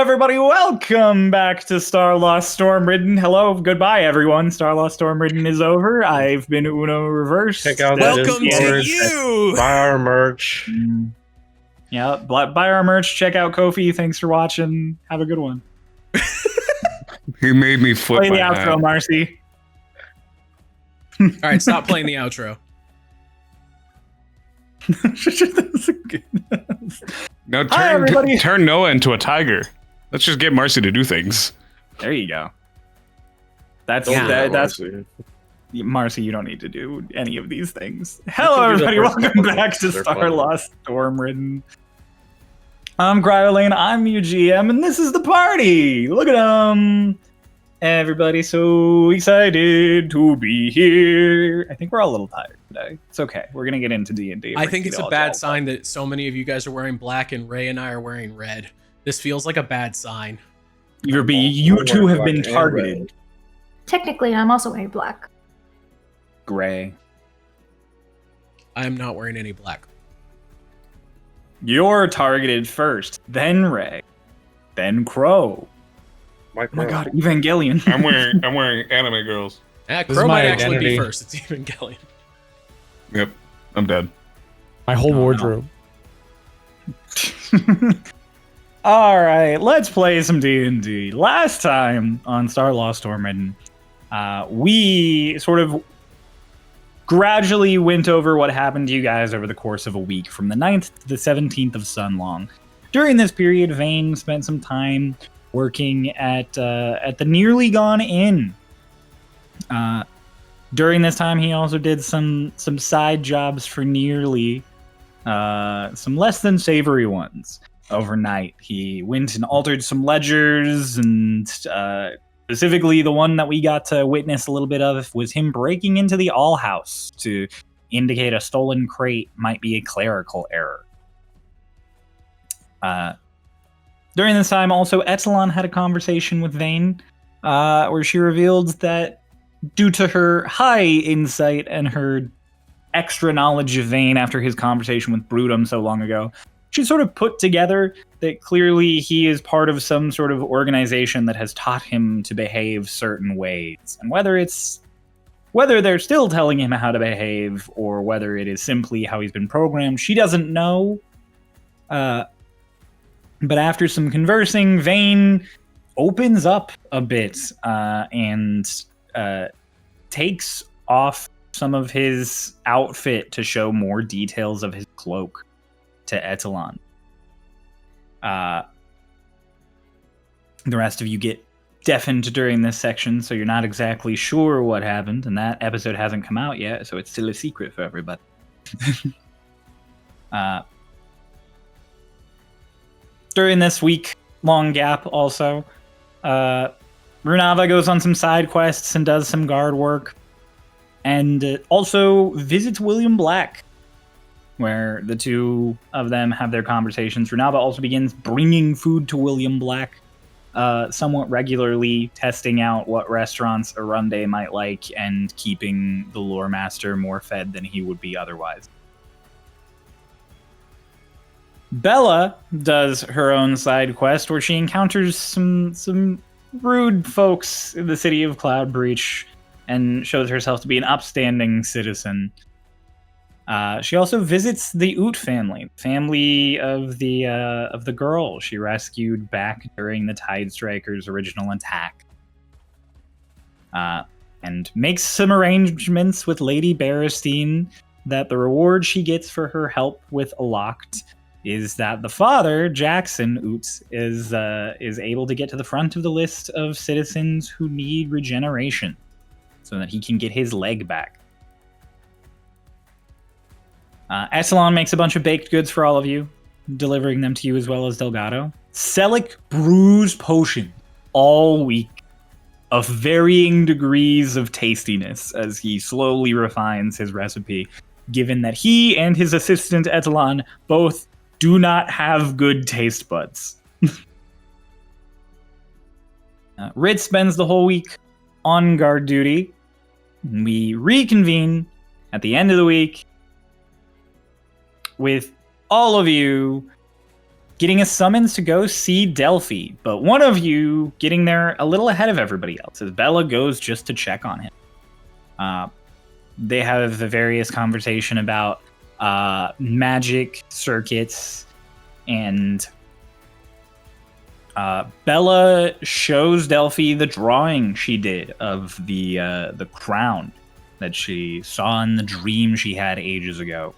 everybody, welcome back to Starlost Stormridden. Hello, goodbye everyone. Starlost Stormridden is over. I've been Uno Reverse. Check out Welcome Discord, to you! buy our merch. Yeah, buy our merch, check out Kofi. Thanks for watching. Have a good one. He made me flip Play the my outro, hat. Marcy. All right, stop playing the outro. Now Hi, everybody. turn Noah into a tiger. Let's just get Marcy to do things. There you go. That's Don't do that, that's Marcy. Marcy, you don't need to do any of these things. Hello, can do the everybody. first Welcome couple back to things. They're funny. Starlost Stormridden. I'm Cryolane. I'm UGM, and this is the party. Look at them. Everybody so excited to be here. I think we're all a little tired today. It's okay. We're going to get into D&D. I think it's a bad sign that so many of you guys are wearing black and Ray and I are wearing red. This feels like a bad sign. You two have been Black and targeted. red. Technically, I'm also wearing black. Gray. I am not wearing any black. You're targeted first, then Ray, then Crow. Oh my god, Evangelion. I'm wearing anime girls. Ah, This is Crow my might actually be identity. first. It's Evangelion. Yep, I'm dead. My whole No, wardrobe. All right, let's play some D&D. Last time on Starlost Stormridden, we sort of gradually went over what happened to you guys over the course of a week, from the 9th to the 17th of Sunlong. During this period, Vane spent some time working at the Nearly Gone Inn. During this time, he also did some side jobs for Nearly, some less than savory ones. Overnight, he went and altered some ledgers, and specifically the one that we got to witness a little bit of was him breaking into the All House to indicate a stolen crate might be a clerical error. During this time, also, Etelon had a conversation with Vane, where she revealed that due to her high insight and her extra knowledge of Vane after his conversation with Brutum so long ago, she sort of put together that clearly he is part of some sort of organization that has taught him to behave certain ways. And whether they're still telling him how to behave or whether it is simply how he's been programmed, she doesn't know. But after some conversing, Vane opens up a bit and takes off some of his outfit to show more details of his cloak to Etelon. The rest of you get deafened during this section, so you're not exactly sure what happened, and that episode hasn't come out yet, so it's still a secret for everybody. During this week-long gap, also, Runava goes on some side quests and does some guard work, and also visits William Black, where the two of them have their conversations. Runava also begins bringing food to William Black somewhat regularly, testing out what restaurants Arunde might like and keeping the lore master more fed than he would be otherwise. Bella does her own side quest where she encounters some rude folks in the city of Cloudbreach and shows herself to be an upstanding citizen. She also visits the Oot family of the girl she rescued back during the Tidestriker's original attack, and makes some arrangements with Lady Berestein that the reward she gets for her help with Aloct is that the father, Jackson Oot, is able to get to the front of the list of citizens who need regeneration, so that he can get his leg back. Etelon makes a bunch of baked goods for all of you, delivering them to you as well as Delgado. Selic brews potion all week of varying degrees of tastiness as he slowly refines his recipe, given that he and his assistant Etelon both do not have good taste buds. Rit spends the whole week on guard duty. We reconvene at the end of the week with all of you getting a summons to go see Delphi, but one of you getting there a little ahead of everybody else as Bella goes just to check on him. They have a various conversation about magic circuits, and Bella shows Delphi the drawing she did of the crown that she saw in the dream she had ages ago.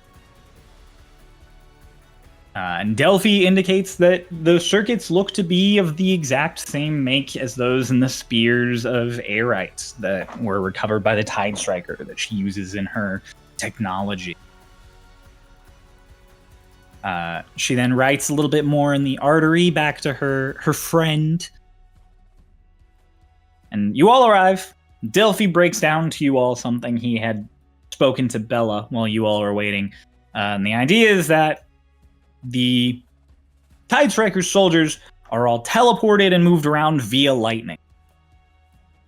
And Delphi indicates that the circuits look to be of the exact same make as those in the spears of Aerites that were recovered by the Tide Striker that she uses in her technology. She then writes a little bit more in the artery back to her friend. And you all arrive. Delphi breaks down to you all something he had spoken to Bella while you all are waiting. And the idea is that the Tide Striker's soldiers are all teleported and moved around via lightning.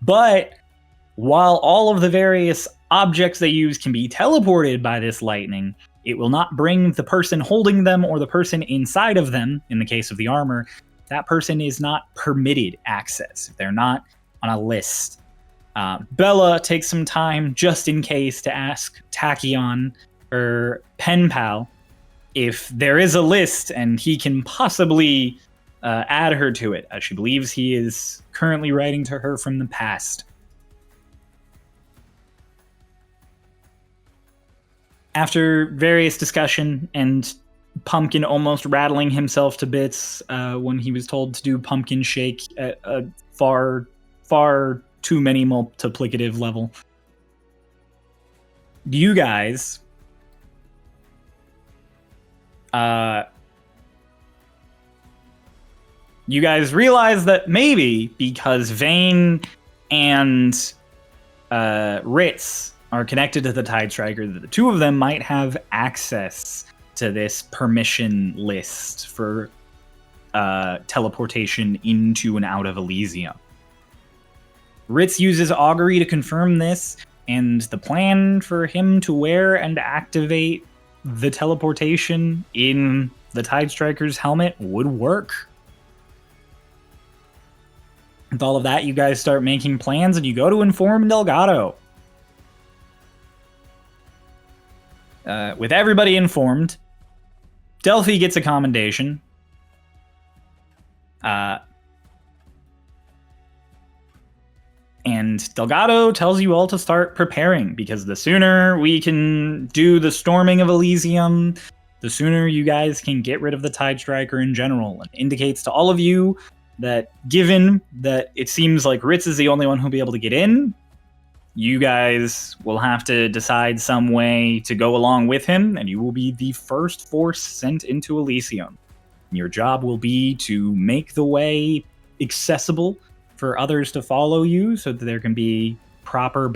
But while all of the various objects they use can be teleported by this lightning, it will not bring the person holding them or the person inside of them, in the case of the armor, that person is not permitted access. They're not on a list. Bella takes some time just in case to ask Tachyon, her pen pal, if there is a list and he can possibly add her to it, as she believes he is currently writing to her from the past. After various discussion and Pumpkin almost rattling himself to bits when he was told to do pumpkin shake at a far too many multiplicative level, you guys realize that maybe because Vane and Ritz are connected to the Tide Striker, that the two of them might have access to this permission list for teleportation into and out of Elysium. Ritz uses augury to confirm this, and the plan for him to wear and activate the teleportation in the Tide Striker's helmet would work. With all of that, you guys start making plans, and you go to inform Delgado. With everybody informed, Delphi gets a commendation. And Delgado tells you all to start preparing, because the sooner we can do the storming of Elysium, the sooner you guys can get rid of the Tide Striker in general. And indicates to all of you that given that it seems like Ritz is the only one who'll be able to get in, you guys will have to decide some way to go along with him, and you will be the first force sent into Elysium. Your job will be to make the way accessible for others to follow you so that there can be proper...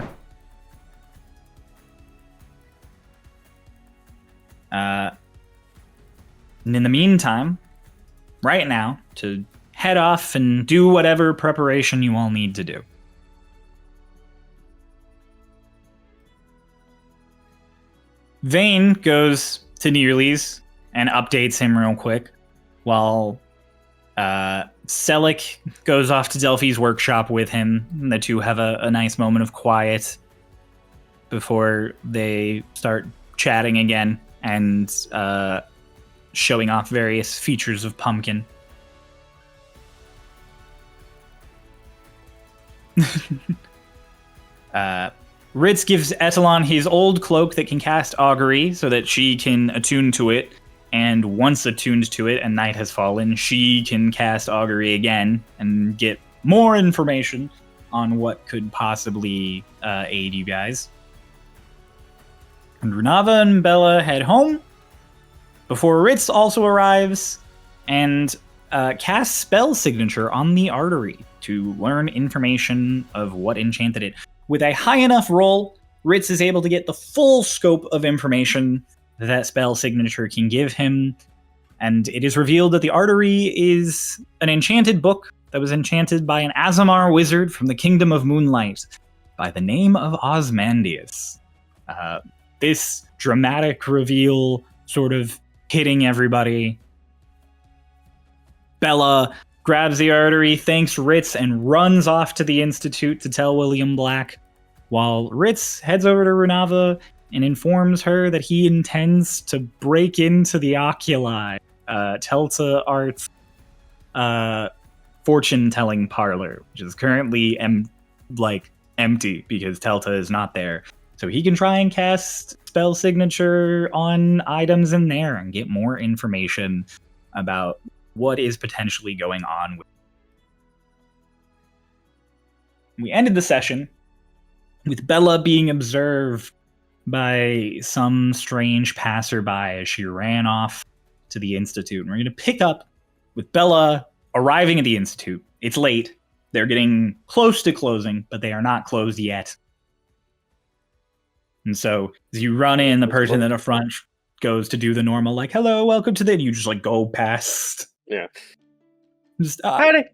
and in the meantime, right now, to head off and do whatever preparation you all need to do. Vane goes to Nearly's and updates him real quick, while Selic goes off to Delphi's workshop with him. The two have a nice moment of quiet before they start chatting again and showing off various features of Pumpkin. Ritz gives Etalon his old cloak that can cast augury so that she can attune to it, and once attuned to it and night has fallen, she can cast augury again and get more information on what could possibly aid you guys. And Runava and Bella head home before Ritz also arrives and casts spell signature on the artery to learn information of what enchanted it. With a high enough roll, Ritz is able to get the full scope of information that spell signature can give him, and it is revealed that the artery is an enchanted book that was enchanted by an Azamar wizard from the Kingdom of Moonlight by the name of Osmandius. This dramatic reveal sort of hitting everybody Bella grabs the artery, thanks Ritz, and runs off to the Institute to tell William Black, while Ritz heads over to Runava and informs her that he intends to break into the Oculi, Telta Arts fortune-telling parlor, which is currently empty because Telta is not there. So he can try and cast spell signature on items in there and get more information about what is potentially going on. We ended the session with Bella being observed by some strange passerby as she ran off to the Institute. And we're going to pick up with Bella arriving at the Institute. It's late. They're getting close to closing, but they are not closed yet. And so as you run in, the person in the front goes to do the normal, like, hello, welcome to the... And you just like go past. Yeah. Just, hi.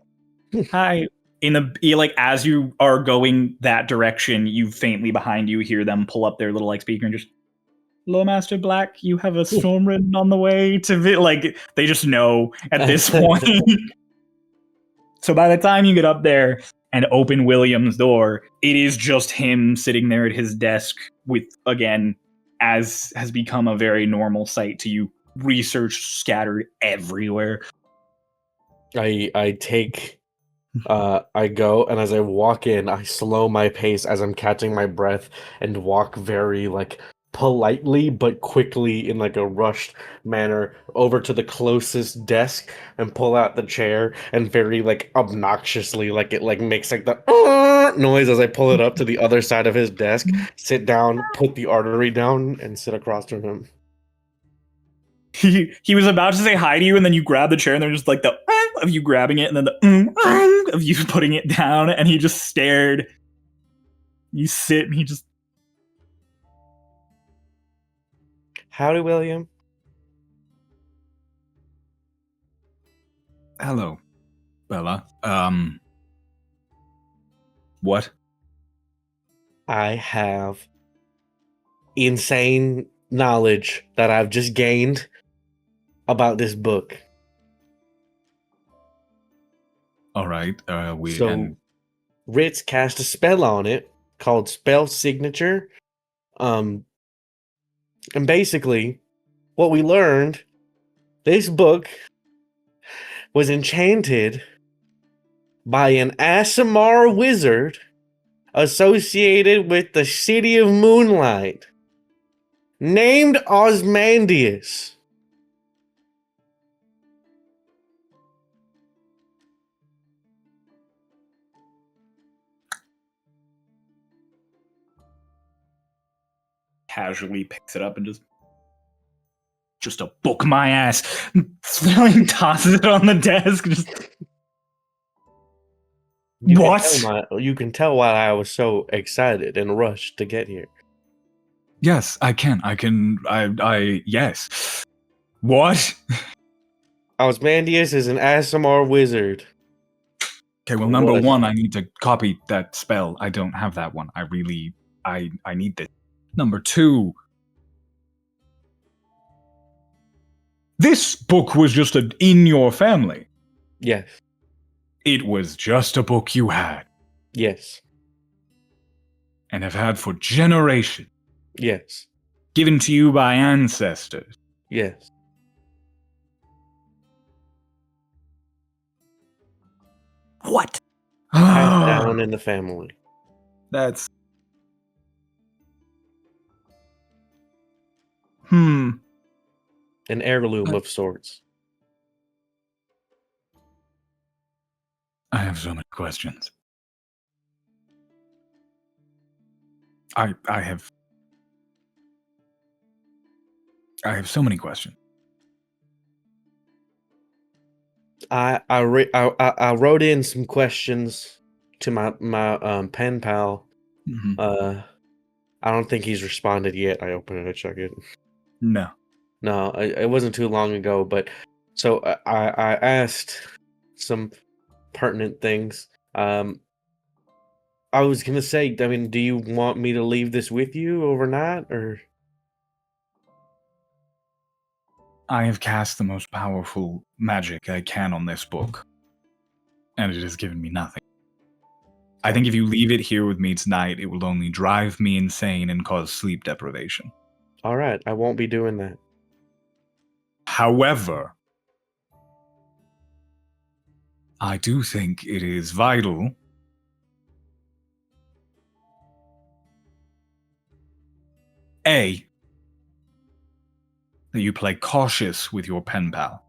Like as you are going that direction, you faintly behind you hear them pull up their little like speaker and just, hello, Master Black, you have a Stormridden on the way to like they just know at this point. So by the time you get up there and open William's door, it is just him sitting there at his desk with, again, as has become a very normal sight to you, research scattered everywhere. I take I go, and as I walk in, I slow my pace as I'm catching my breath and walk very like politely but quickly in like a rushed manner over to the closest desk and pull out the chair and very like obnoxiously like it like makes like the noise as I pull it up to the other side of his desk, sit down, put the artery down, and sit across from him. He was about to say hi to you, and then you grab the chair, and there's just like the of you grabbing it, and then the of you putting it down, and he just stared. You sit, and he just... Howdy, William. Hello, Bella. What? I have insane knowledge that I've just gained about this book. All right. Ritz cast a spell on it called Spell Signature. And basically, what we learned, this book was enchanted by an Aasimar wizard associated with the City of Moonlight, named Osmandius. Casually picks it up and just a book my ass. Tosses it on the desk. Just... What? You can tell why I was so excited and rushed to get here. Yes, I can. Yes. What? Osmandius is an Aasimar wizard. Okay, well, number one, I need to copy that spell. I don't have that one. I need this. Number two, this book was just in your family. Yes. It was just a book you had. Yes. And have had for generations. Yes. Given to you by ancestors. Yes. What? Passed down in the family. That's... An heirloom of sorts. I have so many questions. I have so many questions. I wrote in some questions to my pen pal. Mm-hmm. I don't think he's responded yet. I opened it to check it. No. No, it wasn't too long ago. But so I asked some pertinent things. I was gonna say, I mean, do you want me to leave this with you overnight, or? I have cast the most powerful magic I can on this book, and it has given me nothing. I think if you leave it here with me tonight, it will only drive me insane and cause sleep deprivation. All right, I won't be doing that. However, I do think it is vital A, that you play cautious with your pen pal.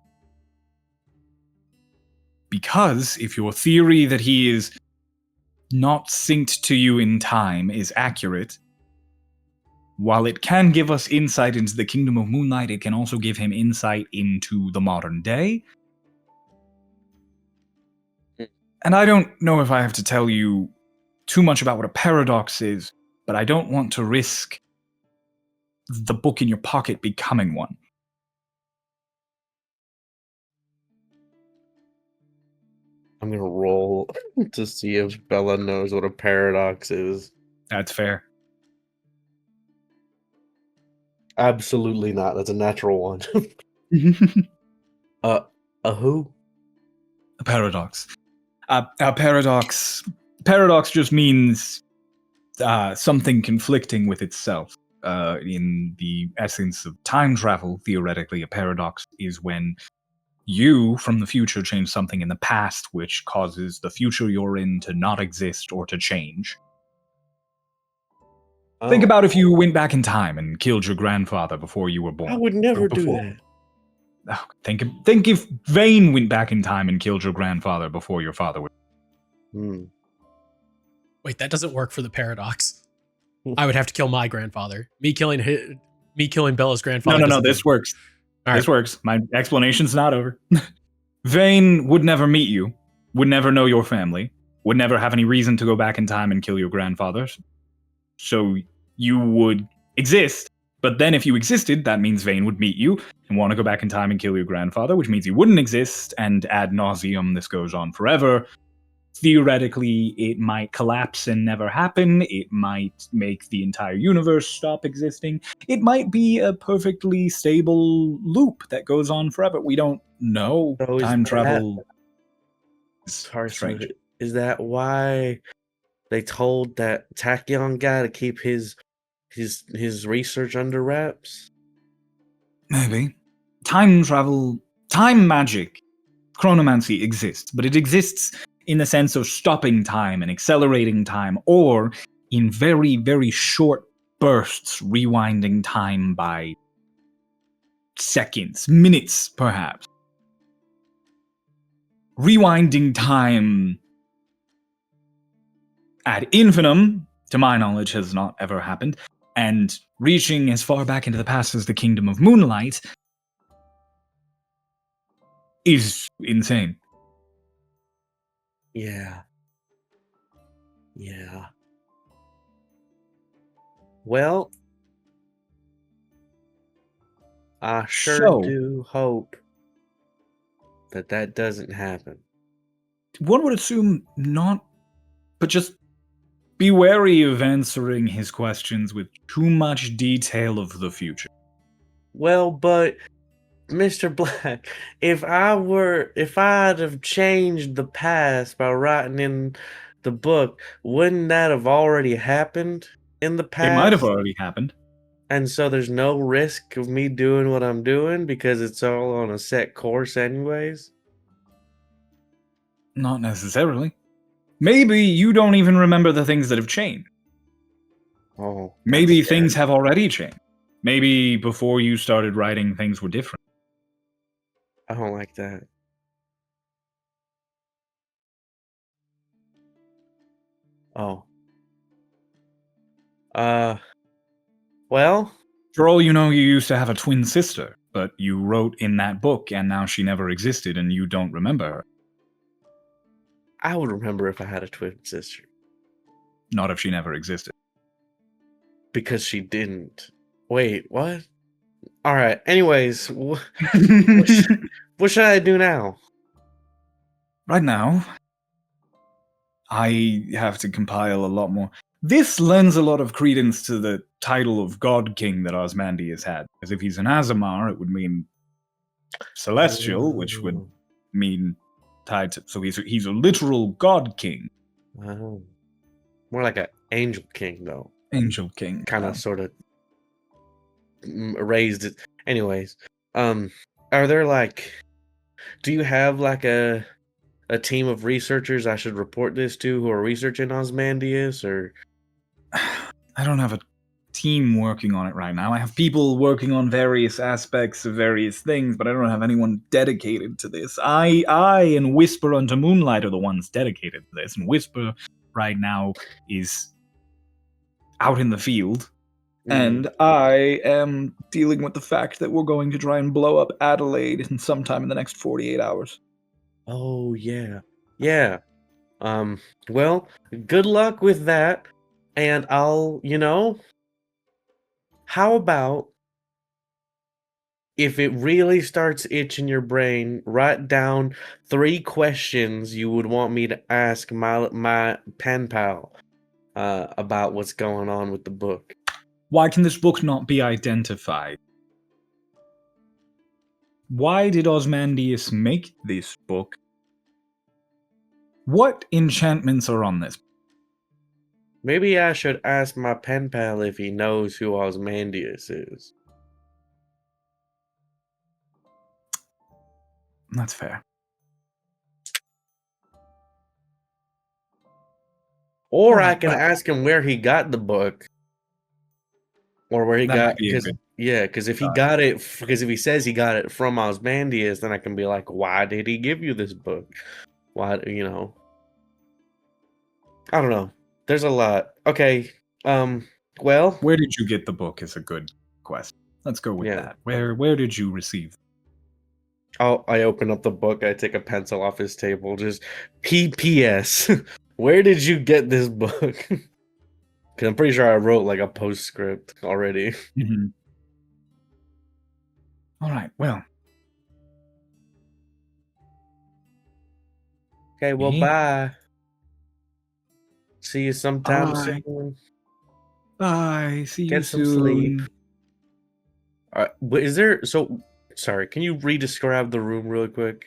Because if your theory that he is not synced to you in time is accurate, while it can give us insight into the Kingdom of Moonlight, it can also give him insight into the modern day. And I don't know if I have to tell you too much about what a paradox is, but I don't want to risk the book in your pocket becoming one. I'm gonna roll to see if Bella knows what a paradox is. That's fair. Absolutely not. That's a natural one. A who? A paradox. A paradox. Paradox just means something conflicting with itself. In the essence of time travel, theoretically, a paradox is when you, from the future, change something in the past, which causes the future you're in to not exist or to change. Oh, Think about if you went back in time and killed your grandfather before you were born. I would never Or do before. that. Oh, think if Vane went back in time and killed your grandfather before your father was. Hmm. Wait, that doesn't work for the paradox. I would have to kill my grandfather. Me killing Bella's grandfather. No, doesn't this works. All This right. works. My explanation's not over. Vane would never meet you, would never know your family, would never have any reason to go back in time and kill your grandfathers. So you would exist, but then if you existed, that means Vane would meet you and want to go back in time and kill your grandfather, which means you wouldn't exist, and ad nauseum, this goes on forever. Theoretically, it might collapse and never happen. It might make the entire universe stop existing. It might be a perfectly stable loop that goes on forever. We don't know. So is Time that- travel is Sorry, strange. is that why they told that Tachyon guy to keep his research under wraps? Maybe. Time travel, time magic, chronomancy exists, but it exists in the sense of stopping time and accelerating time, or in very, very short bursts, rewinding time by seconds, minutes, perhaps. Rewinding time ad infinitum, to my knowledge, has not ever happened, and reaching as far back into the past as the Kingdom of Moonlight is insane. Yeah. Yeah. Well, I sure So- do hope that doesn't happen. One would assume not, but just be wary of answering his questions with too much detail of the future. Well, but Mr. Black, if I'd have changed the past by writing in the book, wouldn't that have already happened in the past? It might have already happened. And so there's no risk of me doing what I'm doing because it's all on a set course anyways? Not necessarily. Maybe you don't even remember the things that have changed. Oh. Maybe that's things scary. have already changed. Maybe before you started writing, things were different. I don't like that. Oh. Well, For all you know, you used to have a twin sister, but you wrote in that book and now she never existed and you don't remember her. I would remember if I had a twin sister. Not if she never existed. Because she didn't. Wait, what? Alright, anyways, what should I do now? Right now, I have to compile a lot more. This lends a lot of credence to the title of God King that Osmandius had. As if he's an Azamar, it would mean celestial, which would mean tied to. So he's a literal god king, Wow. More like an angel king, though. angel king. Kind of, sort of raised it. Anyways, are there like? Do you have like a team of researchers I should report this to who are researching Osmandius, or? I don't have a team working on it right now. I have people working on various aspects of various things, but I don't have anyone dedicated to this. I and Whisper unto Moonlight are the ones dedicated to this, and Whisper right now is out in the field, and I am dealing with the fact that we're going to try and blow up Adelaide in sometime in the next 48 hours. Oh yeah, yeah. Well, good luck with that, and I'll, how about if it really starts itching your brain, write down 3 questions you would want me to ask my pen pal about what's going on with the book. Why can this book not be identified? Why did Osmandius make this book? What enchantments are on this? Maybe I should ask my pen pal if he knows who Osmandius is. That's fair. Or Alright, I can well- ask him where he got the book. Or where he That got, might be a good because if he got it, because if he says he got it from Osmandius, then I can be like, why did he give you this book? Why, I don't know. There's a lot. Okay. Well, Where did you get the book is a good question. Let's go with Yeah. that. Where did you receive? I open up the book. I take a pencil off his table. Just P.P.S. Where did you get this book? Because I'm pretty sure I wrote like a postscript already. Mm-hmm. All right. Well, Okay, well, Yeah. bye. See you sometime Bye. soon. bye. See you Get some soon. sleep. But is there? So sorry. Can you redescribe the room real quick?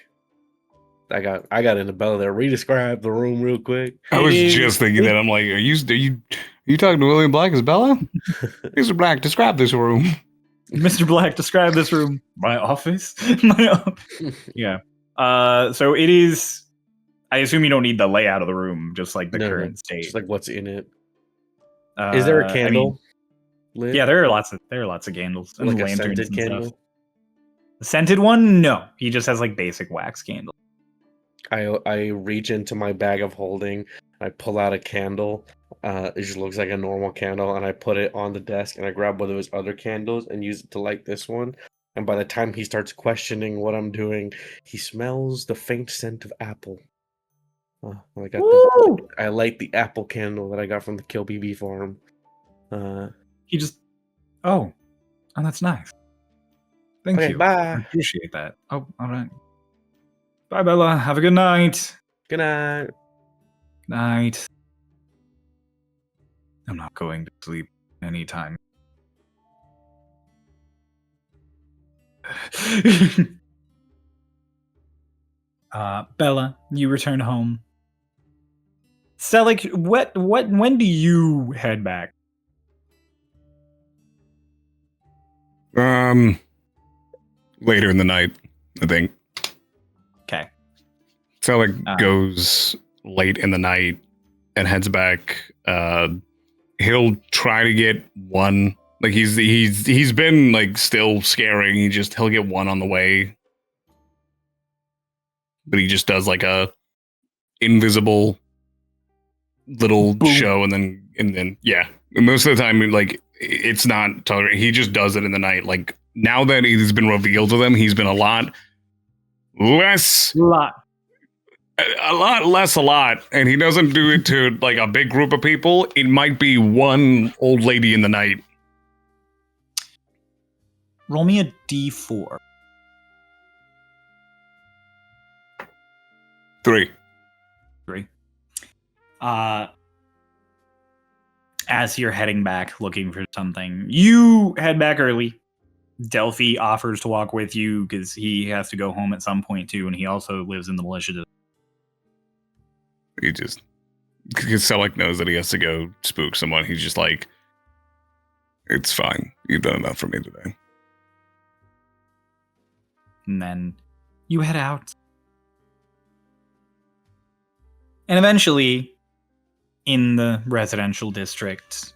I got Annabella there. Redescribe the room real quick. I was just thinking that. I'm like, are you talking to William Black as Bella? Mr. Black, describe this room. Mr. Black, describe this room. My office. Yeah. So it is. I assume you don't need the layout of the room, just like the No, current state. Just like what's in it. Is there a I candle? mean, lit? yeah, there are lots of candles and Like a lanterns scented and candle. stuff. The scented one? No, he just has like basic wax candles. I reach into my bag of holding. I pull out a candle. It just looks like a normal candle, and I put it on the desk. And I grab one of his other candles and use it to light this one. And by the time he starts questioning what I'm doing, he smells the faint scent of apple. I light the apple candle that I got from the Kill BB farm. He just. Oh, that's nice. Thank Okay, you. bye. I appreciate that. Oh, all right. Bye, Bella. Have a good night. Good night. Night. I'm not going to sleep anytime. Bella, you return home. Selik, when do you head back? Later in the night, I think. Okay. Selleck goes late in the night and heads back. He'll try to get one. Like he's been like still scaring. He'll get one on the way, but he just does like a invisible little Boom. show, and then yeah. Most of the time, like it's not targeted. He just does it in the night. Like now that he's been revealed to them, he's been a lot less. A lot, and he doesn't do it to like a big group of people. It might be one old lady in the night. Roll me a d4. 3. As you're heading back looking for something, you head back early. Delphi offers to walk with you because he has to go home at some point too, and he also lives in the militia. He just, because Selleck knows that he has to go spook someone. He's just like, it's fine. You've done enough for me today. And then you head out. And eventually, in the residential district,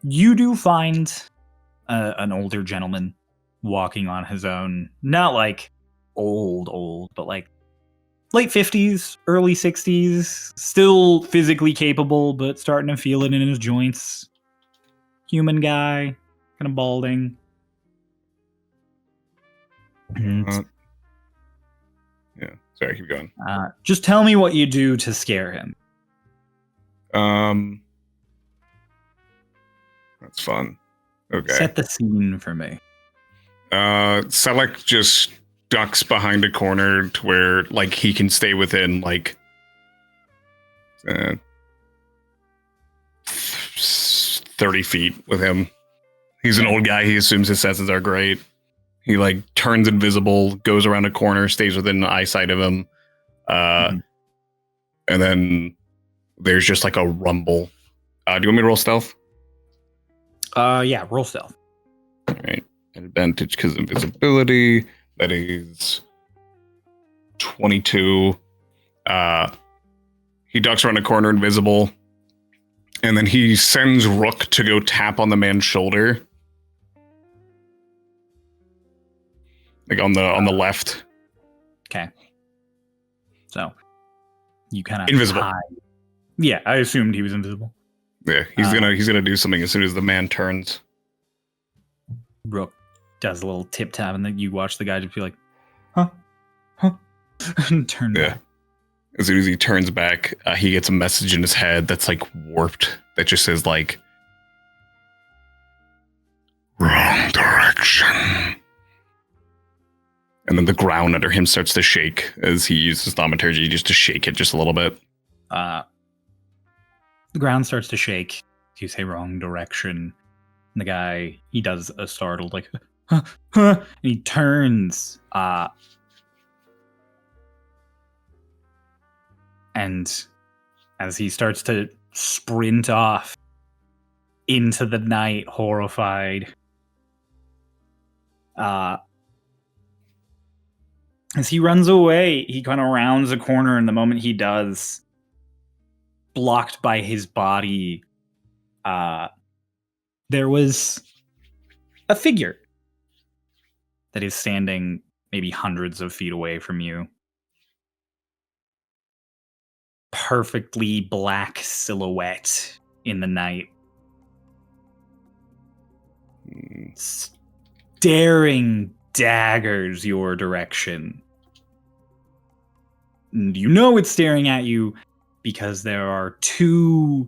you do find an older gentleman walking on his own. Not like old, but like late 50s, early 60s. Still physically capable, but starting to feel it in his joints. Human guy, kind of balding. Yeah, sorry, keep going. Just tell me what you do to scare him. That's fun. Okay. Set the scene for me. Selleck just ducks behind a corner to where, like, he can stay within, like, 30 feet with him. He's an old guy. He assumes his senses are great. He, like, turns invisible, goes around a corner, stays within eyesight of him. And then there's just, like, a rumble. Do you want me to roll stealth? Yeah, roll stealth. All right. Advantage because of invisibility. That is 22. He ducks around a corner invisible. And then he sends Rook to go tap on the man's shoulder. Like on the left. Okay. So you kind of invisible. hide. Yeah, I assumed he was invisible. Yeah, he's gonna do something as soon as the man turns. Rook does a little tip tap, and then you watch the guy just be like, "Huh, huh," and turn back. As soon as he turns back, he gets a message in his head that's like warped. That just says like, "Wrong direction." And then the ground under him starts to shake as he uses thaumaturgy just to shake it just a little bit. The ground starts to shake. You say wrong direction. And the guy, he does a startled like, huh, huh, and he turns. And as he starts to sprint off into the night, horrified, as he runs away, he kind of rounds a corner, and the moment he does, blocked by his body, there was a figure that is standing maybe hundreds of feet away from you. Perfectly black silhouette in the night. Staring daggers your direction. And you know it's staring at you because there are two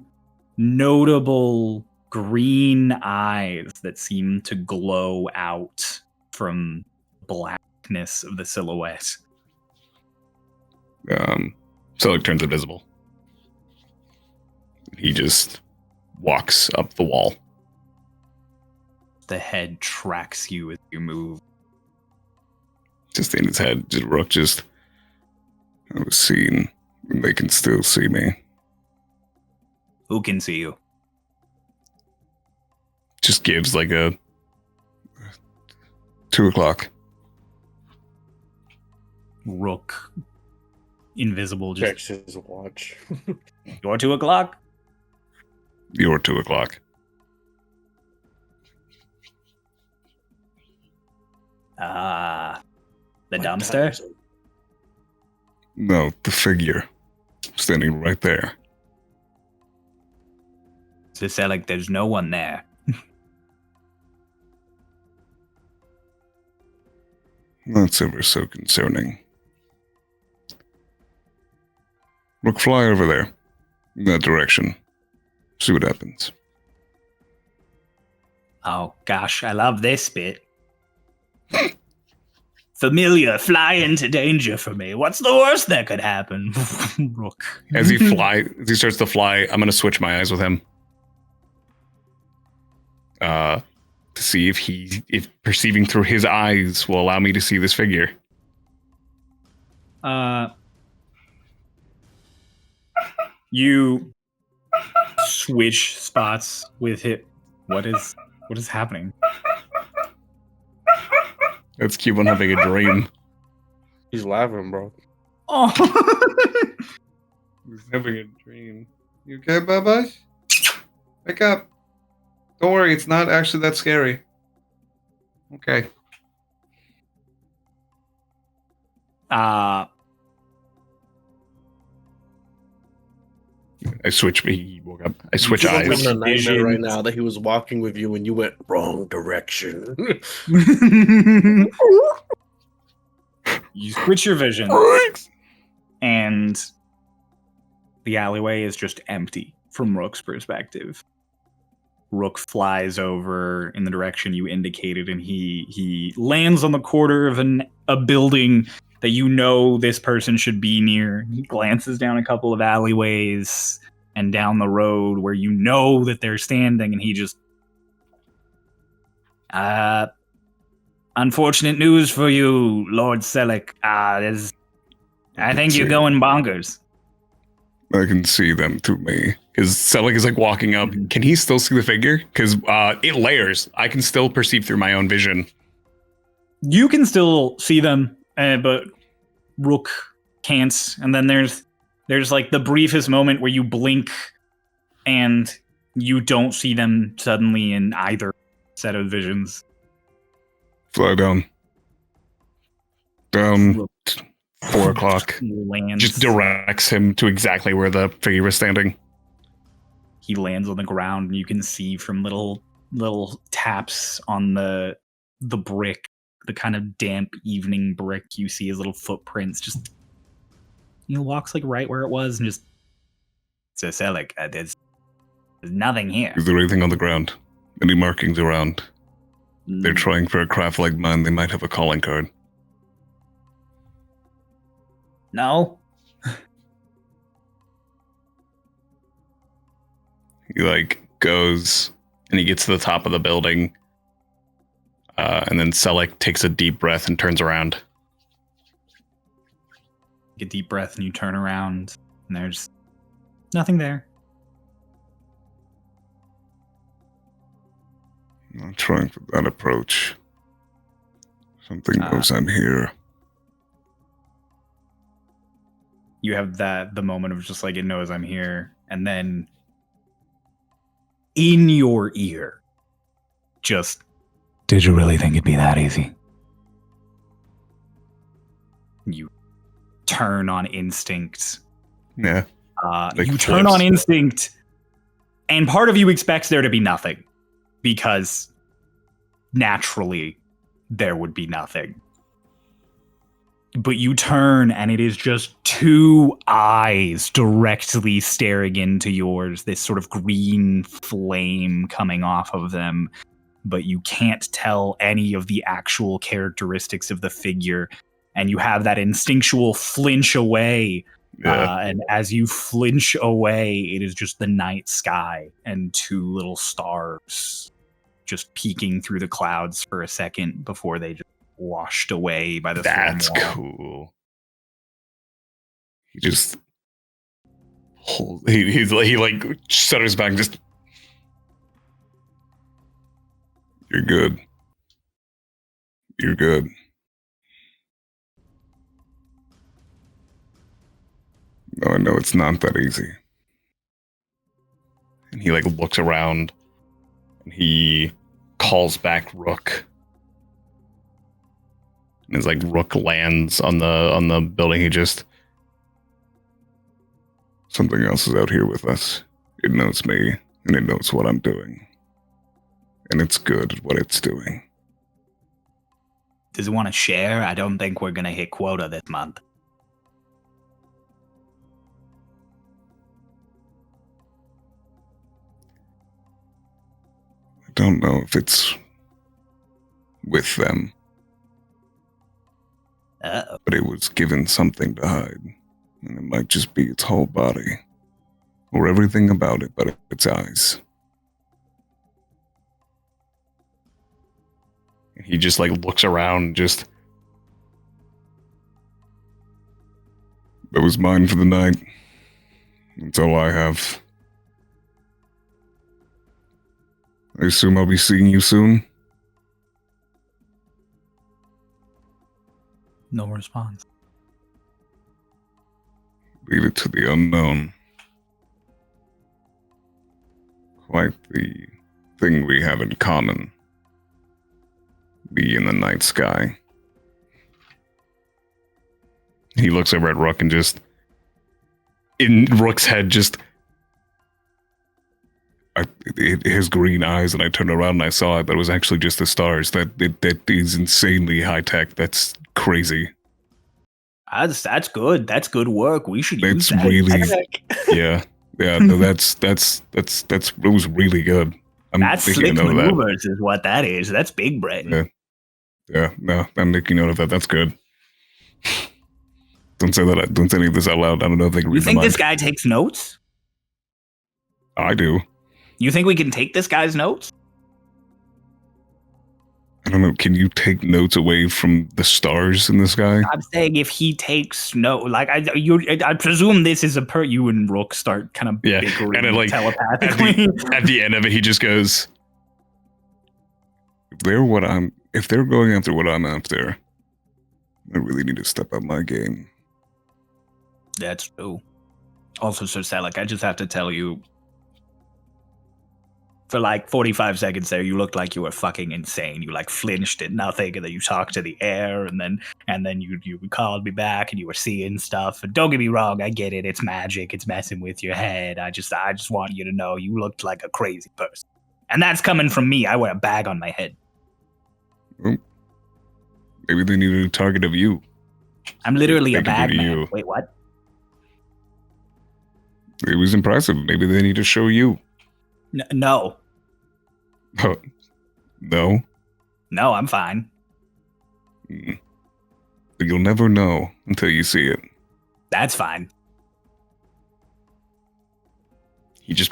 notable green eyes that seem to glow out from the blackness of the silhouette. Selleck turns invisible. He just walks up the wall. The head tracks you as you move. Just in his head, Rook just, I was seen, and they can still see me. Who can see you? Just gives like a 2:00. Rook, invisible, just Checks his watch. Your 2:00? Your 2:00. The dumpster? No, the figure standing right there. Does it sound like there's no one there? That's ever so concerning. Look, fly over there. In that direction. See what happens. Oh gosh, I love this bit. Familiar, fly into danger for me. What's the worst that could happen? Rook. As he starts to fly, I'm gonna switch my eyes with him. to see if perceiving through his eyes will allow me to see this figure. You switch spots with it. What is happening? Let's keep on having a dream. He's laughing, bro. Oh, He's having a dream. You okay, Bubba? Wake up. Don't worry, it's not actually that scary. Okay. I switch. He woke up. I switch He's eyes. having a nightmare right now that he was walking with you and you went wrong direction. you switch your vision, and the alleyway is just empty from Rook's perspective. Rook flies over in the direction you indicated, and he lands on the corner of a building that you know this person should be near. He glances down a couple of alleyways and down the road where you know that they're standing, and he just... unfortunate news for you, Lord Selleck. I think you're going bonkers. I can see them through me. Because Selleck is like walking up. Can he still see the figure? Because it layers. I can still perceive through my own vision. You can still see them, but Rook can't. And then there's like the briefest moment where you blink and you don't see them suddenly in either set of visions. Fly down. Rook 4 o'clock. lands. Just directs him to exactly where the figure was standing. He lands on the ground, and you can see from little taps on the brick, the kind of damp evening brick. You see his little footprints. Just he walks like right where it was, and just so Selleck, there's nothing here. Is there anything on the ground? Any markings around? They're trying for a craft like mine. They might have a calling card. No. He like goes and he gets to the top of the building. And then Selleck takes a deep breath and turns around. Take a deep breath and you turn around, and there's nothing there. I'm trying for that approach. Something goes on here. You have the moment of just like, it knows I'm here, and then in your ear, just, did you really think it'd be that easy? You turn on instinct. Yeah. Like you turn flips. on instinct, and part of you expects there to be nothing, because naturally there would be nothing. But you turn, and it is just 2 eyes directly staring into yours, this sort of green flame coming off of them. But you can't tell any of the actual characteristics of the figure. And you have that instinctual flinch away. Yeah. And as you flinch away, it is just the night sky and 2 little stars just peeking through the clouds for a second before they just washed away by the That's storm wall. cool. He just he like stutters back and just, you're good. You're good. No, I know it's not that easy. And he like looks around and he calls back Rook. And as like Rook lands on the building, he just, something else is out here with us. It knows me, and it knows what I'm doing. And it's good at what it's doing. Does it want to share? I don't think we're going to hit quota this month. I don't know if it's with them. Uh-oh. But it was given something to hide. And it might just be its whole body. Or everything about it but its eyes. He just like looks around, just. That was mine for the night. That's all I have. I assume I'll be seeing you soon. No response. Leave it to the unknown. Quite the thing we have in common. Be in the night sky. He looks over at Rook and just, in Rook's head, just, his green eyes, and I turned around and I saw it, but it was actually just the stars. That is insanely high tech. That's crazy. That's good. That's good work. We should use That's that. really, yeah. No, that's it was really good. I'm That's making slick a note of that. maneuvers is what that is. That's big brain. Yeah, no, I'm making note of that. That's good. Don't say that. Don't say any of this out loud. I don't know if they can read You think the this guy takes notes? I do. You think we can take this guy's notes? I don't know. Can you take notes away from the stars in the sky? I'm saying if he takes note, like I presume this is you and Rook start kind of bickering and then, like, telepathically. At the end of it, he just goes, if they're going after what I'm after, I really need to step up my game. That's true. Also, Sir Selleck, I just have to tell you, for like 45 seconds there, you looked like you were fucking insane. You like flinched at nothing, and then you talked to the air, and then you called me back, and you were seeing stuff. And don't get me wrong, I get it. It's magic. It's messing with your head. I just want you to know you looked like a crazy person, and that's coming from me. I wear a bag on my head. Well, maybe they needed a target of you. I'm literally a They can bag do to man. you. Wait, what? It was impressive. Maybe they need to show you. No, No? no, I'm fine. But you'll never know until you see it. That's fine. He just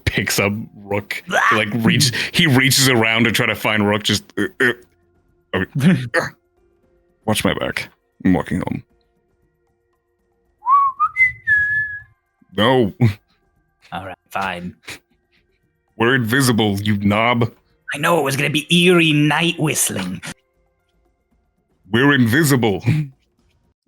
picks up Rook. He reaches around to try to find Rook. Just watch my back. I'm walking home. No, All right, fine. we're invisible, you knob. I know it was gonna be eerie night whistling. We're invisible.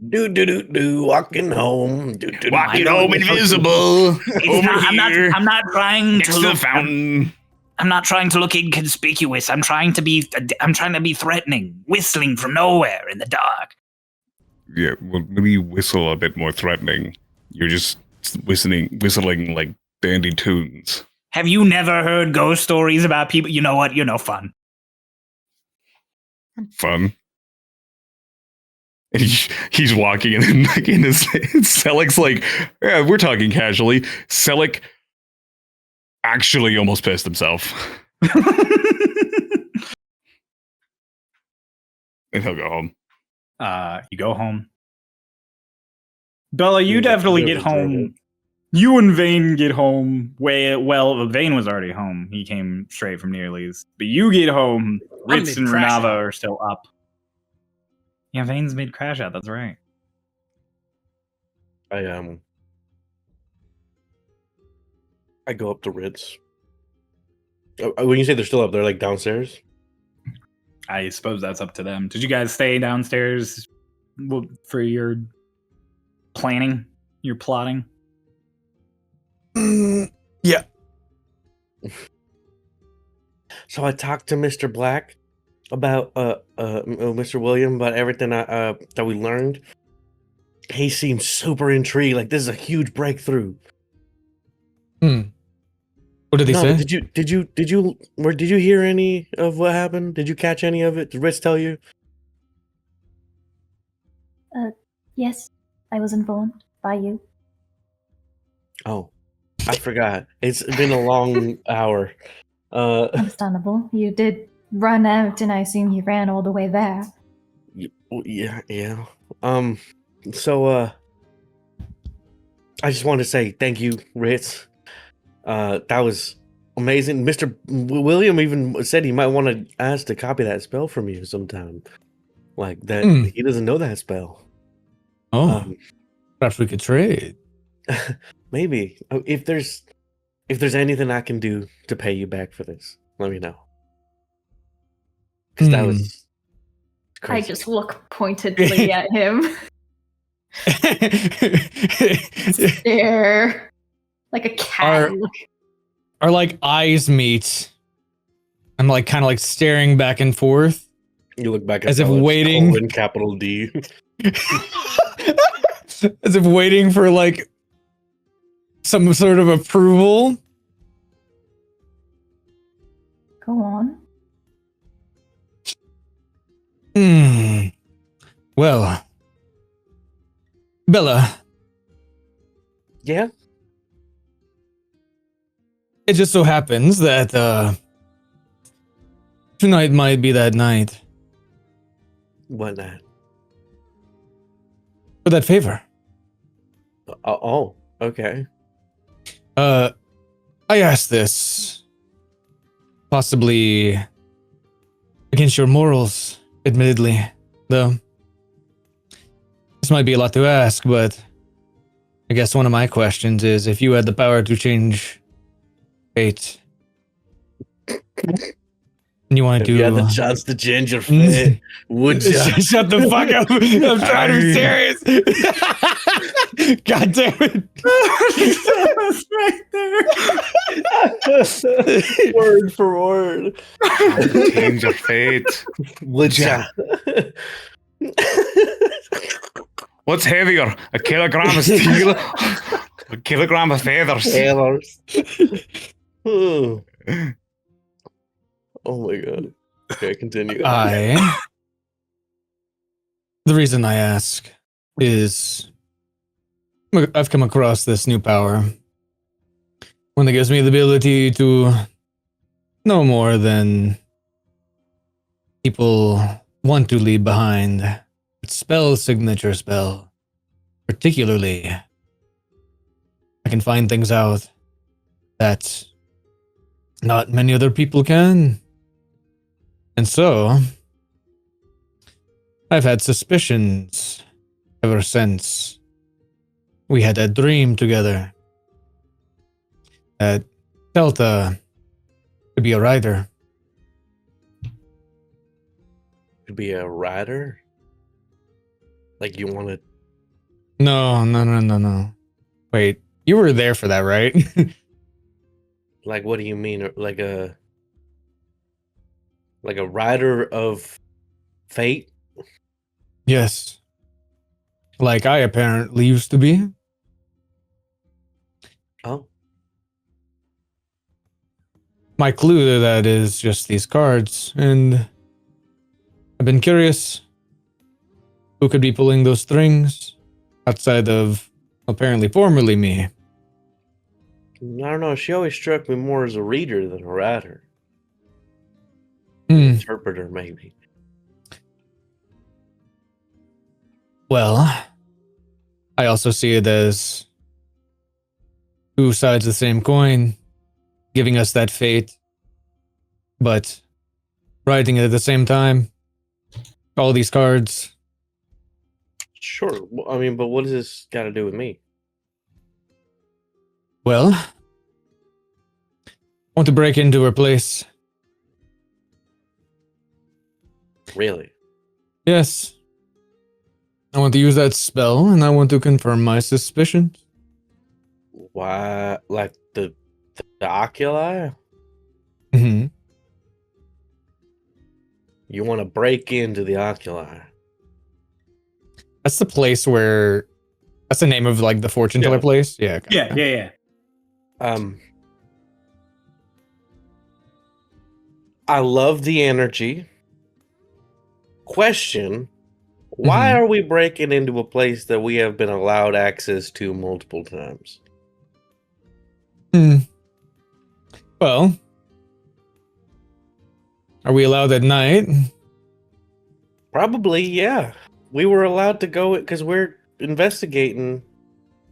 Do walking home. Walking home invisible. I'm not trying next to to the look. fountain. I'm not trying to look inconspicuous. I'm trying to be threatening, whistling from nowhere in the dark. Yeah, well, maybe you whistle a bit more threatening. You're just whistling like dandy tunes. Have you never heard ghost stories about people? You know what? You're no fun. Fun. And he's walking, and then like in his Selleck's like, yeah, we're talking casually. Selleck actually almost pissed himself. And he'll go home. You go home. Bella, you Yeah, definitely really get home. enjoyed You and Vane get home Vane was already home. He came straight from Nearly's. But you get home. I'm Ritz and mid-crash Renava out. are still up. Yeah, Vane's made crash out. That's right. I go up to Ritz. When you say they're still up, they're like downstairs. I suppose that's up to them. Did you guys stay downstairs for your planning, your plotting? Yeah. So I talked to Mr. Black about Mr. William about everything that we learned. He seems super intrigued. Like this is a huge breakthrough. What did they say? Did you hear any of what happened? Did you catch any of it? Did Ritz tell you? Yes, I was informed by you. Oh, I forgot. It's been a long hour. Understandable. You did run out, and I assume you ran all the way there. Yeah. So I just wanted to say thank you, Ritz. That was Amazing. Mr. William even said he might want to ask to copy that spell from you sometime. Like that, he doesn't know that spell. Perhaps we could trade. Maybe if there's anything I can do to pay you back for this, let me know. Because that was crazy. I just look pointedly at him. Stare like a cat. Our like eyes meet. I'm like kind of like staring back and forth. You look back at as if waiting. Capital D. As if waiting for like some sort of approval. Go on. Well, Bella. Yeah. It just so happens that tonight might be that night. What night? For that favor. Oh, okay. I asked this possibly against your morals, admittedly, though. This might be a lot to ask, but I guess one of my questions is if you had the power to change fate, and you wanted to... If you had the chance to change your fate, would you? Shut the fuck up! I'm trying to be serious! God damn it! That's right there. Word for word. Change your fate. Would you? What's heavier, a kilogram of steel, a kilogram of feathers? Oh. Oh my god. Okay, continue. The reason I ask is I've come across this new power. One that gives me the ability to know more than people want to leave behind. Spell signature spell. Particularly, I can find things out that not many other people can. And so, I've had suspicions ever since we had that dream together that Delta could be a rider. Could be a rider? Like you want to... No. Wait, you were there for that, right? Like, what do you mean? Like a rider of fate? Yes. Like I apparently used to be. Oh. My clue to that is just these cards, and I've been curious who could be pulling those strings outside of apparently formerly me. I don't know. She always struck me more as a reader than a writer. Interpreter, maybe. Well, I also see it as two sides of the same coin, giving us that fate, but writing it at the same time. All these cards. Sure. I mean, but what does this got to do with me? Well, I want to break into her place. Really? Yes. I want to use that spell, and I want to confirm my suspicions. Why? Like the oculi? Mm-hmm. You want to break into the oculi? That's the place where... That's the name of, like, the fortune teller place? Yeah. Yeah. I love the energy. Question: why are we breaking into a place that we have been allowed access to multiple times? Well, are we allowed at night? Probably, yeah. We were allowed to go because we're investigating,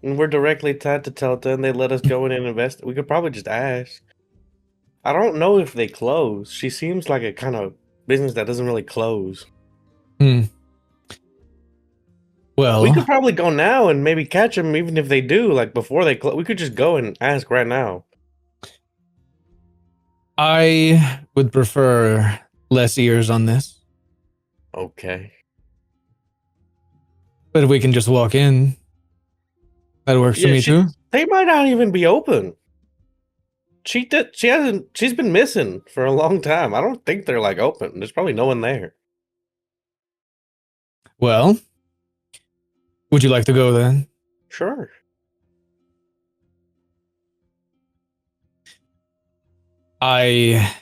and we're directly tied to Telta, and they let us go in and invest. We could probably just ask. I don't know if they close. She seems like a kind of business that doesn't really close. Well, We could probably go now and maybe catch them, even if they do. Like before they close, we could just go and ask right now. I would prefer less ears on this. Okay. But if we can just walk in, that works for Yeah, me too. They might not even be open. She did. She hasn't. She's been missing for a long time. I don't think they're like open. There's probably no one there. Well, would you like to go then? Sure. I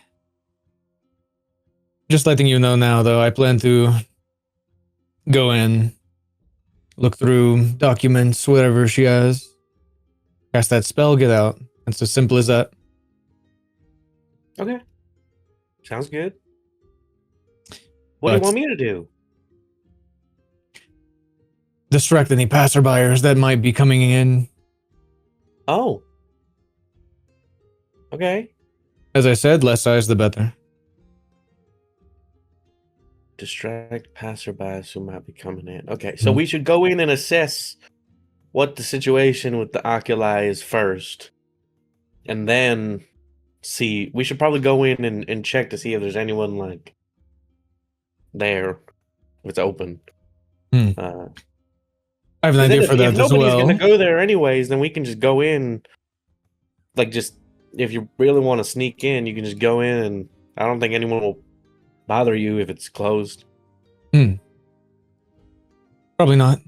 just letting you know now, though. I plan to go in, look through documents, whatever she has, cast that spell, get out. It's as simple as that. Okay. Sounds good. What do you want me to do? Distract any passerbyers that might be coming in. Oh. Okay. As I said, less eyes the better. Distract passerbys who might be coming in. Okay, so we should go in and assess what the situation with the oculi is first. And then see. We should probably go in and check to see if there's anyone like there. If it's open. I have an idea for that if as nobody's well. gonna go there anyways, then we can just go in. Like, just if you really want to sneak in, you can just go in, and I don't think anyone will bother you if it's closed. Probably not.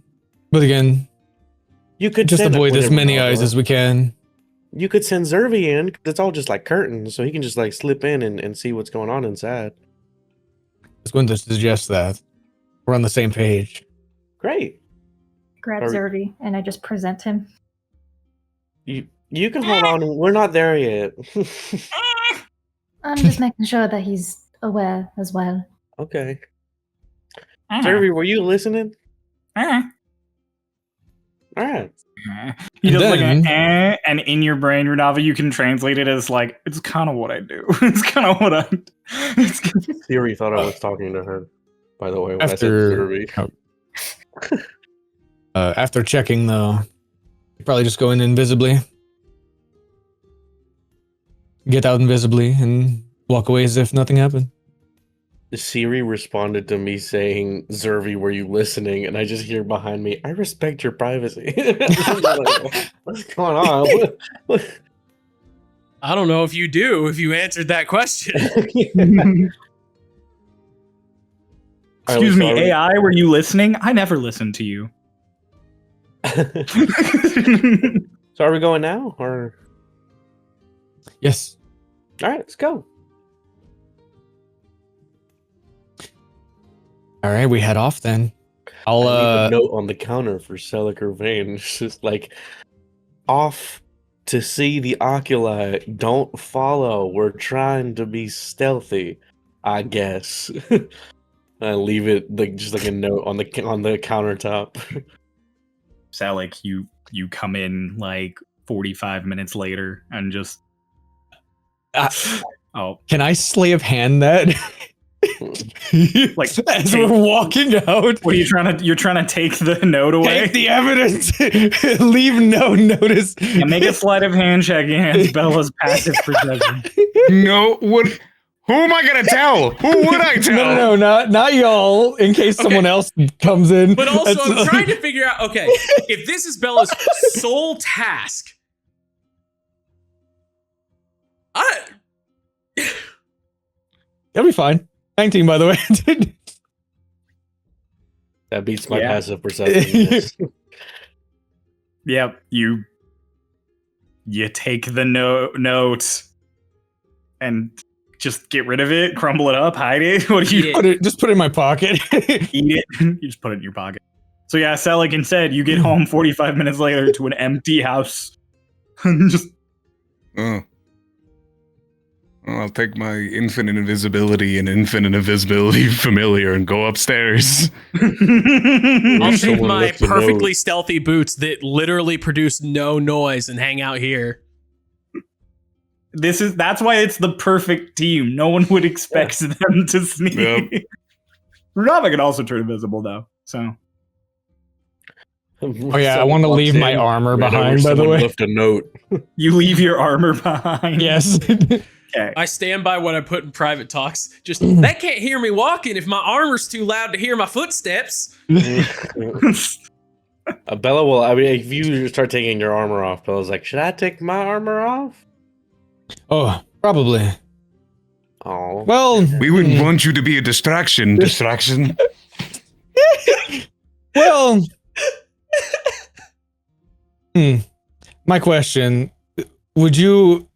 But again, You could just send avoid as whatever many call eyes it. as we can. You could send Zervi in, 'cause it's all just like curtains, so he can just like slip in and see what's going on inside. I was going to suggest that. We're on the same page. Great. Grab Are- Zervi and I just present him. You can hold on. We're not there yet. I'm just making sure that he's aware as well. Okay. Zervi, were you listening? All right. He And does like then- an and in your brain, Renava, you can translate it as like, it's kind of what I do. It's kind of what I. It's, Siri thought I was talking to her. By the way, when I said After- Zervi. After checking, though, probably just go in invisibly. Get out invisibly and walk away as if nothing happened. Siri responded to me saying, Zervi, were you listening? And I just hear behind me, I respect your privacy. Like, what's going on? I don't know if you do, if you answered that question. excuse me, sorry. AI, were you listening? I never listened to you. So are we going now? Or Yes. all right, let's go. All right, we head off then. I'll I leave a note on the counter for Celica Vane. It's just like, off to see the oculi. Don't follow. We're trying to be stealthy, I guess. I leave it like just like a note on the countertop. Salik, you come in like 45 minutes later and just oh, Can I slave hand that? Like, as we're walking out, what are you trying to? You're trying to take the note away? take the evidence, leave no notice. Yeah, make a sleight of hand check against Bella's passive perception. No, what? Who am I gonna tell? Who would I tell? No, not y'all. In case someone else comes in. But also, That's- I'm trying to figure out, okay, if this is Bella's sole task, That'll be fine. 19, by the way. That beats my Yeah. passive perception. Yes. Yep, you take the note and just get rid of it, crumble it up, hide it. What do you just put it in my pocket. eat it? You just put it in your pocket. So yeah, Selig instead, you get home 45 minutes later to an empty house. Just Oh. Well, I'll take my infinite invisibility and infinite invisibility familiar and go upstairs. I'll take someone my left a perfectly note. stealthy boots that literally produce no noise and hang out here. That's why it's the perfect team. No one would expect them to sneak. Yep. Runava can also turn invisible though. So Oh yeah, I want to leave my armor behind, by the way. Left a note. you leave your armor behind. Yes. Okay. I stand by what I put in private talks. Just that can't hear me walking if my armor's too loud to hear my footsteps. Bella will. I mean, if you start taking your armor off, Bella's like, "Should I take my armor off?" Oh, probably. Oh, Well, We wouldn't want you to be a distraction. Distraction. well. My question: Would you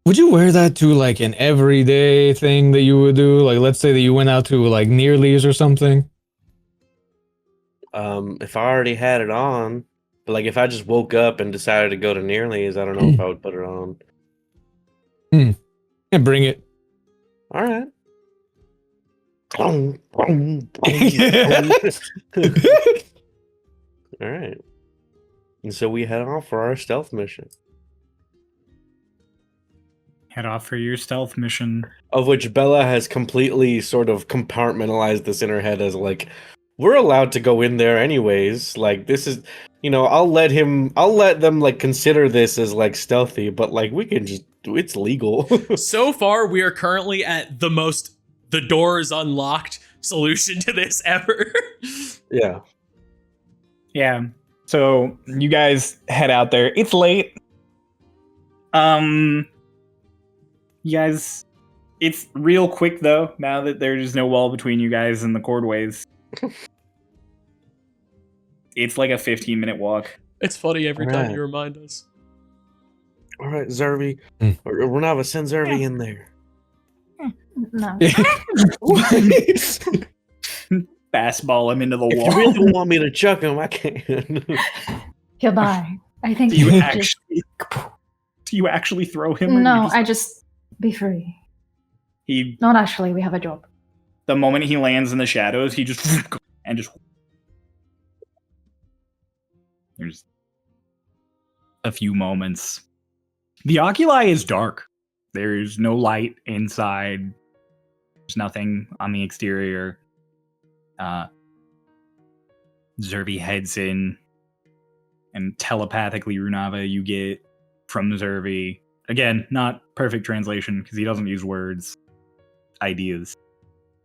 wear that to like an everyday thing that you would do? Like, let's say that you went out to like Nearly's or something. if I already had it on, but like if I just woke up and decided to go to Nearly's, I don't know if I would put it on. Yeah, bring it. All right. All right. And so we head off for our stealth mission, Head off for your stealth mission. of which Bella has completely sort of compartmentalized this in her head as like, we're allowed to go in there anyways. Like this is, I'll let them like consider this as like stealthy, but like we can just do it's legal. So far, we are currently at the door is unlocked solution to this ever. Yeah. Yeah. So you guys head out there. It's late. You guys, it's real quick though. Now that there's no wall between you guys and the cordways, it's like a 15-minute walk. It's funny every time Alright. you remind us. All right, Zervi. Hmm. Or Renava, send Zervi in there. No. Fastball him into the If you wall. really want me to chuck him, I can. Goodbye. I think Do you just- actually? Do you actually throw him? Or No, you I just be free. He Not actually. We have a job. the moment he lands in the shadows, he just and just. There's a few moments. The oculi is dark. There's no light inside. There's nothing on the exterior. Zervi heads in, and telepathically, Runava, you get from Zervi. Again, not perfect translation because he doesn't use words. Ideas.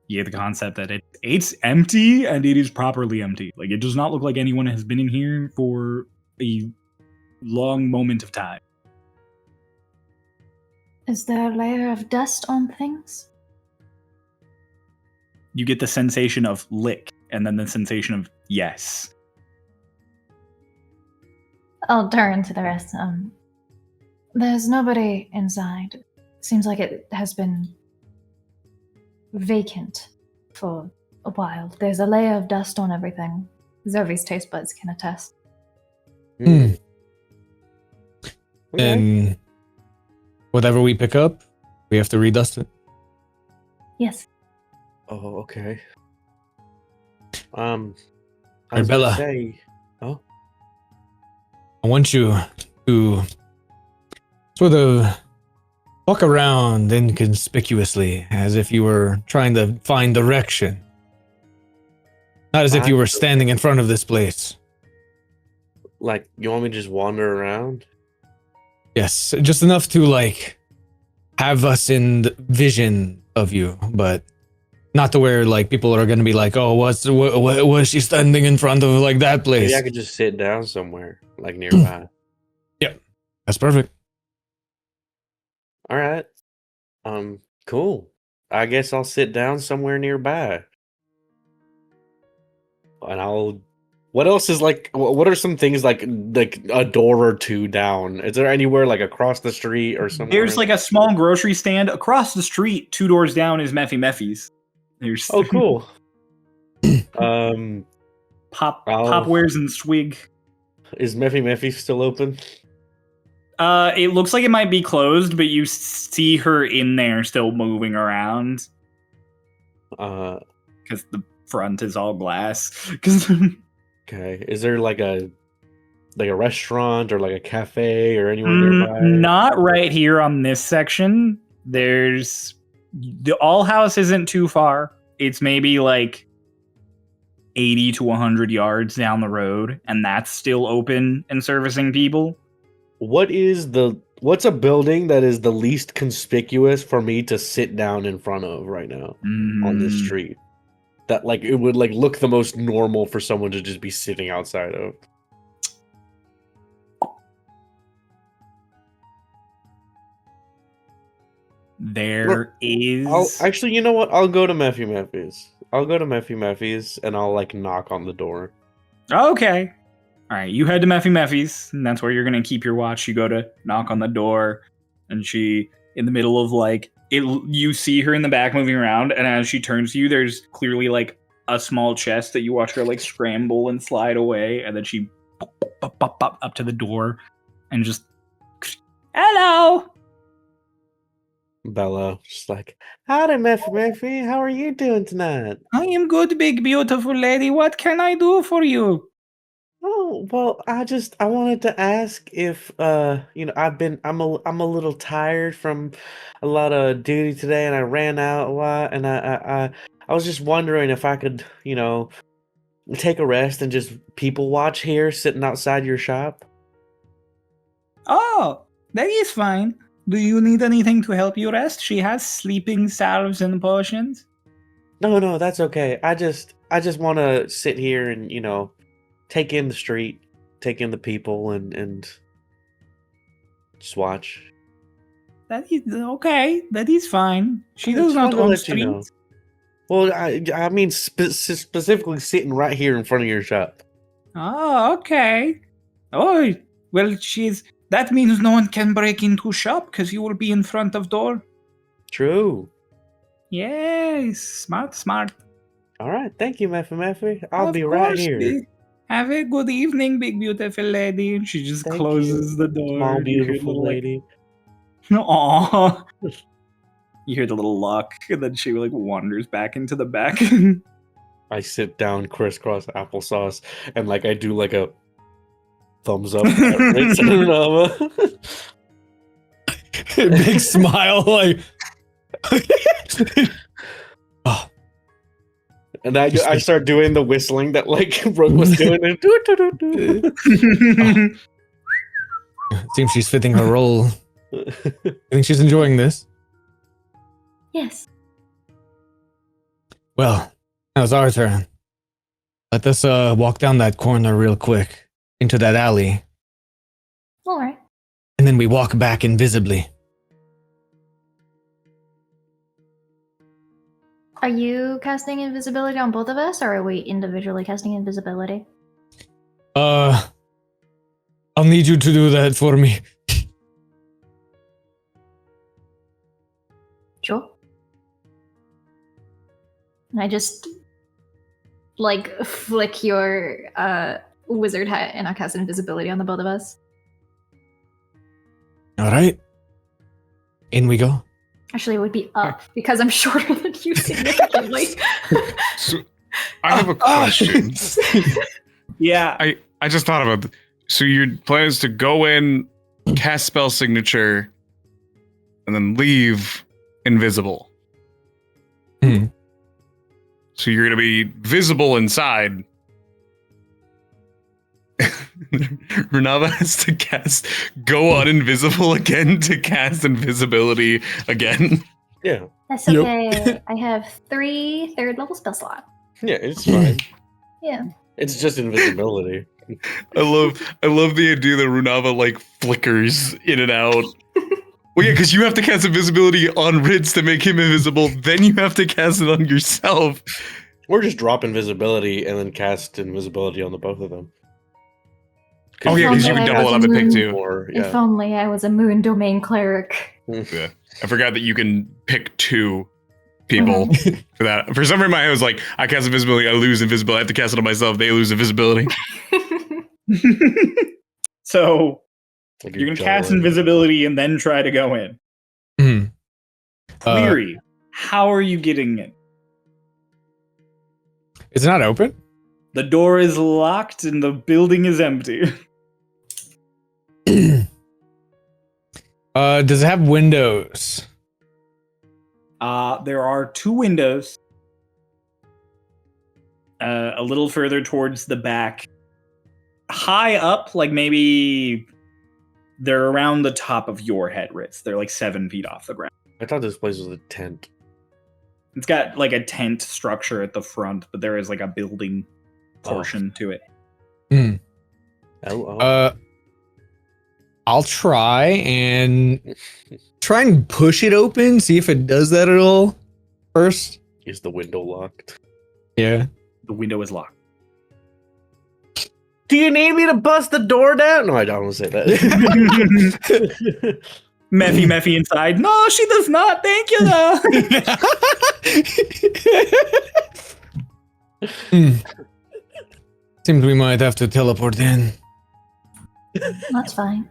You get the concept that it's empty and it is properly empty. Like it does not look like anyone has been in here for a long moment of time. Is there a layer of dust on things? You get the sensation of lick and then the sensation of yes. I'll turn to the rest. There's nobody inside. Seems like it has been vacant for a while. There's a layer of dust on everything. Zervi's taste buds can attest. Hmm. Okay. And whatever we pick up, we have to redust it. Yes. Oh, okay. I Hey, was gonna Bella. say, oh, I want you to sort of walk around inconspicuously as if you were trying to find direction. Not as if you were standing in front of this place. like you want me to just wander around? Yes, just enough to like have us in the vision of you, but not to where like people are going to be like, oh, what was she standing in front of like that place? Maybe I could just sit down somewhere, like nearby. That's perfect. All right. Cool. I guess I'll sit down somewhere nearby. And what else is like, what are some things like a door or two down? Is there anywhere like across the street or somewhere? There's like a small grocery stand across the street. 2 doors down is Meffy Meffy's. There's Oh, cool. Pop Wares and Swig. Is Meffy still open? It looks like it might be closed, but you see her in there still moving around because the front is all glass. Okay. Is there like a like a restaurant or like a cafe or anywhere nearby? Not right here on this section. There's the All House isn't too far. It's maybe like 80 to 100 yards down the road, and that's still open and servicing people. What's a building that is the least conspicuous for me to sit down in front of right now on this street? That like it would like look the most normal for someone to just be sitting outside of. There is. Actually, you know what? I'll go to Mephi Mephi's. I'll go to Mephi Mephi's and I'll like knock on the door. Okay. All right, you head to Mephi Mephi's, and that's where you're gonna keep your watch. You go to knock on the door, and she, in the middle of like it, you see her in the back moving around, and as she turns to you, there's clearly like a small chest that you watch her like scramble and slide away, and then she up to the door, and just hello. Bella, just like, howdy, Mephi Mephi. How are you doing tonight? I am good, big beautiful lady. What can I do for you? Oh, well, I wanted to ask if I'm a little tired from a lot of duty today and I ran out a lot and I was just wondering if I could, take a rest and just people watch here sitting outside your shop. Oh, that is fine. Do you need anything to help you rest? She has sleeping salves and potions. No, that's okay. I just want to sit here and, take in the street, take in the people, and just watch. That is okay. That is fine. She does Just not wanted to own let you know. streets. Well, I mean specifically sitting right here in front of your shop. Oh, okay. Oh, well, that means no one can break into shop because you will be in front of door. True. Yes, smart. All right, thank you, Mephi. I'll Of be right course, here. Have a good evening, big beautiful lady. And she just Thank closes you, the door. small You hear the beautiful little, lady. Aww. You hear the little lock, and then she like wanders back into the back. I sit down, crisscross applesauce, and like I do like a thumbs up. At Ritz and Runava. Big smile, like. Oh, And I start doing the whistling that like Brooke was doing. seems she's fitting her role. I think she's enjoying this. Yes. Well, now it's our turn. Let us walk down that corner real quick into that alley, All right. and then we walk back invisibly. Are you casting invisibility on both of us, or are we individually casting invisibility? I'll need you to do that for me. Sure. And I just flick your wizard hat, and I cast invisibility on the both of us. All right. In we go. Actually, it would be up because I'm shorter than you significantly. So, I have a question. Yeah. I just thought about so your plan is to go in, cast spell signature, and then leave invisible. Hmm. So you're gonna be visible inside. Runava has to cast go on invisible again to cast invisibility again. Yeah, That's Yep. okay. I have 3 third-level spell slots. yeah, it's fine. Yeah. It's just invisibility. I love the idea that Runava like flickers in and out. Well, yeah, because you have to cast invisibility on Ritz to make him invisible, then you have to cast it on yourself. Or just drop invisibility and then cast invisibility on the both of them. Oh yeah, because you can double it up and pick two. Or, If yeah. only I was a moon domain cleric. Yeah. I forgot that you can pick two people for that. For some reason, I was like, I cast invisibility, I lose invisibility. I have to cast it on myself. They lose invisibility. So Like you're you're gonna cast juggling. invisibility and then try to go in. Hmm. Cleary, how are you getting in? Is it not open? The door is locked and the building is empty. Does it have windows? There are 2 windows. A little further towards the back. High up, like maybe they're around the top of your head, Ritz. They're like 7 feet off the ground. I thought this place was a tent. It's got like a tent structure at the front, but there is like a building portion to it. I'll try and push it open, see if it does that at all first. Is the window locked? Yeah. The window is locked. Do you need me to bust the door down? No, I don't want to say that. Mephi inside. No, she does not. Thank you, though. Seems we might have to teleport in. That's fine.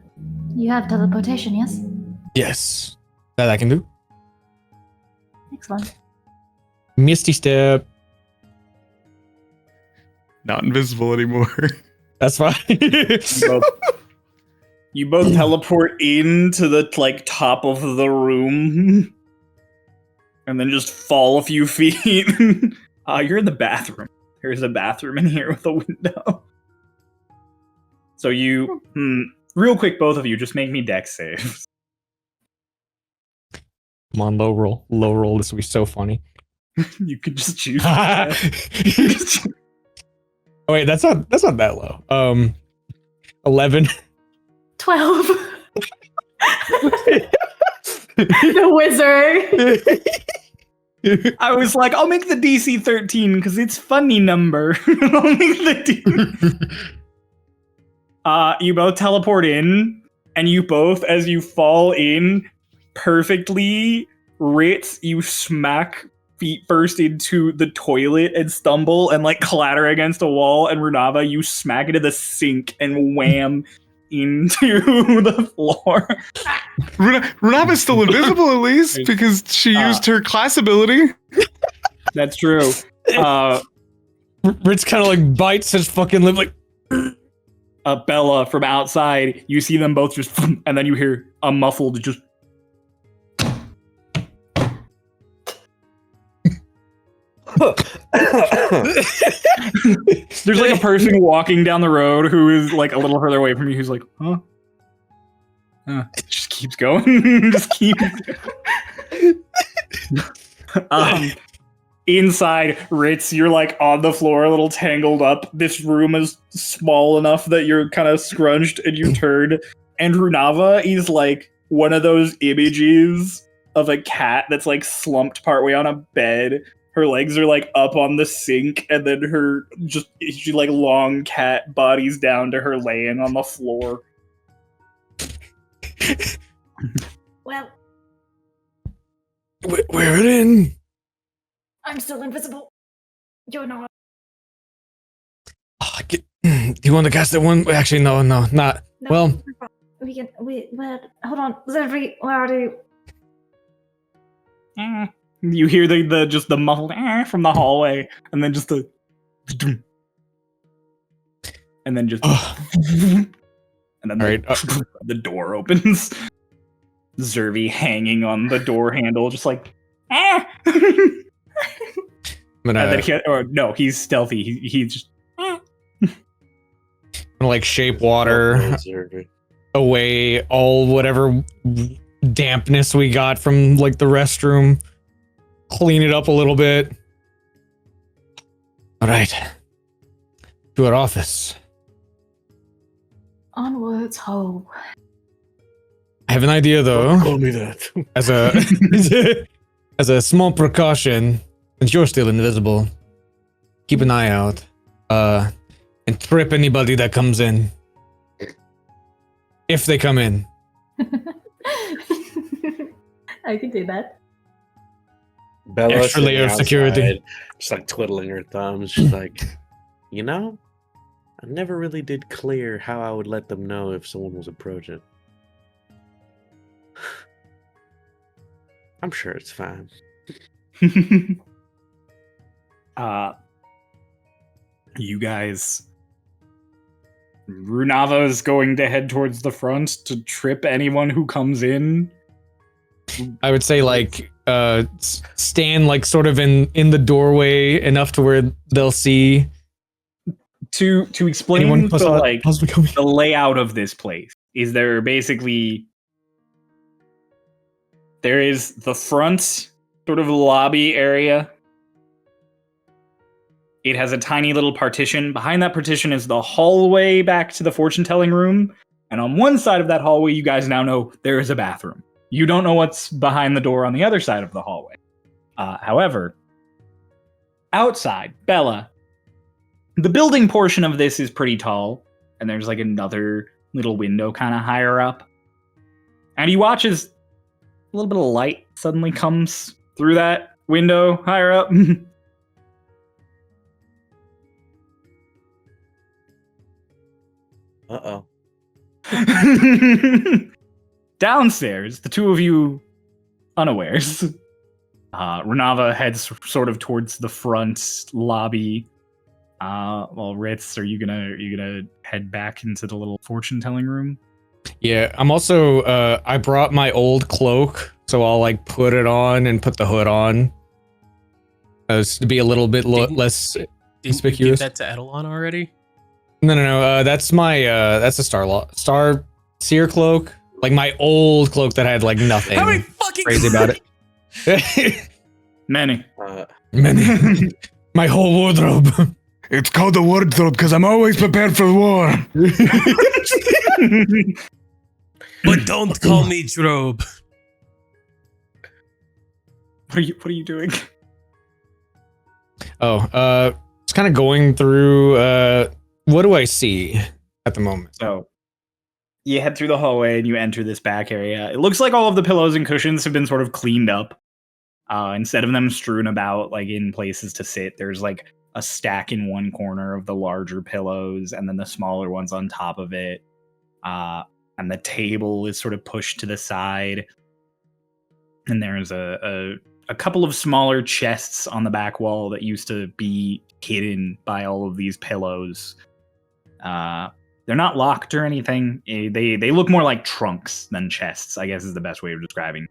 You have teleportation, yes? Yes. That I can do. Excellent. Misty Step. Not invisible anymore. That's fine. You both teleport into the like top of the room, and then just fall a few feet. You're in the bathroom. There's a bathroom in here with a window. So you, real quick, both of you, just make me dex saves. Come on, low roll. Low roll. This will be so funny. You could just choose. Oh, wait, that's not that low. 11. 12. The wizard. I was like, I'll make the DC 13 because it's funny number. I'll make the you both teleport in, and you both, as you fall in, perfectly Ritz, you smack feet first into the toilet and stumble and like clatter against a wall, and Runava, you smack into the sink and wham into the floor. Runava's still invisible at least because she used her class ability. That's true. Ritz kind of like bites his fucking lip like. Bella from outside, you see them both just, and then you hear a muffled just. There's like a person walking down the road who is like a little further away from you who's like, huh? Just keeps going. Just keeps. Inside, Ritz, you're like on the floor, a little tangled up. This room is small enough that you're kind of scrunched and you turn. And Runava is like one of those images of a cat that's like slumped partway on a bed. Her legs are like up on the sink, and then she like long cat bodies down to her laying on the floor. Well, We're in. I'm still invisible. You're not. Do you want to cast that one? Actually, no, not. No, Well, well, hold on. Zervi, where are you? You hear the just the muffled from the hallway, and then just the, and then just, and then the door opens. Zervi hanging on the door handle, just like, he's stealthy. He's just gonna like shape water away all whatever dampness we got from like the restroom. Clean it up a little bit. All right. To our office. Onwards home. I have an idea though. Call me that. As a small precaution, since you're still invisible, keep an eye out. And trip anybody that comes in. If they come in. I can do that. Bella Extra layer of security. Just like twiddling her thumbs. She's like, I never really did clear how I would let them know if someone was approaching. I'm sure it's fine. You guys Runava is going to head towards the front to trip anyone who comes in. I would say like stand like sort of in the doorway enough to where they'll see. To explain Anyone possibly coming. the layout of this place is there is the front sort of lobby area. It has a tiny little partition. Behind that partition is the hallway back to the fortune-telling room. And on one side of that hallway, you guys now know there is a bathroom. You don't know what's behind the door on the other side of the hallway. However, outside, Bella, the building portion of this is pretty tall. And there's like another little window kind of higher up. And he watches a little bit of light suddenly comes through that window higher up. Uh-oh. Downstairs, the two of you unawares. Renava heads sort of towards the front lobby. Well, Ritz, are you gonna head back into the little fortune-telling room? Yeah, I'm also I brought my old cloak, so I'll like put it on and put the hood on. To be a little bit less Didn't you conspicuous. give that to Edelon already? No. That's my that's a Star Seer cloak. Like my old cloak that had like nothing How many fucking crazy about it. Many. Many. My whole wardrobe. It's called a wardrobe because I'm always prepared for war. But don't call me Drobe. What are you doing? It's kind of going through what do I see at the moment? So you head through the hallway and you enter this back area. It looks like all of the pillows and cushions have been sort of cleaned up. Instead of them strewn about like in places to sit, there's like a stack in one corner of the larger pillows and then the smaller ones on top of it. And the table is sort of pushed to the side. And there's a couple of smaller chests on the back wall that used to be hidden by all of these pillows. They're not locked or anything. They look more like trunks than chests, I guess is the best way of describing.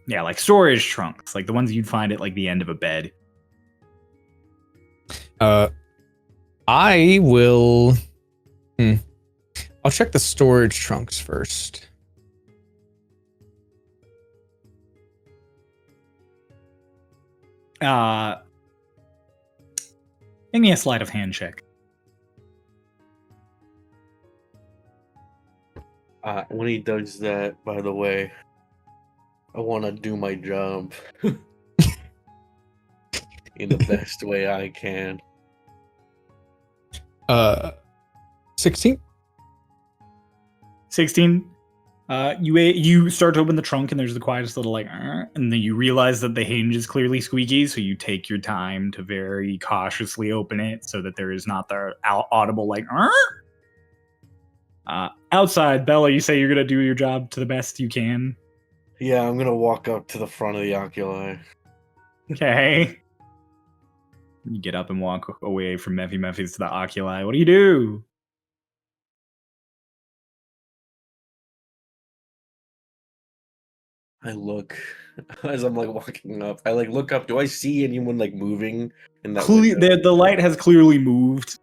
Like storage trunks, like the ones you'd find at like the end of a bed. I will. I'll check the storage trunks first. Make me a sleight of hand check. When he does that, by the way, I want to do my job in the best way I can. 16. 16. You start to open the trunk and there's the quietest little like, and then you realize that the hinge is clearly squeaky, so you take your time to very cautiously open it so that there is not the audible like. Outside, Bella, you say you're gonna do your job to the best you can. Yeah, I'm gonna walk up to the front of the oculi. Okay. You get up and walk away from Memphis to the oculi. What do you do? I look as I'm like walking up. I like look up. Do I see anyone like moving in that window? The light has clearly moved.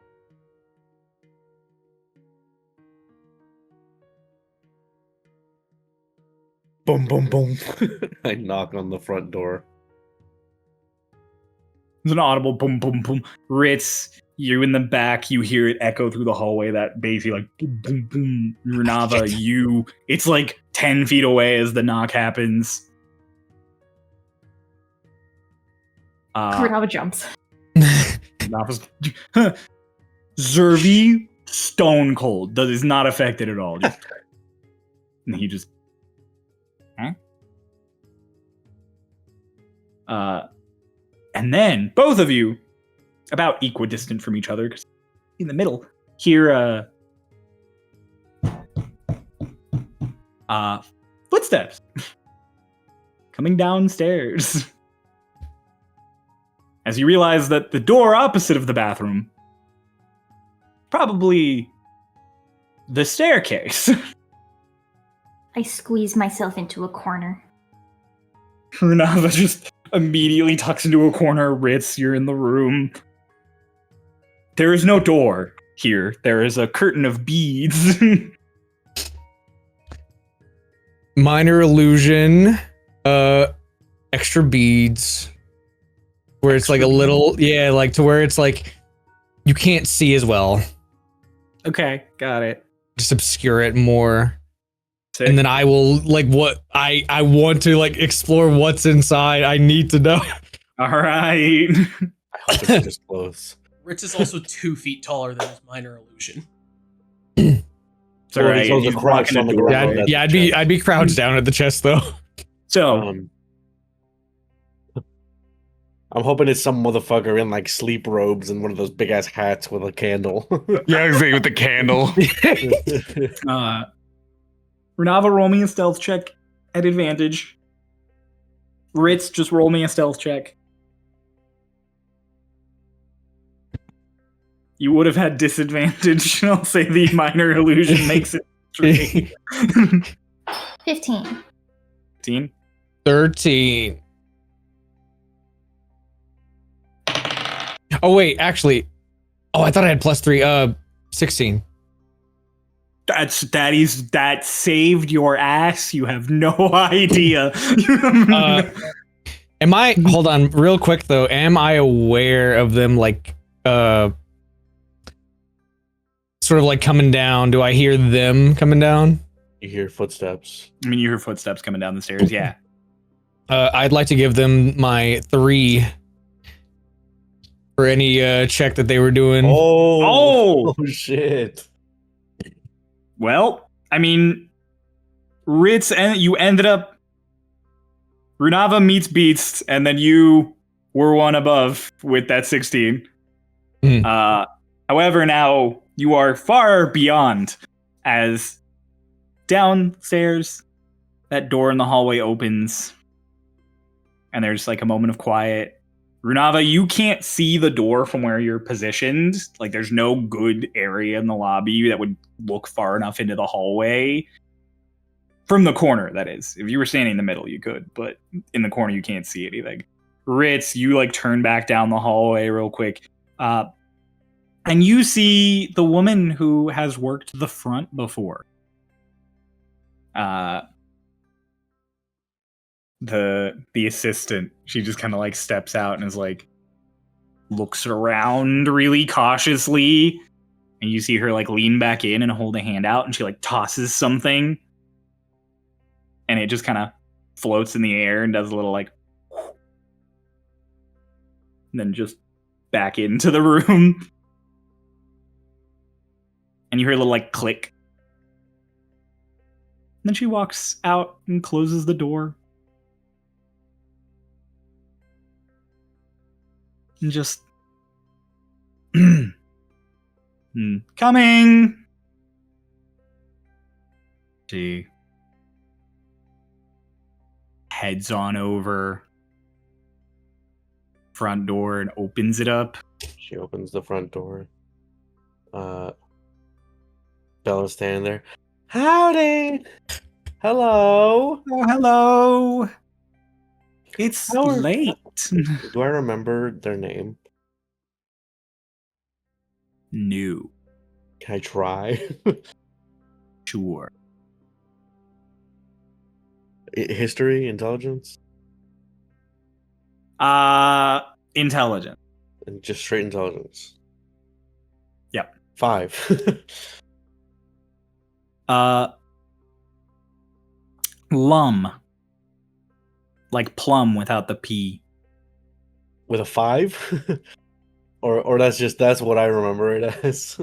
Boom, boom, boom. I knock on the front door. There's an audible boom, boom, boom. Ritz, you in the back, you hear it echo through the hallway, that bassy like boom, boom, boom. Renava, it's like 10 feet away as the knock happens. Renava jumps. Zervi, stone cold. That is not affected at all. And he just and then both of you, about equidistant from each other, because in the middle, hear footsteps coming downstairs. as you realize that the door opposite of the bathroom, probably the staircase. I squeeze myself into a corner. Runava just immediately tucks into a corner. Ritz, you're in the room. There is no door here. There is a curtain of beads. Minor illusion, extra beads, where it's like a little, yeah, like to where it's like you can't see as well. Okay, got it. Just obscure it more. Sick. And then I will like what I want to like explore what's inside. I need to know. All right. I hope it's just close. Ritz is also 2 feet taller than his minor illusion. It's all Well, right. he's also You walk crouched in on the door. ground. Yeah, That's yeah, the I'd be crouched down at the chest though. So, I'm hoping it's some motherfucker in like sleep robes and one of those big ass hats with a candle. Yeah, I was saying with the candle. Runava, roll me a stealth check at advantage. Ritz, just roll me a stealth check. You would have had disadvantage. I'll say the minor illusion makes it tricky. 15. 15. 13. Oh wait, actually. Oh, I thought I had +3. 16. That saved your ass. You have no idea. Am I hold on real quick though, am I aware of them like sort of like coming down? Do I hear them coming down? You hear footsteps. I mean, you hear footsteps coming down the stairs. Yeah. I'd like to give them my 3 for any check that they were doing. Oh shit. Well, I mean, Ritz, and you ended up. Runava meets Beats, and then you were one above with that 16. However, now you are far beyond, as downstairs, that door in the hallway opens, and there's like a moment of quiet. Runava, you can't see the door from where you're positioned. Like, there's no good area in the lobby that would look far enough into the hallway. From the corner, that is. If you were standing in the middle, you could, but in the corner, you can't see anything. Ritz, you like turn back down the hallway real quick. And you see the woman who has worked the front before. The assistant, she just kind of like steps out and is like, looks around really cautiously, and you see her like lean back in and hold a hand out, and she like tosses something, and it just kind of floats in the air and does a little like, and then just back into the room, and you hear a little like click. And then she walks out and closes the door. And just coming. She heads on over front door and opens it up. She opens the front door. Bella's standing there. Howdy. Hello. Oh, hello. It's How are- late. Do I remember their name? No. Can I try? Sure. History, intelligence, Intelligent. and just straight intelligence. Yep. 5. Lum. Like plum without the P. With a 5? or that's what I remember it as.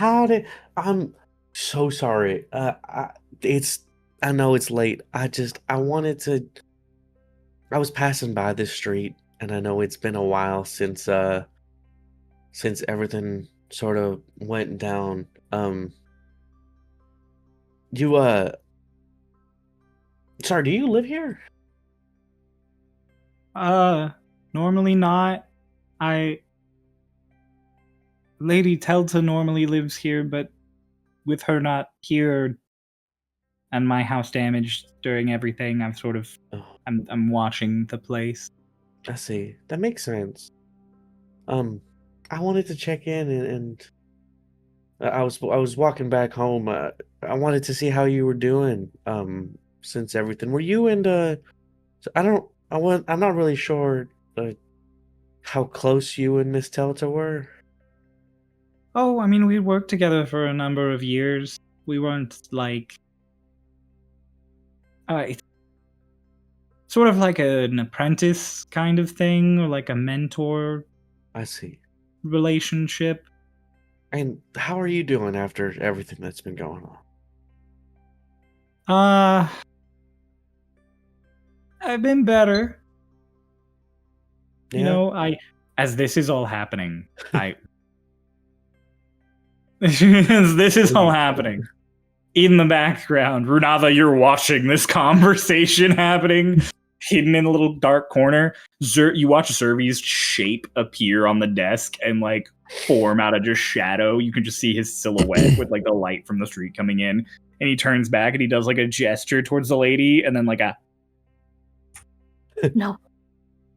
I'm so sorry. I know it's late. I was passing by this street, and I know it's been a while since everything sort of went down. Sorry, do you live here? Normally not. Lady Telta normally lives here, but with her not here and my house damaged during everything, I'm sort of Oh, I'm watching the place. I see. That makes sense. I wanted to check in and I was walking back home. I wanted to see how you were doing. Since everything, were you and I'm not really sure how close you and Miss Telta were. Oh, I mean, we worked together for a number of years. We weren't like it's sort of like an apprentice kind of thing, or like a mentor I see. relationship. And how are you doing after everything that's been going on? I've been better. You Yeah? know, as this is all happening, as this is all happening, in the background, Runava, you're watching this conversation happening, hidden in a little dark corner. You watch Zervi's shape appear on the desk and like form out of just shadow. You can just see his silhouette with like the light from the street coming in. And he turns back and he does like a gesture towards the lady, and then like No.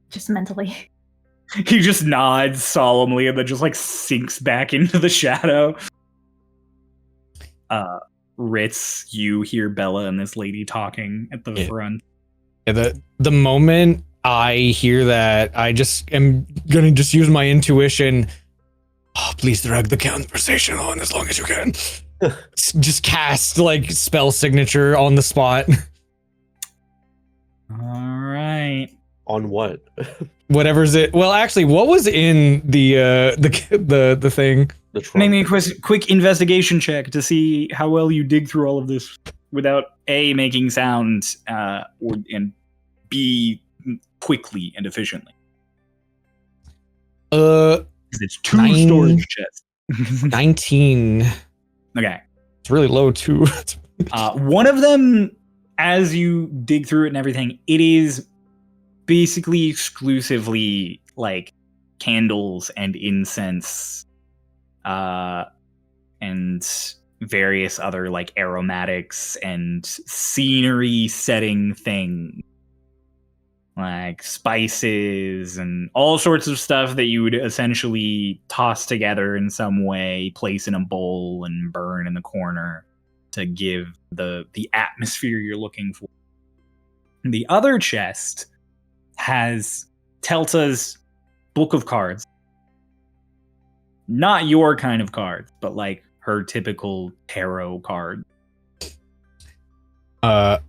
Just mentally. he just nods solemnly and then just like sinks back into the shadow. Ritz, you hear Bella and this lady talking at the front. Yeah, the moment I hear that, I just am gonna just use my intuition. Oh, please drag the conversation on as long as you can. Just cast like spell signature on the spot. All right. On what? Whatever's it. Well, actually, what was in the thing? The Make trunk. me a quick investigation check to see how well you dig through all of this without A, making sound, and B, quickly and efficiently. 'Cause it's 2 storage chests. 19. Okay. It's really low too. One of them, as you dig through it and everything, it is basically exclusively like candles and incense, and various other like aromatics and scenery setting things, like spices and all sorts of stuff that you would essentially toss together in some way, place in a bowl and burn in the corner to give the atmosphere you're looking for. The other chest has Telta's book of cards. Not your kind of cards, but like her typical tarot card. I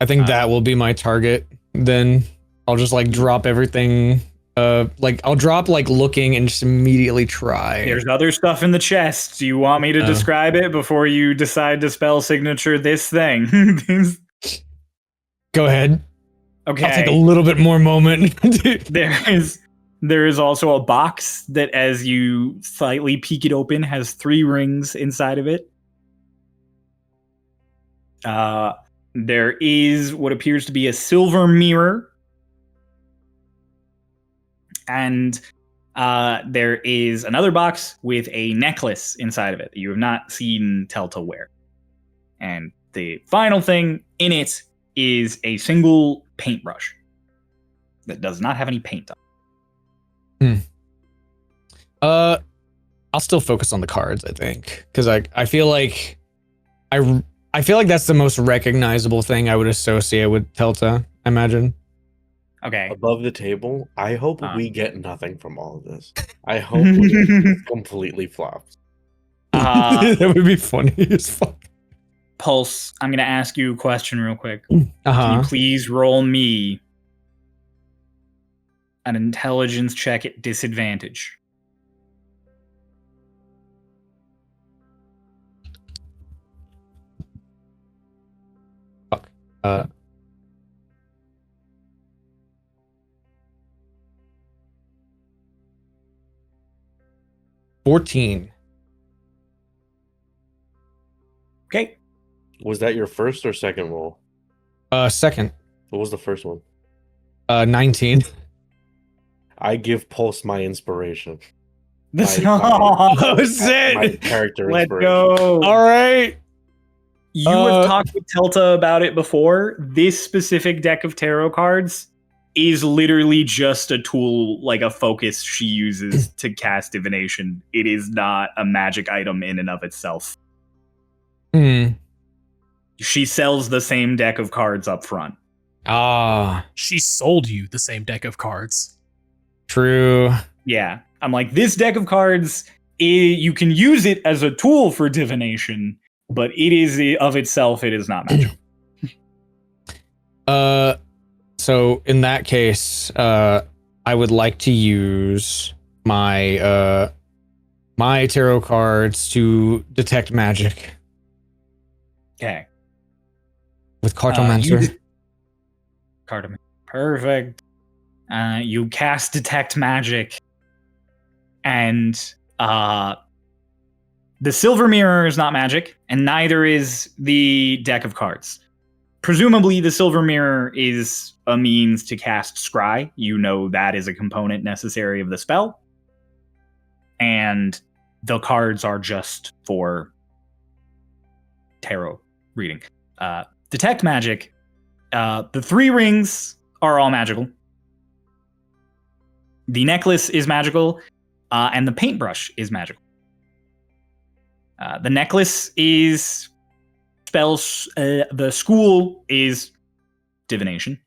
think that will be my target. Then I'll just like drop everything. Like I'll drop like looking and just immediately try. There's other stuff in the chest. Do you want me to describe it before you decide to spell signature this thing? Go ahead. Okay. I'll take a little bit more moment. There is also a box that, as you slightly peek it open, has 3 rings inside of it. There is what appears to be a silver mirror. And there is another box with a necklace inside of it that you have not seen Telta wear. And the final thing in it is a single paintbrush that does not have any paint on. I'll still focus on the cards, I think, because I feel like I feel like that's the most recognizable thing I would associate with Telta, I imagine. Okay. Above the table, I hope we get nothing from all of this. I hope we completely flops. That would be funny as fuck. Pulse, I'm going to ask you a question real quick. Uh-huh. Can you please roll me an intelligence check at disadvantage? Fuck. 14. Okay. Was that your first or second roll? Second. What was the first one? 19. I give Pulse my inspiration. This My Shit! character Let's inspiration. go. All right. You have talked with Telta about it before. This specific deck of tarot cards is literally just a tool, like a focus she uses to cast divination. It is not a magic item in and of itself. Hmm. She sells the same deck of cards up front. Ah, She sold you the same deck of cards. true. Yeah. I'm like, this deck of cards, you can use it as a tool for divination, but it is of itself, it is not magic. So in that case, I would like to use my my tarot cards to detect magic Okay. with Cartomancer. Cartomancer. Perfect. You cast Detect Magic, and the Silver Mirror is not magic, and neither is the deck of cards. Presumably, the Silver Mirror is a means to cast Scry. You know that is a component necessary of the spell. And the cards are just for tarot reading. Detect Magic. The 3 rings are all magical. The necklace is magical, and the paintbrush is magical. The necklace is spells. The school is divination.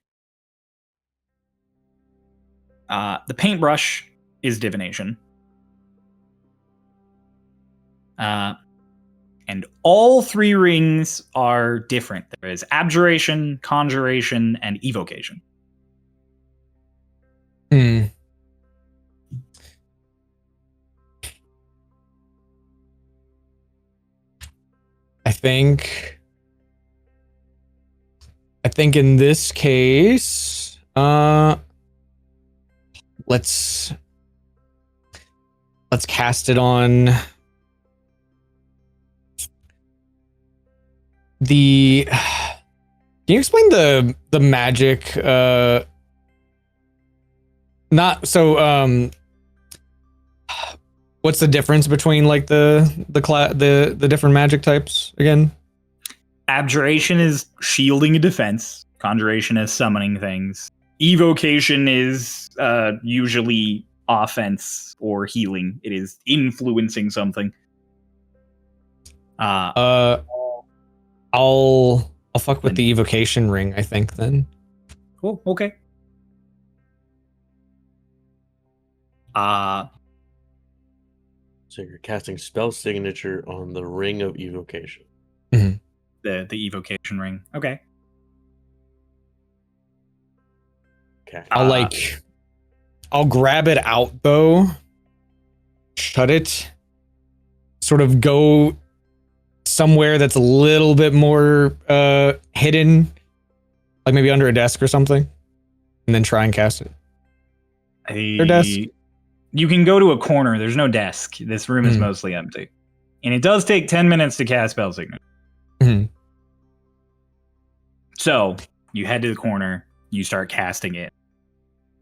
The paintbrush is divination. And all 3 rings are different. There is abjuration, conjuration, and evocation. Hmm. I think in this case, let's cast it on the. Can you explain the magic? Not so. What's the difference between like the different magic types again? Abjuration is shielding a defense. Conjuration is summoning things. Evocation is usually offense or healing. It is influencing something. I'll fuck with the evocation ring, I think, then. Cool. Okay. So you're casting spell signature on the ring of evocation. Mm-hmm. The evocation ring. Okay. Okay. I'll grab it out though, shut it, sort of go somewhere that's a little bit more hidden, like maybe under a desk or something, and then try and cast it. Or desk. You can go to a corner. There's no desk. This room is mostly empty. And it does take 10 minutes to cast spell signature. Mm-hmm. So you head to the corner, you start casting it,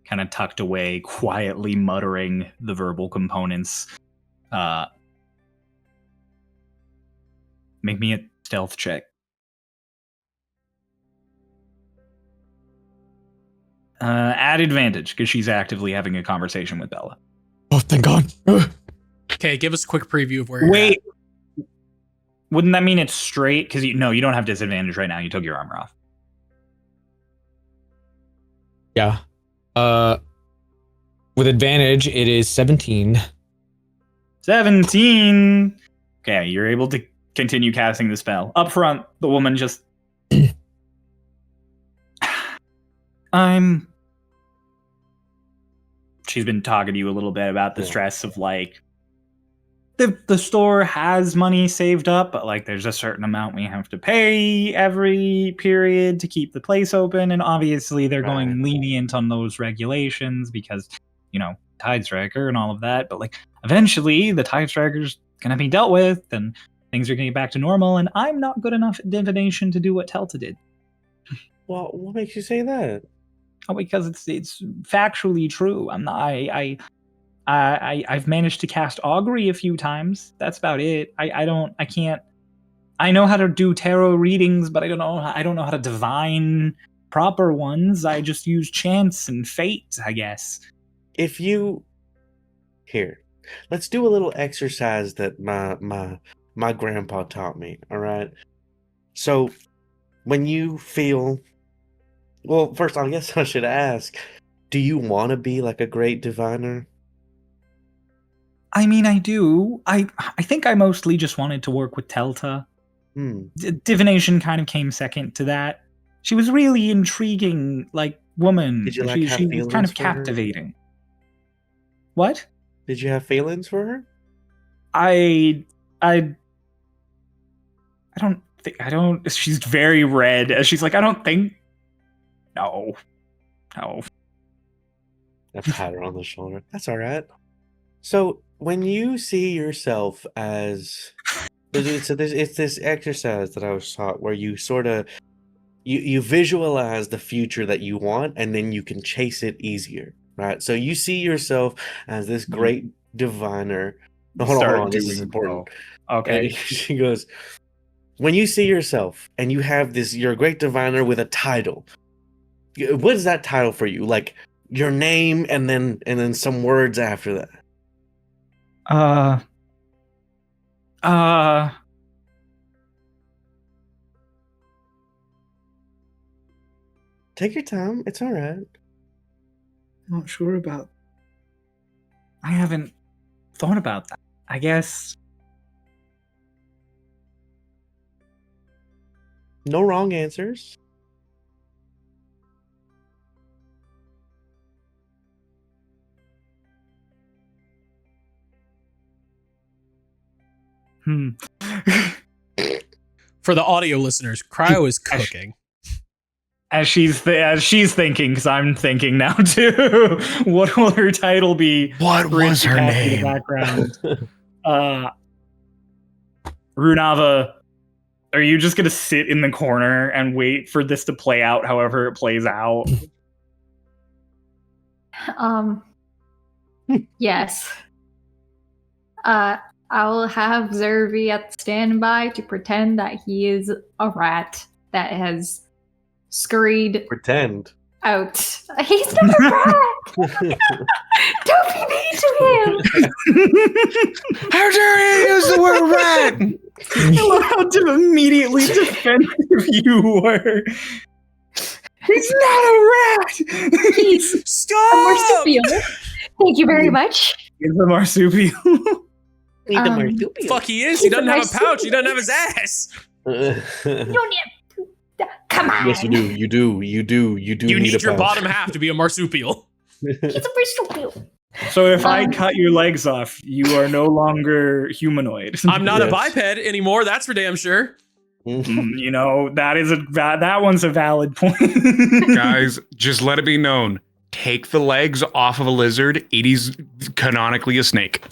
kind of tucked away, quietly muttering the verbal components. Make me a stealth check. Add advantage, because she's actively having a conversation with Bella. Oh, thank God. Okay, give us a quick preview of where you're Wait. Wouldn't that mean it's straight? Because you don't have disadvantage right now. You took your armor off. Yeah. With advantage, it is 17. 17. Okay, you're able to continue casting the spell. Up front, the woman just... She's been talking to you a little bit about the stress of, like, the store has money saved up, but, like, there's a certain amount we have to pay every period to keep the place open, and obviously they're going lenient on those regulations because, Tide Striker and all of that, but, like, eventually the Tide Striker's gonna be dealt with, and things are gonna get back to normal, and I'm not good enough at divination to do what Telta did. Well, what makes you say that? Oh, because it's factually true. I've managed to cast augury a few times. That's about it. I can't. I know how to do tarot readings, but I don't know how to divine proper ones. I just use chance and fate, I guess. If you here, let's do a little exercise that my grandpa taught me. All right. So when you feel, well, first I guess I should ask, do you want to be like a great diviner? I mean, I do. I think I mostly just wanted to work with Telta. Divination kind of came second to that. She was really intriguing, like, woman. Did you she have was feelings kind of for her? captivating. What? Did you have feelings for her? I don't think I don't. She's very red. She's like, I don't think. No. I pat her on the shoulder. That's all right. So when you see yourself as, it's this exercise that I was taught where you sort of you visualize the future that you want, and then you can chase it easier, right? So you see yourself as this great diviner. Hold on. This is important. Okay. And she goes, when you see yourself and you have this, you're a great diviner with a title. What is that title for you? Like your name and then some words after that. Take your time. It's all right. Not sure about. I haven't thought about that. I guess. No wrong answers. For the audio listeners, Cryo is cooking. As she's thinking, because I'm thinking now too. What will her title be? What was her name? Background. Runava, are you just gonna sit in the corner and wait for this to play out however it plays out? Yes. I'll have Zervi at standby to pretend that he is a rat that has scurried Pretend. out. He's not a rat! Don't be mean to him! How dare you use the word rat? I love how immediately defensive you were. He's not a rat! He's Stop! a marsupial. Thank you very much. He's a marsupial. Fuck, he is. He doesn't have a pouch. He doesn't have his ass. You don't need. Come on. Yes, you do. You do. You need your pouch. bottom half to be a marsupial. He's a marsupial. So if I cut your legs off, you are no longer humanoid. I'm not a Yes. biped anymore. That's for damn sure. You know, that one's a valid point. Guys, just let it be known. Take the legs off of a lizard. It is canonically a snake.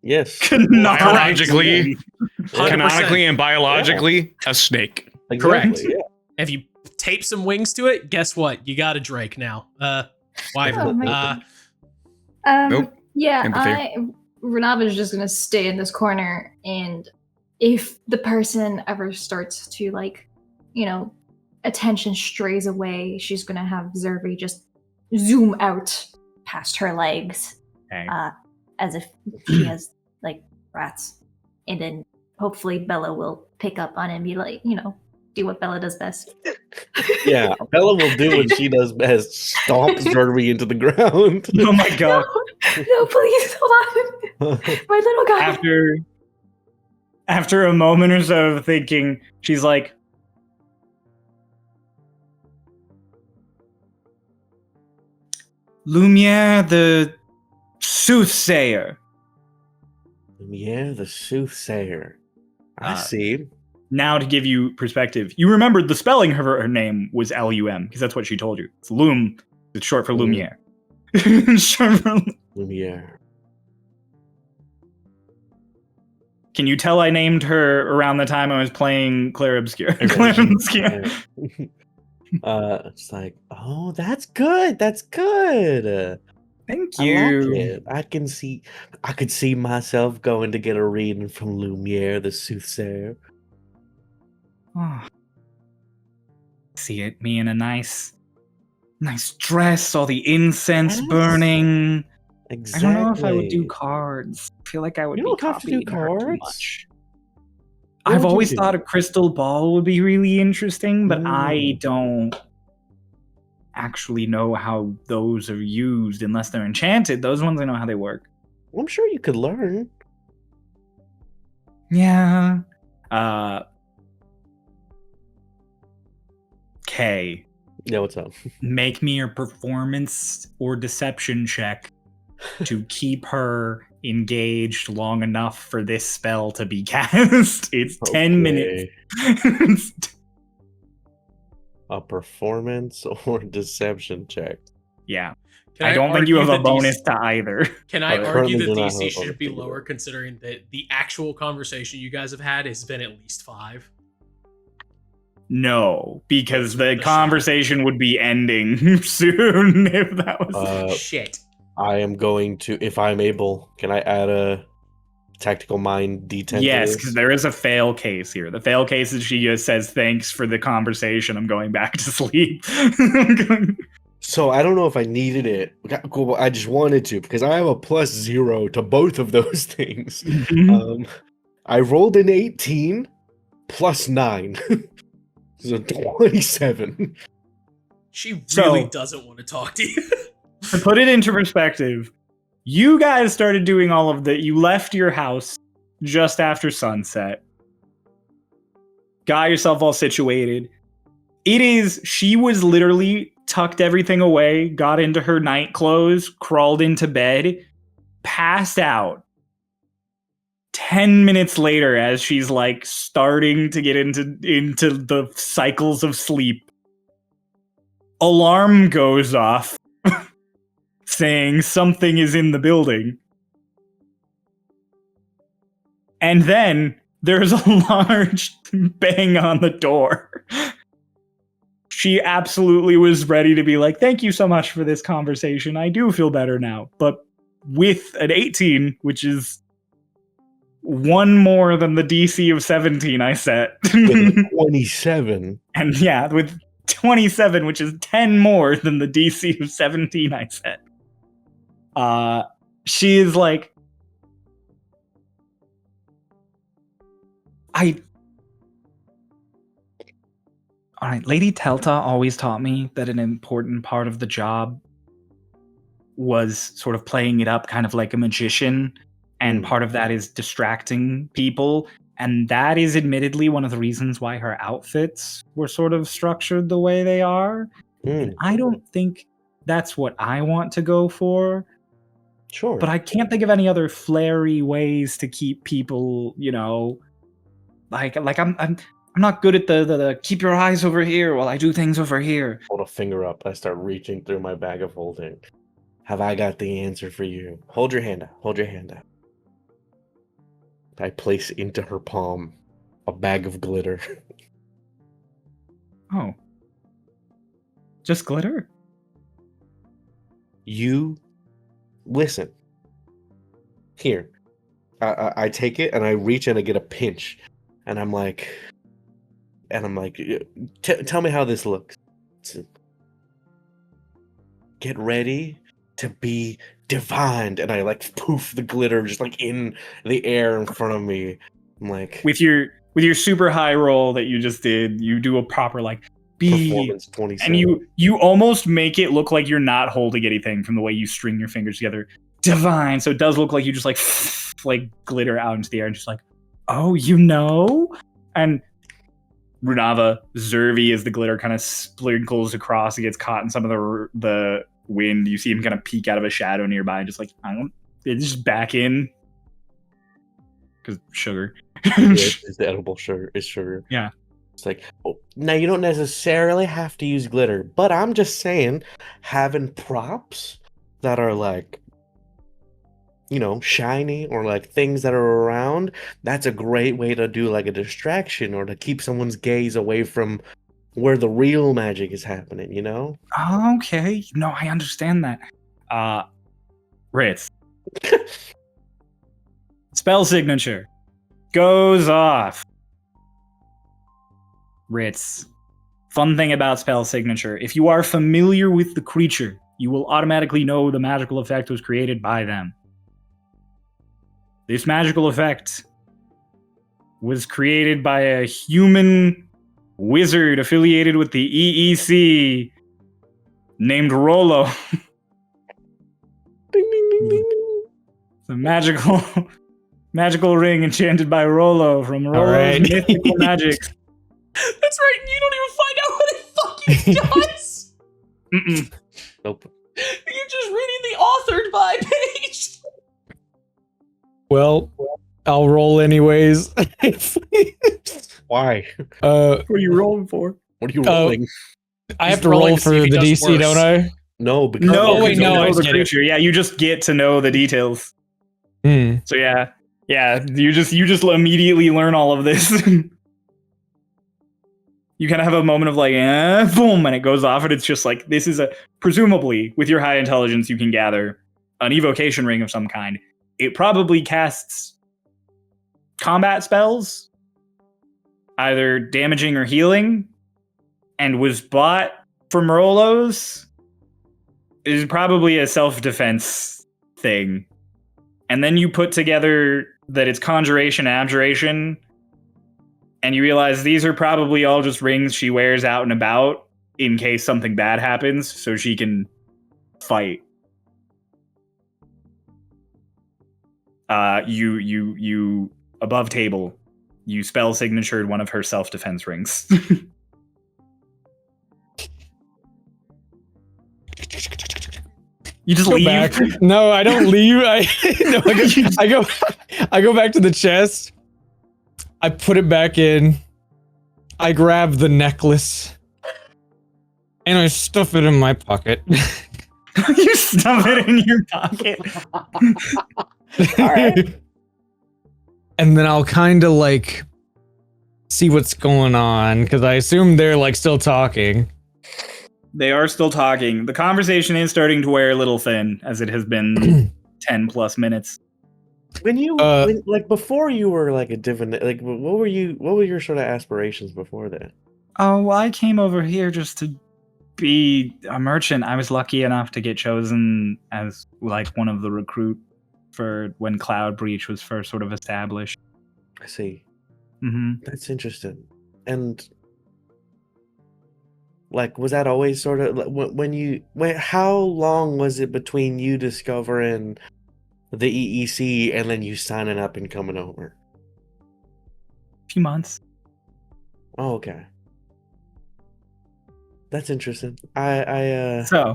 Yes. Biologically, 100%. canonically and biologically, a snake. Exactly, Correct. Yeah. If you tape some wings to it, guess what? You got a Drake now. Oh Wyvern. my Nope. Yeah, Empathy. Renava's just gonna stay in this corner, and if the person ever starts to, like, you know, attention strays away, she's gonna have Zervi just zoom out past her legs, Okay. as if she has, like, rats. And then hopefully Bella will pick up on it and be like, you know, do what Bella does best. Yeah. Bella will do what she does best. Stomp Zervi into the ground. Oh my god. No, please, hold on. My little guy. After a moment or so of thinking, she's like, Lumiere the soothsayer. Yeah, the soothsayer. I see. Now to give you perspective, you remembered the spelling of her name was L-U-M, because that's what she told you. It's Loom. It's short for Lumiere. Short for- Lumiere. Can you tell I named her around the time I was playing Claire Obscure? Yeah. It's like, oh, that's good. That's good. Thank I like you. it. I could see myself going to get a reading from Lumiere, the soothsayer. Oh. See it, me in a nice dress, all the incense Yes. burning. Exactly. I don't know if I would do cards. I feel like I would You be don't have to do copying her too cards. much. What I've would you always do? thought a crystal ball would be really interesting, but I don't actually know how those are used unless they're enchanted. Those ones I know how they work. Well, I'm sure you could learn. Yeah. K. Yeah, what's up? Make me a performance or deception check to keep her engaged long enough for this spell to be cast. It's 10 minutes. A performance or deception check. Yeah. Can I don't think you have argue a the bonus DC to either. Can I I argue currently that do not have DC a should bonus be to lower, considering that the actual conversation you guys have had has been at least 5? No, because the The conversation would be ending soon if that was. Shit. I am going to, if I'm able, can I add a tactical mind D10? Yes, because there is a fail case here. The fail case is she just says, thanks for the conversation. I'm going back to sleep. So I don't know if I needed it. Cool, I just wanted to because I have a +0 to both of those things. I rolled an 18 +9. So 27. She So- really doesn't want to talk to you. To put it into perspective, you guys started doing all of that. You left your house just after sunset, got yourself all situated. She was literally tucked everything away, got into her night clothes, crawled into bed, passed out. 10 minutes later, as she's like starting to get into the cycles of sleep, alarm goes off saying something is in the building. And then there's a large bang on the door. She absolutely was ready to be like, thank you so much for this conversation. I do feel better now. But with an 18, which is one more than the DC of 17 I set. With a 27. And yeah, with 27, which is 10 more than the DC of 17 I set. She is like, Alright, Lady Telta always taught me that an important part of the job was sort of playing it up kind of like a magician, and part of that is distracting people, and that is admittedly one of the reasons why her outfits were sort of structured the way they are. And I don't think that's what I want to go for. Sure. But I can't think of any other flary ways to keep people, like I'm not good at the keep your eyes over here while I do things over here. Hold a finger up. I start reaching through my bag of holding. Have I got the answer for you? Hold your hand out. Hold your hand out. I place into her palm a bag of glitter. Oh. Just glitter? You listen. Here. I take it and I reach and I get a pinch. And I'm like, tell me how this looks. Get ready to be divined. And I like poof the glitter just like in the air in front of me. I'm like, With your super high roll that you just did, you do a proper like be performance 27. and you almost make it look like you're not holding anything from the way you string your fingers together. Divine. So it does look like you just like glitter out into the air and just like, oh, And Runava, Zervi, as the glitter kind of sprinkles across, it gets caught in some of the wind. You see him kind of peek out of a shadow nearby, just like, it's just back in. Because sugar. It's the edible sugar. It's sugar. Yeah. It's like, oh, now you don't necessarily have to use glitter, but I'm just saying, having props that are like, shiny or like things that are around, that's a great way to do like a distraction or to keep someone's gaze away from where the real magic is happening, you know? Okay. No, I understand that. Ritz. Spell signature goes off. Ritz. Fun thing about spell signature. If you are familiar with the creature, you will automatically know the magical effect was created by them. This magical effect was created by a human wizard affiliated with the EEC named Rollo. Ding, ding, ding, ding. It's a magical ring enchanted by Rollo from Rollo's right. mythical magic. That's right. You don't even find out what it fucking does. Mm-mm. Nope. You're just reading the authored by page. Well, I'll roll anyways. Why? uh, What are you rolling for? What are you Oh, rolling? I He's have to rolling roll to see for if he the does DC, worse. don't I? No, because No, Oh, wait, you no, don't I know the get it. creature. Yeah, you just get to know the details. Hmm. So yeah, you just immediately learn all of this. You kind of have a moment of like, boom, and it goes off, and it's just like, this is presumably, with your high intelligence, you can gather an evocation ring of some kind. It probably casts combat spells, either damaging or healing, and was bought from Rollo's. It is probably a self-defense thing. And then you put together that it's conjuration, abjuration, and you realize these are probably all just rings she wears out and about in case something bad happens, so she can fight. You above table, you spell signatured one of her self-defense rings. You just Go leave. back. No, I don't leave. I go back to the chest. I put it back in. I grab the necklace. And I stuff it in my pocket. You stuff it in your pocket. And then I'll kind of like see what's going on because I assume they're like still talking. They are still talking. The conversation is starting to wear a little thin, as it has been 10 plus minutes. When you Uh, like before you were like a different like what were your sort of aspirations before that? Oh, well, I came over here just to be a merchant. I was lucky enough to get chosen as like one of the recruit for when Cloud Breach was first sort of established. I see. Mm-hmm. That's interesting. And like, was that always sort of when how long was it between you discovering the EEC and then you signing up and coming over? A few months. Oh, okay. That's interesting. So,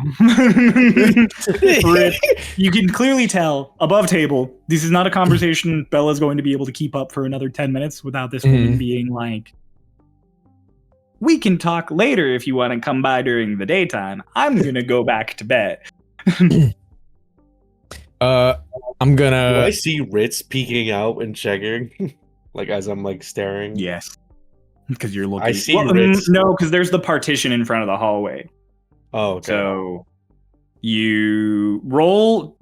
Rip, you can clearly tell above table, this is not a conversation Bella's going to be able to keep up for another 10 minutes without this woman being like, we can talk later if you want to come by during the daytime. I'm going to go back to bed. I'm Do I gonna. see Ritz peeking out and checking, like as I'm like staring? Yes. Because you're looking. I see Ritz. No, because there's the partition in front of the hallway. Oh, okay. So you roll.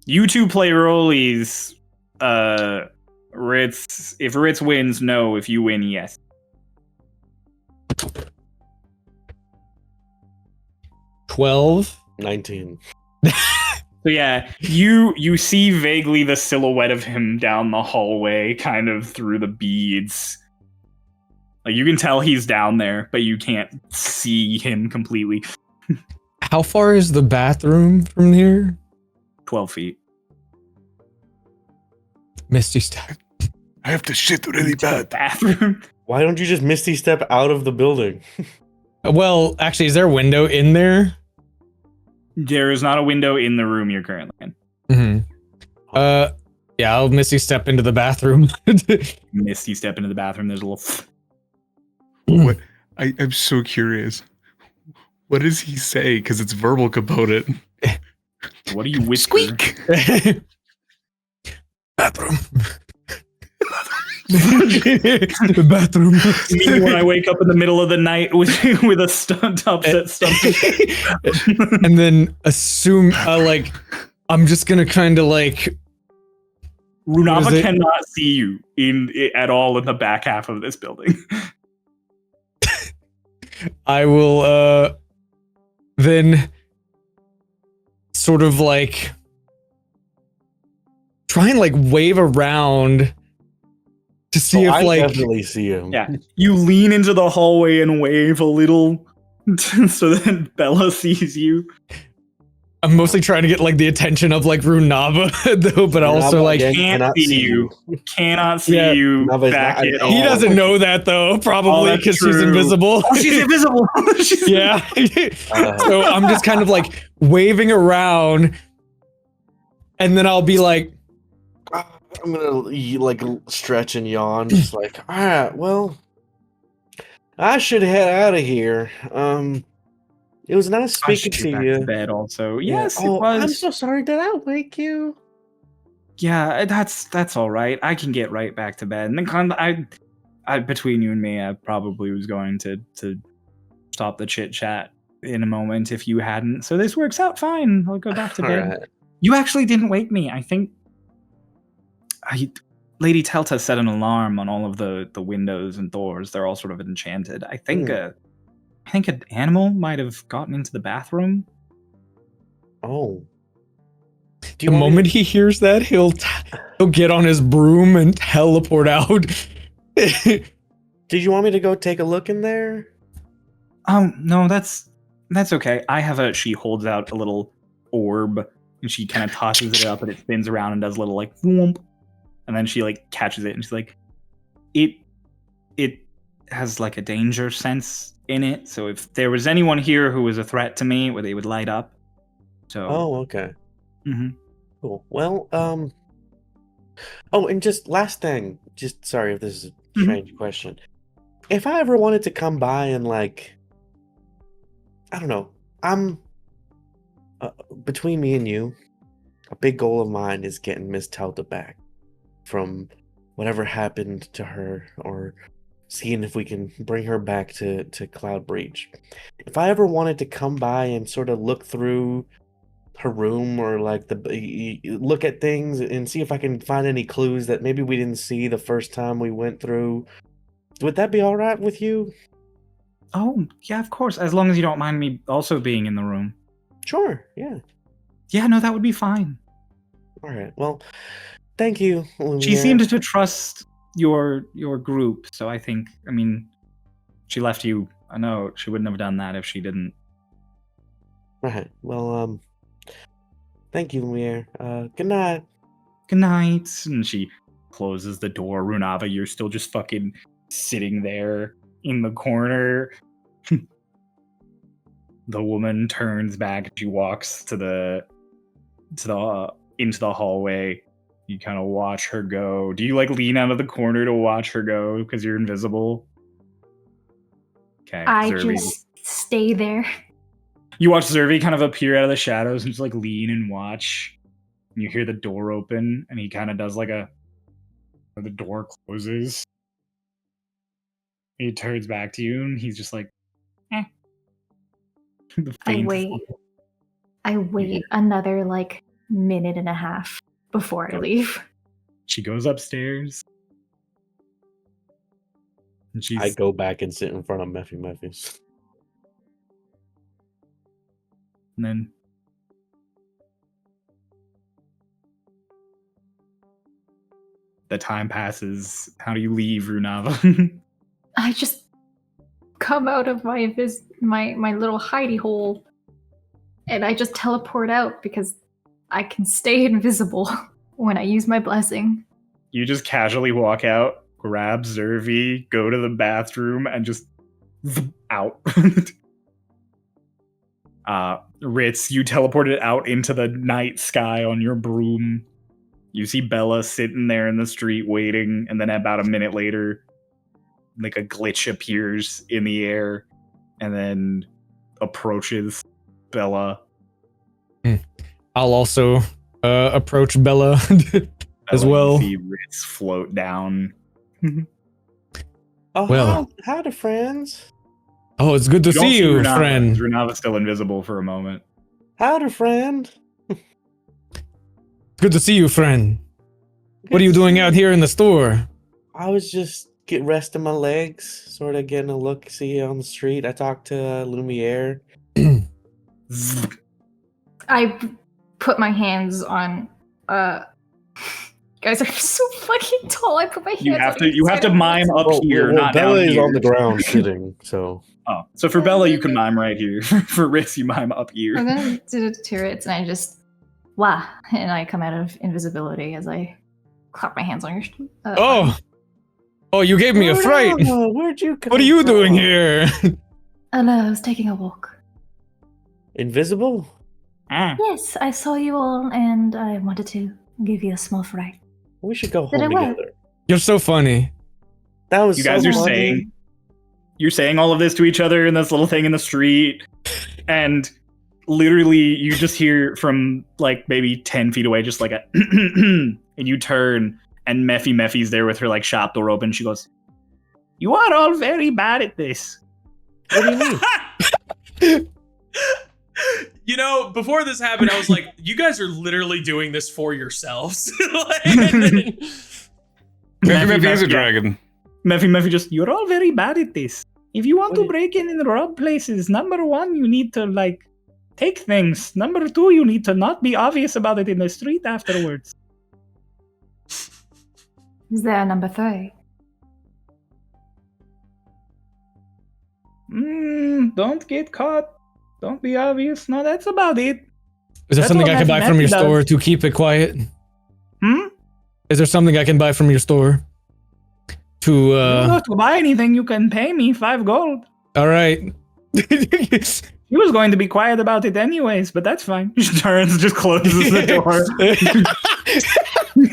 You two play rollies. Ritz. If Ritz wins, no. If you win, yes. 12. 19. So yeah, you see vaguely the silhouette of him down the hallway, kind of through the beads. Like you can tell he's down there, but you can't see him completely. How far is the bathroom from here? 12 feet. Misty step. I have to shit really To the bad. bathroom. Why don't you just Misty Step out of the building? Well, actually, is there a window in there? There is not a window in the room you're currently in. Mm-hmm. Yeah, I'll Misty step into the bathroom. Misty step into the bathroom. There's a little. What? I'm so curious. What does he say? Because it's verbal component. What do you whisper? Squeak. Bathroom. The bathroom. Me when I wake up in the middle of the night with a upset stomach. And then assume like I'm just gonna kind of like Runava cannot see you at all in the back half of this building. I will then sort of like try and like wave around to see if I like definitely see him. Yeah, you lean into the hallway and wave a little so that Bella sees you. I'm mostly trying to get like the attention of like Runava though, but also like again Can't cannot see you. Cannot see Yeah, you Runava's back not an at all. he doesn't know that though, probably that's because she's true. invisible. Oh, she's invisible. Yeah. So I'm just kind of like waving around, and then I'll be like, I'm gonna like stretch and yawn, just like, all right, well, I should head out of here. It was nice I speaking should to get back you. to bed also. Yeah. Yes, Oh, it was. I'm so sorry. Did I wake you? Yeah, that's all right. I can get right back to bed. And then I between you and me, I probably was going to stop the chit chat in a moment if you hadn't. So this works out fine. I'll go back to All bed. right. You actually didn't wake me. I think Lady Telta set an alarm on all of the windows and doors. They're all sort of enchanted. I think an animal might have gotten into the bathroom. Oh. Do the want me moment he hears that, he'll get on his broom and teleport out. Did you want me to go take a look in there? No, that's okay. She holds out a little orb and she kind of tosses it up and it spins around and does a little like whoomp. And then she like catches it and she's like, it has like a danger sense in it. So if there was anyone here who was a threat to me, where they would light up. So Oh, okay. Mhm. Cool. Well, oh, and just last thing, just sorry if this is a strange question. If I ever wanted to come by and like, I don't know, I'm between me and you, a big goal of mine is getting Miss Telta back from whatever happened to her, or seeing if we can bring her back to Cloud Breach. If I ever wanted to come by and sort of look through her room, or like look at things and see if I can find any clues that maybe we didn't see the first time we went through, would that be all right with you? Oh, yeah, of course. As long as you don't mind me also being in the room. Sure, yeah. Yeah, no, that would be fine. All right. Well, thank you, Lumiere. She seemed to trust your group, so I think, I mean, she left you a note. She wouldn't have done that if she didn't. Right. Well, thank you, Lumiere. Good night. Good night. And she closes the door. Runava, you're still just fucking sitting there in the corner. The woman turns back. She walks into the hallway. You kind of watch her go. Do you like lean out of the corner to watch her go because you're invisible? Okay. I Zervi. just stay there. You watch Zervi kind of appear out of the shadows and just like lean and watch. And you hear the door open, and he kind of does like the door closes. He turns back to you, and he's just like, eh. I wait another like minute and a half before I leave. She goes upstairs. And I go back and sit in front of Mephi's. And then the time passes. How do you leave, Runava? I just come out of my little hidey hole, and I just teleport out because I can stay invisible when I use my blessing. You just casually walk out, grab Zervi, go to the bathroom, and just out. Ritz, you teleported out into the night sky on your broom. You see Bella sitting there in the street waiting, and then about a minute later, like a glitch appears in the air and then approaches Bella. I'll also approach Bella as You well. see Ritz float down Oh, Well. howdy, friends. Oh, it's good to don't see you, Renava. friend. Renava's still invisible for a moment. Howdy, friend. Good to see you, friend. What Good are you to doing see out here in the store? I was just resting my legs, sort of getting a look, see on the street. I talked to Lumiere. I put my hands on. Guys are so fucking tall. I put my hands. You have on to. You have to mime up here, not Bella down is here. on the ground sitting, so. Oh, so for Bella, you can mime right here. For Riss, you mime up here. I'm gonna do the turrets, and I just wah, and I come out of invisibility as I clap my hands on your. Oh, you gave me a fright. Where'd you come What are you from? doing here? Hello, I was taking a walk. Invisible? Yes, I saw you all, and I wanted to give you a small fright. We should go Did home it work? together. You're so funny. That was You guys so are funny. saying. You're saying all of this to each other in this little thing in the street, and literally you just hear from like maybe 10 feet away, just like a and you turn, and Mephi's there with her like shop door open. She goes, "You are all very bad at this." What do you mean? You know, before this happened, I was like, you guys are literally doing this for yourselves. Maybe he's a yeah. dragon. Mephi just, "You're all very bad at this. If you want What to is- break in and rob places, number one, you need to like take things. Number two, you need to not be obvious about it in the street afterwards." Is there a number 3? Don't get caught. Don't be obvious. No, that's about it. Is there That's something what I can buy from your Matthew does. store to keep it quiet? Hmm? Is there something I can buy from your store? To You don't have to buy anything. You can pay me 5 gold. all right. He was going to be quiet about it anyways, but that's fine. She turns, just closes the door.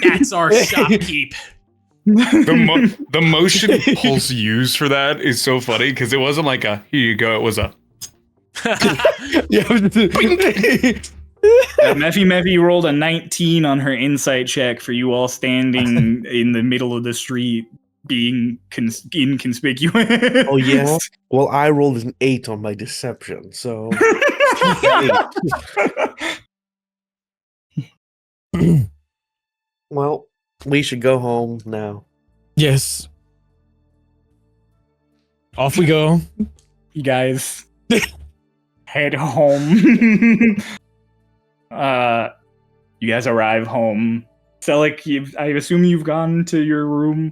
That's our shopkeep. The motion Pulse used for that is so funny because it wasn't like a here you go. It was a Mephi rolled a 19 on her insight check for you all standing in the middle of the street, being inconspicuous. Oh, yeah? Well, I rolled an 8 on my deception, so. Well, we should go home now. Yes. Off we go. You guys head home. You guys arrive home. Selleck, I assume you've gone to your room.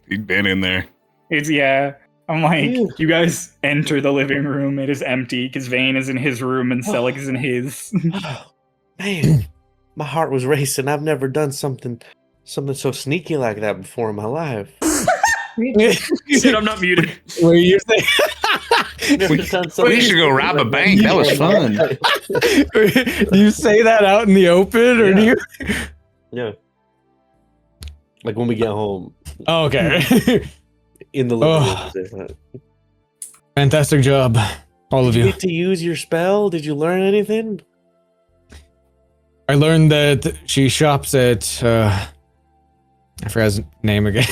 he'd been in there. Yeah. I'm like, Ew. you guys enter the living room. It is empty because Vane is in his room and Selleck is in his. Man, my heart was racing. I've never done something so sneaky like that before in my life. Shit, I'm not muted. Were you saying? Never done something We should go rob a bank. That was fun. Do you say that out in the open, or do you? Yeah. Like when we get home Oh, okay. in the living Oh. room. Fantastic job, all of Did you you. get to use your spell? Did you learn anything? I learned that she shops at. I forgot his name again.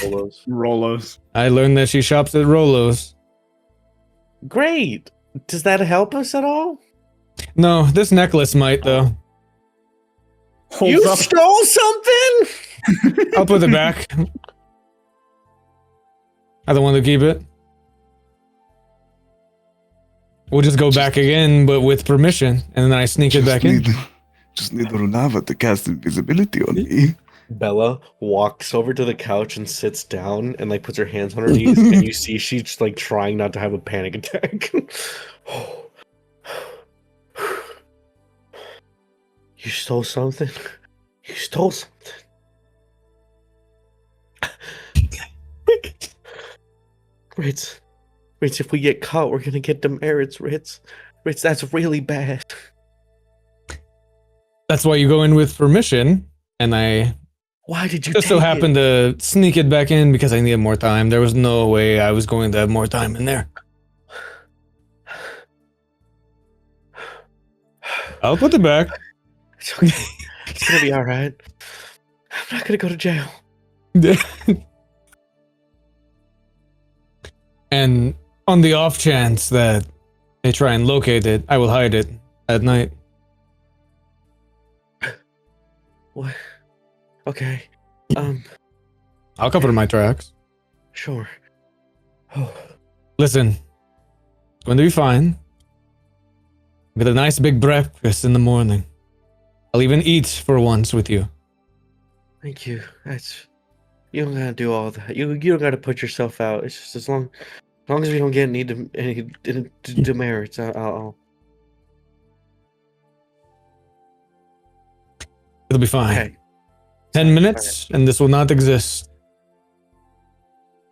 Rolos. I learned that she shops at Rolo's. Great. Does that help us at all? No, this necklace might though. Holds You up. stole something? I'll put it back. I don't want to keep it. We'll just go back again, but with permission, and then I sneak it back in. Just need Runava to cast invisibility on me. Bella walks over to the couch and sits down and like puts her hands on her knees, and you see she's just like trying not to have a panic attack. You stole something? You stole something. Ritz, if we get caught, we're gonna get demerits, Ritz. Ritz, that's really bad. That's why you go in with permission, and I Why did you just so take happened to sneak it back in because I needed more time. There was no way I was going to have more time in there. I'll put it back. It's okay. It's gonna be alright. I'm not gonna go to jail. And on the off chance that they try and locate it, I will hide it at night. What? Okay. I'll cover my tracks. Sure. Oh. Listen, it's going to be fine. Get a nice big breakfast in the morning. I'll even eat for once with you. Thank you. You don't gotta do all that. You don't gotta put yourself out. It's just as long as we don't get any demerits, I'll. It'll be fine. Okay. 10 minutes, and this will not exist.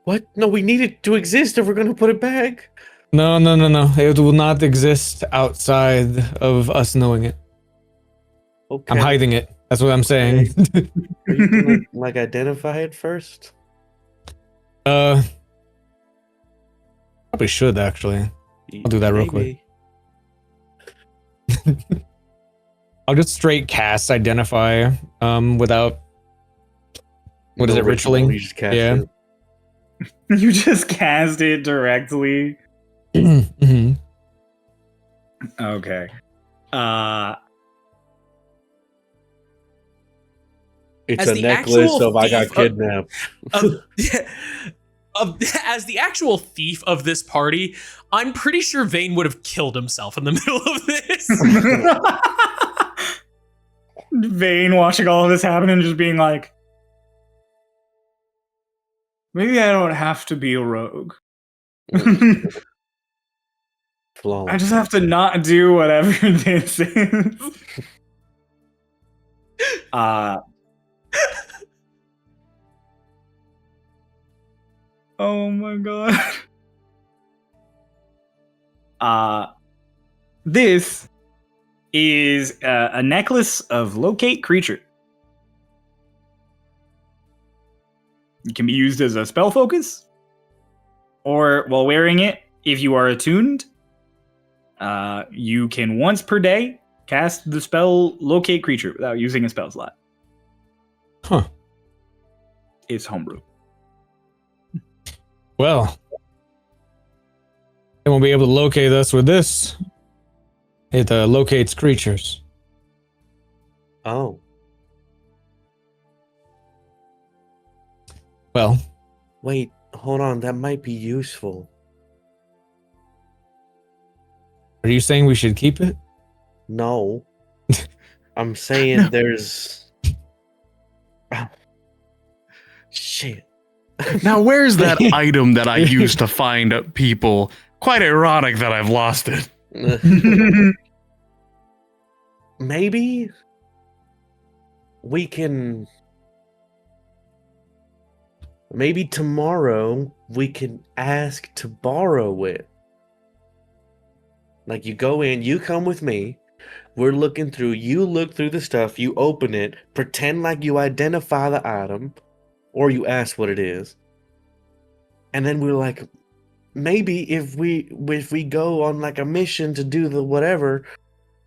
What? No, we need it to exist if we're gonna put it back. No. It will not exist outside of us knowing it. Okay. I'm hiding it. That's what I'm saying. Are you gonna like identify it first? Probably should actually. I'll do that real quick. I'll just straight cast identify without what is it, ritualing? You just cast Yeah. it. You just cast it directly. Mhm. Okay. It's As a the necklace actual of I got thief kidnapped. As the actual thief of this party, I'm pretty sure Vane would have killed himself in the middle of this. Vane watching all of this happen and just being like, maybe I don't have to be a rogue. Flawless. I just have to not do whatever this is. Oh my god. This is a necklace of locate creature. It can be used as a spell focus, or while wearing it, if you are attuned, you can once per day cast the spell locate creature without using a spell slot. Huh. It's homebrew. Well, they won't be able to locate us with this. It locates creatures. Oh. Well, Wait, hold on. That might be useful. are you saying we should keep it? No. I'm saying there's. Shit. Now, where's that item that I used to find people? Quite ironic that I've lost it. Maybe we can. Maybe tomorrow we can ask to borrow it. Like, you go in, you come with me. We're looking through. You look through the stuff. You open it. Pretend like you identify the item, or you ask what it is. And then we're like, maybe if we go on like a mission to do the whatever,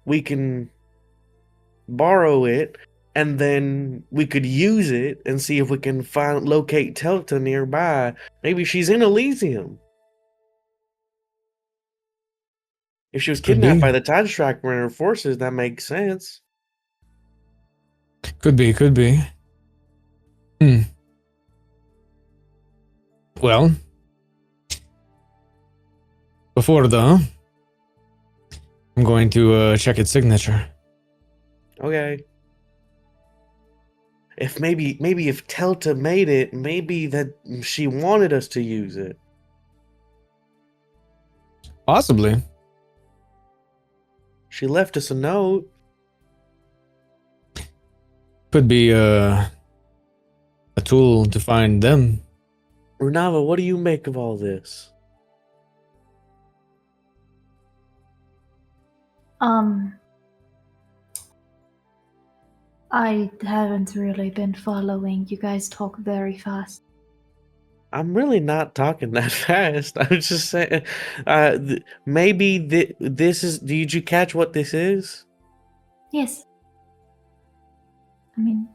we can borrow it, and then we could use it and see if we can locate Telta nearby. Maybe she's in Elysium. If she was kidnapped by the Tide Striker and her forces, that makes sense. Could be. Well, before though, I'm going to check its signature. Okay. If maybe if Telta made it, maybe that she wanted us to use it. Possibly. She left us a note. Could be a tool to find them. Runava, what do you make of all this? I haven't really been following. You guys talk very fast. I'm really not talking that fast. I was just saying, maybe this is. Did you catch what this is? Yes. I mean,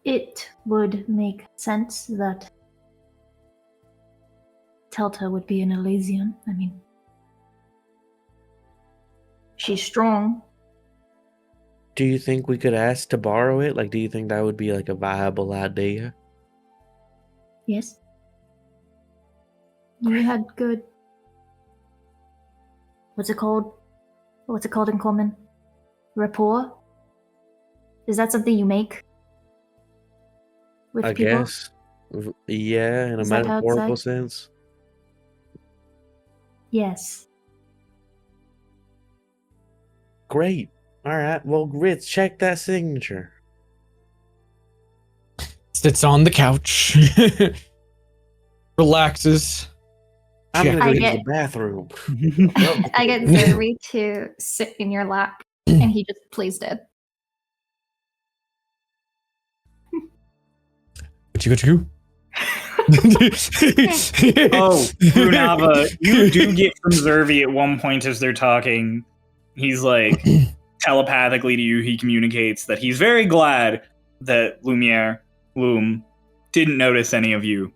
it would make sense that Telta would be in Elysium. I mean, she's strong. Do you think we could ask to borrow it? Like, do you think that would be like a viable idea? Yes. You had good. What's it called? What's it called in common? Rapport? Is that something you make? With I people? guess. Yeah, in a Is that how it's metaphorical said? sense. Yes. Great. All right. Well, Ritz, check that signature. Sits on the couch. Relaxes. I'm Yeah. gonna go I use get- the bathroom. I get Zervi to sit in your lap, and he just plays dead. What you got to Oh, Brunava, you do get from Zervi at one point as they're talking. He's like, telepathically to you, he communicates that he's very glad that Loom, didn't notice any of you.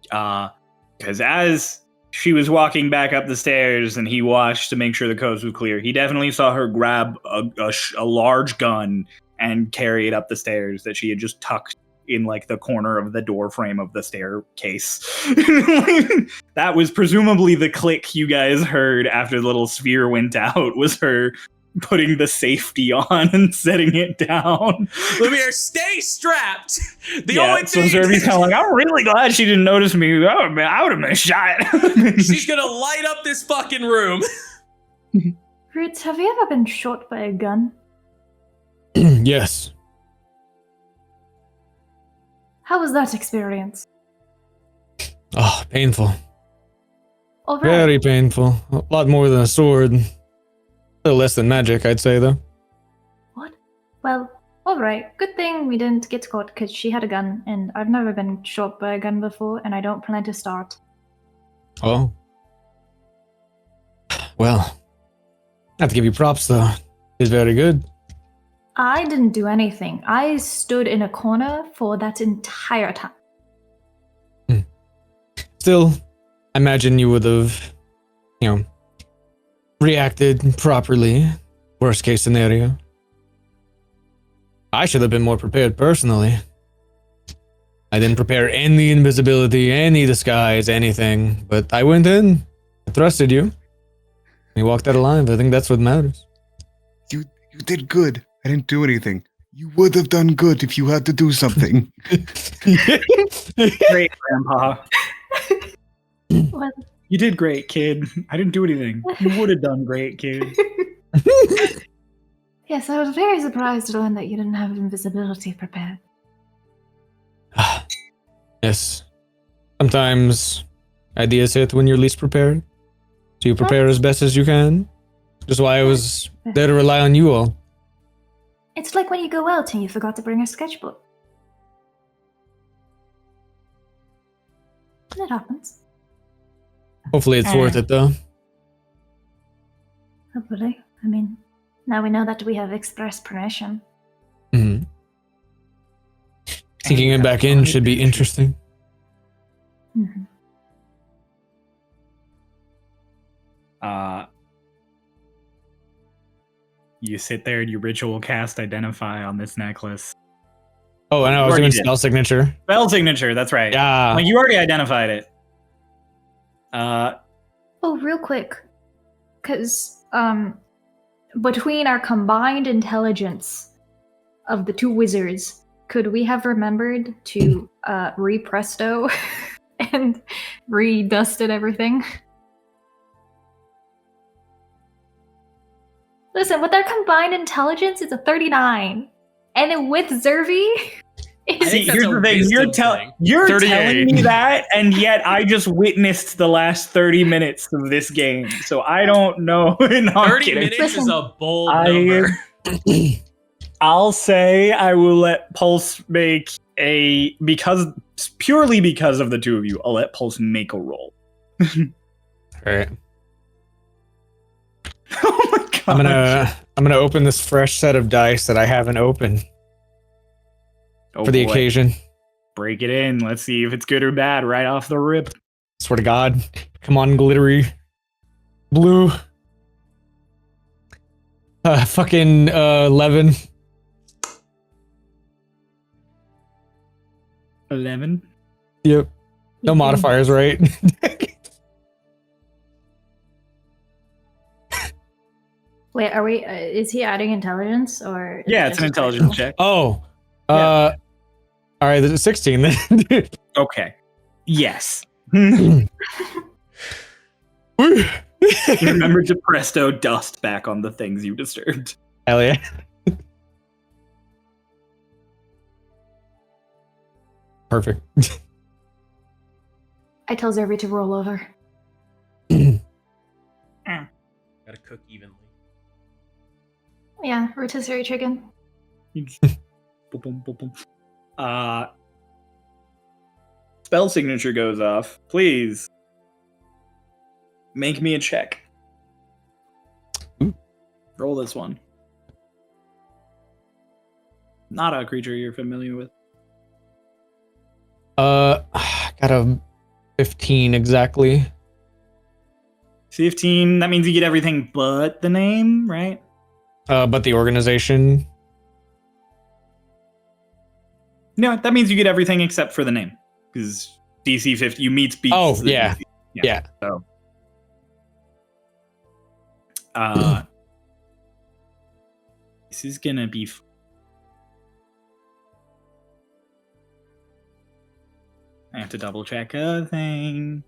Because as she was walking back up the stairs and he watched to make sure the coast was clear, he definitely saw her grab a large gun and carry it up the stairs that she had just tucked in like the corner of the door frame of the staircase. That was presumably the click you guys heard after the little sphere went out, was her putting the safety on and setting it down. Lumiere, stay strapped. The Yeah, only so thing Zervi's kind of like, I'm really glad she didn't notice me. Oh, man, I would have been shot. she's gonna light up this fucking room. Ritz, have you ever been shot by a gun? Yes. How was that experience? Oh, painful. All right. Very painful. A lot more than a sword. A little less than magic, I'd say, though. What? Well, alright. Good thing we didn't get caught because she had a gun, and I've never been shot by a gun before, and I don't plan to start. Oh. Well, I have to give you props, though. It's very good. I didn't do anything. I stood in a corner for that entire time. Still, I imagine you would have, reacted properly. Worst case scenario. I should have been more prepared personally. I didn't prepare any invisibility, any disguise, anything. But I went in. I trusted you. You walked out alive. I think that's what matters. You did good. I didn't do anything. You would have done good if you had to do something. Great, Grandpa. Well, You did great, kid. I didn't do anything. You would have done great, kid. yes, I was very surprised to learn that you didn't have invisibility prepared. Yes. Sometimes ideas hit when you're least prepared. So you prepare as best as you can. Just why I was there to rely on you all. It's like when you go out and you forgot to bring a sketchbook. It happens. Hopefully it's worth it, though. Hopefully. I mean, now we know that we have express permission. Mm-hmm. Sneaking it back in should be interesting. Mm-hmm. You sit there and you ritual cast identify on this necklace. Oh, I know. I was Already doing did. spell signature. Spell signature, that's right. Yeah. Like you already identified it. Oh, real quick. Because, between our combined intelligence of the two wizards, could we have remembered to re-presto and re-dusted everything? Listen, with our combined intelligence, it's a 39. And then with Zervi, it's See, that's here's a the thing. wisdom thing. You're 38. telling me that, and yet I just witnessed the last 30 minutes of this game. So I don't know. No, I'm 30 kidding. minutes is a bold I- number. I'll say I will let Pulse make purely because of the two of you, I'll let Pulse make a roll. All right. Oh my god. I'm gonna open this fresh set of dice that I haven't opened Oh for the boy. occasion. Break it in. Let's see if it's good or bad right off the rip. Swear to God. Come on, glittery. Blue. Fucking 11. 11. Yep. No modifiers, right? Wait, are we? Is he adding intelligence or? is Yeah, it it's an just intelligence special? check. Oh. Yeah. All right, there's a 16 then. Okay. Yes. Remember to presto dust back on the things you disturbed. Hell yeah. Perfect. I tell Zerby to roll over. Gotta cook evenly. Yeah, rotisserie chicken. You just boom, boom, boom, boom. Spell signature goes off. Please make me a check. Roll this one. Not a creature you're familiar with. Got a 15 exactly. 15. That means you get everything but the name, right? But the organization. No, that means you get everything except for the name. Because DC 50, you meet beats. Oh, the yeah. DC. Yeah. So, this is gonna be. I have to double check a thing.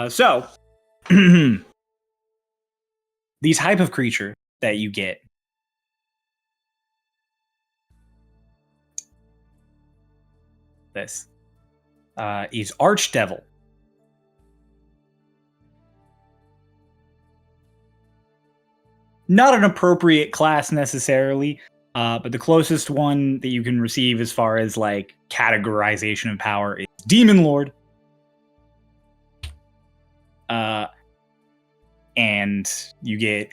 So, the type of creature that you get this is Archdevil. Not an appropriate class necessarily, but the closest one that you can receive as far as like categorization of power is Demon Lord. And you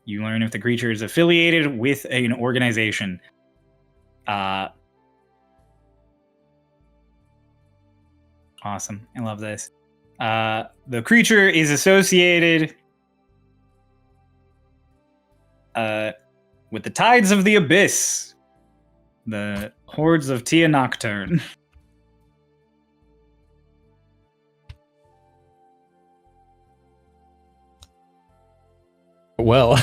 learn if the creature is affiliated with an organization. Awesome. I love this. The creature is associated with the Tides of the Abyss, the hordes of Tia Nocturne. Well,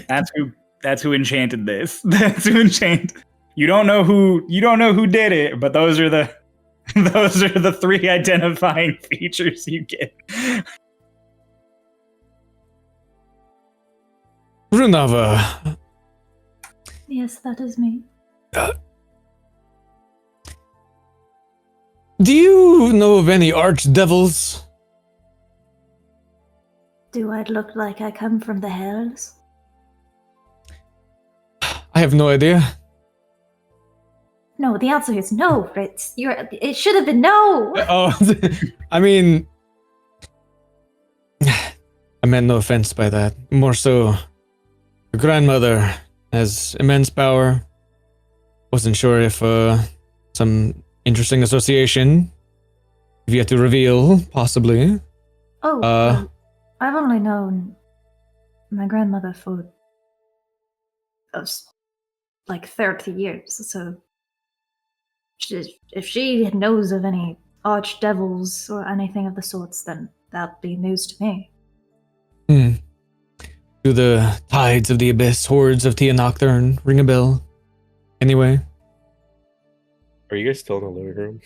That's who enchanted this. That's who enchanted. You don't know who did it, but those are the three identifying features you get. Runava. Yes, that is me. Do you know of any archdevils? Do I look like I come from the hells? I have no idea. No, the answer is no, Fritz. It should have been no. Oh, I mean, I meant no offense by that. More so, your grandmother has immense power. Wasn't sure if some interesting association. If you had to reveal, possibly. Oh, well, I've only known my grandmother for like 30 years, so if she knows of any archdevils or anything of the sorts, then that'd be news to me. Do the Tides of the Abyss, hordes of Tia Nocturne ring a bell? Anyway. Are you guys still in the living room?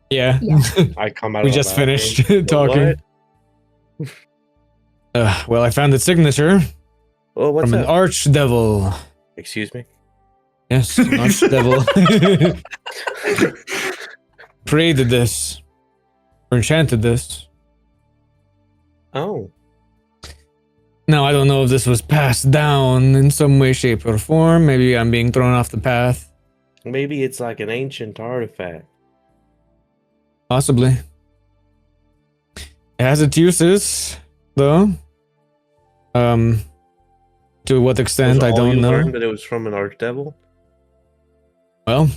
Yeah. Yeah. I come out. We of the just bathroom. finished talking. What? Well, I found its signature Oh, what's from an that? archdevil. Excuse me. Yes, an archdevil. Created this. Or enchanted this. Oh, Now, I don't know if this was passed down in some way, shape, or form. Maybe I'm being thrown off the path. maybe it's like an ancient artifact. Possibly. It has its uses, though. To what extent, Was I all don't you know. learned that it was from an archdevil? Well,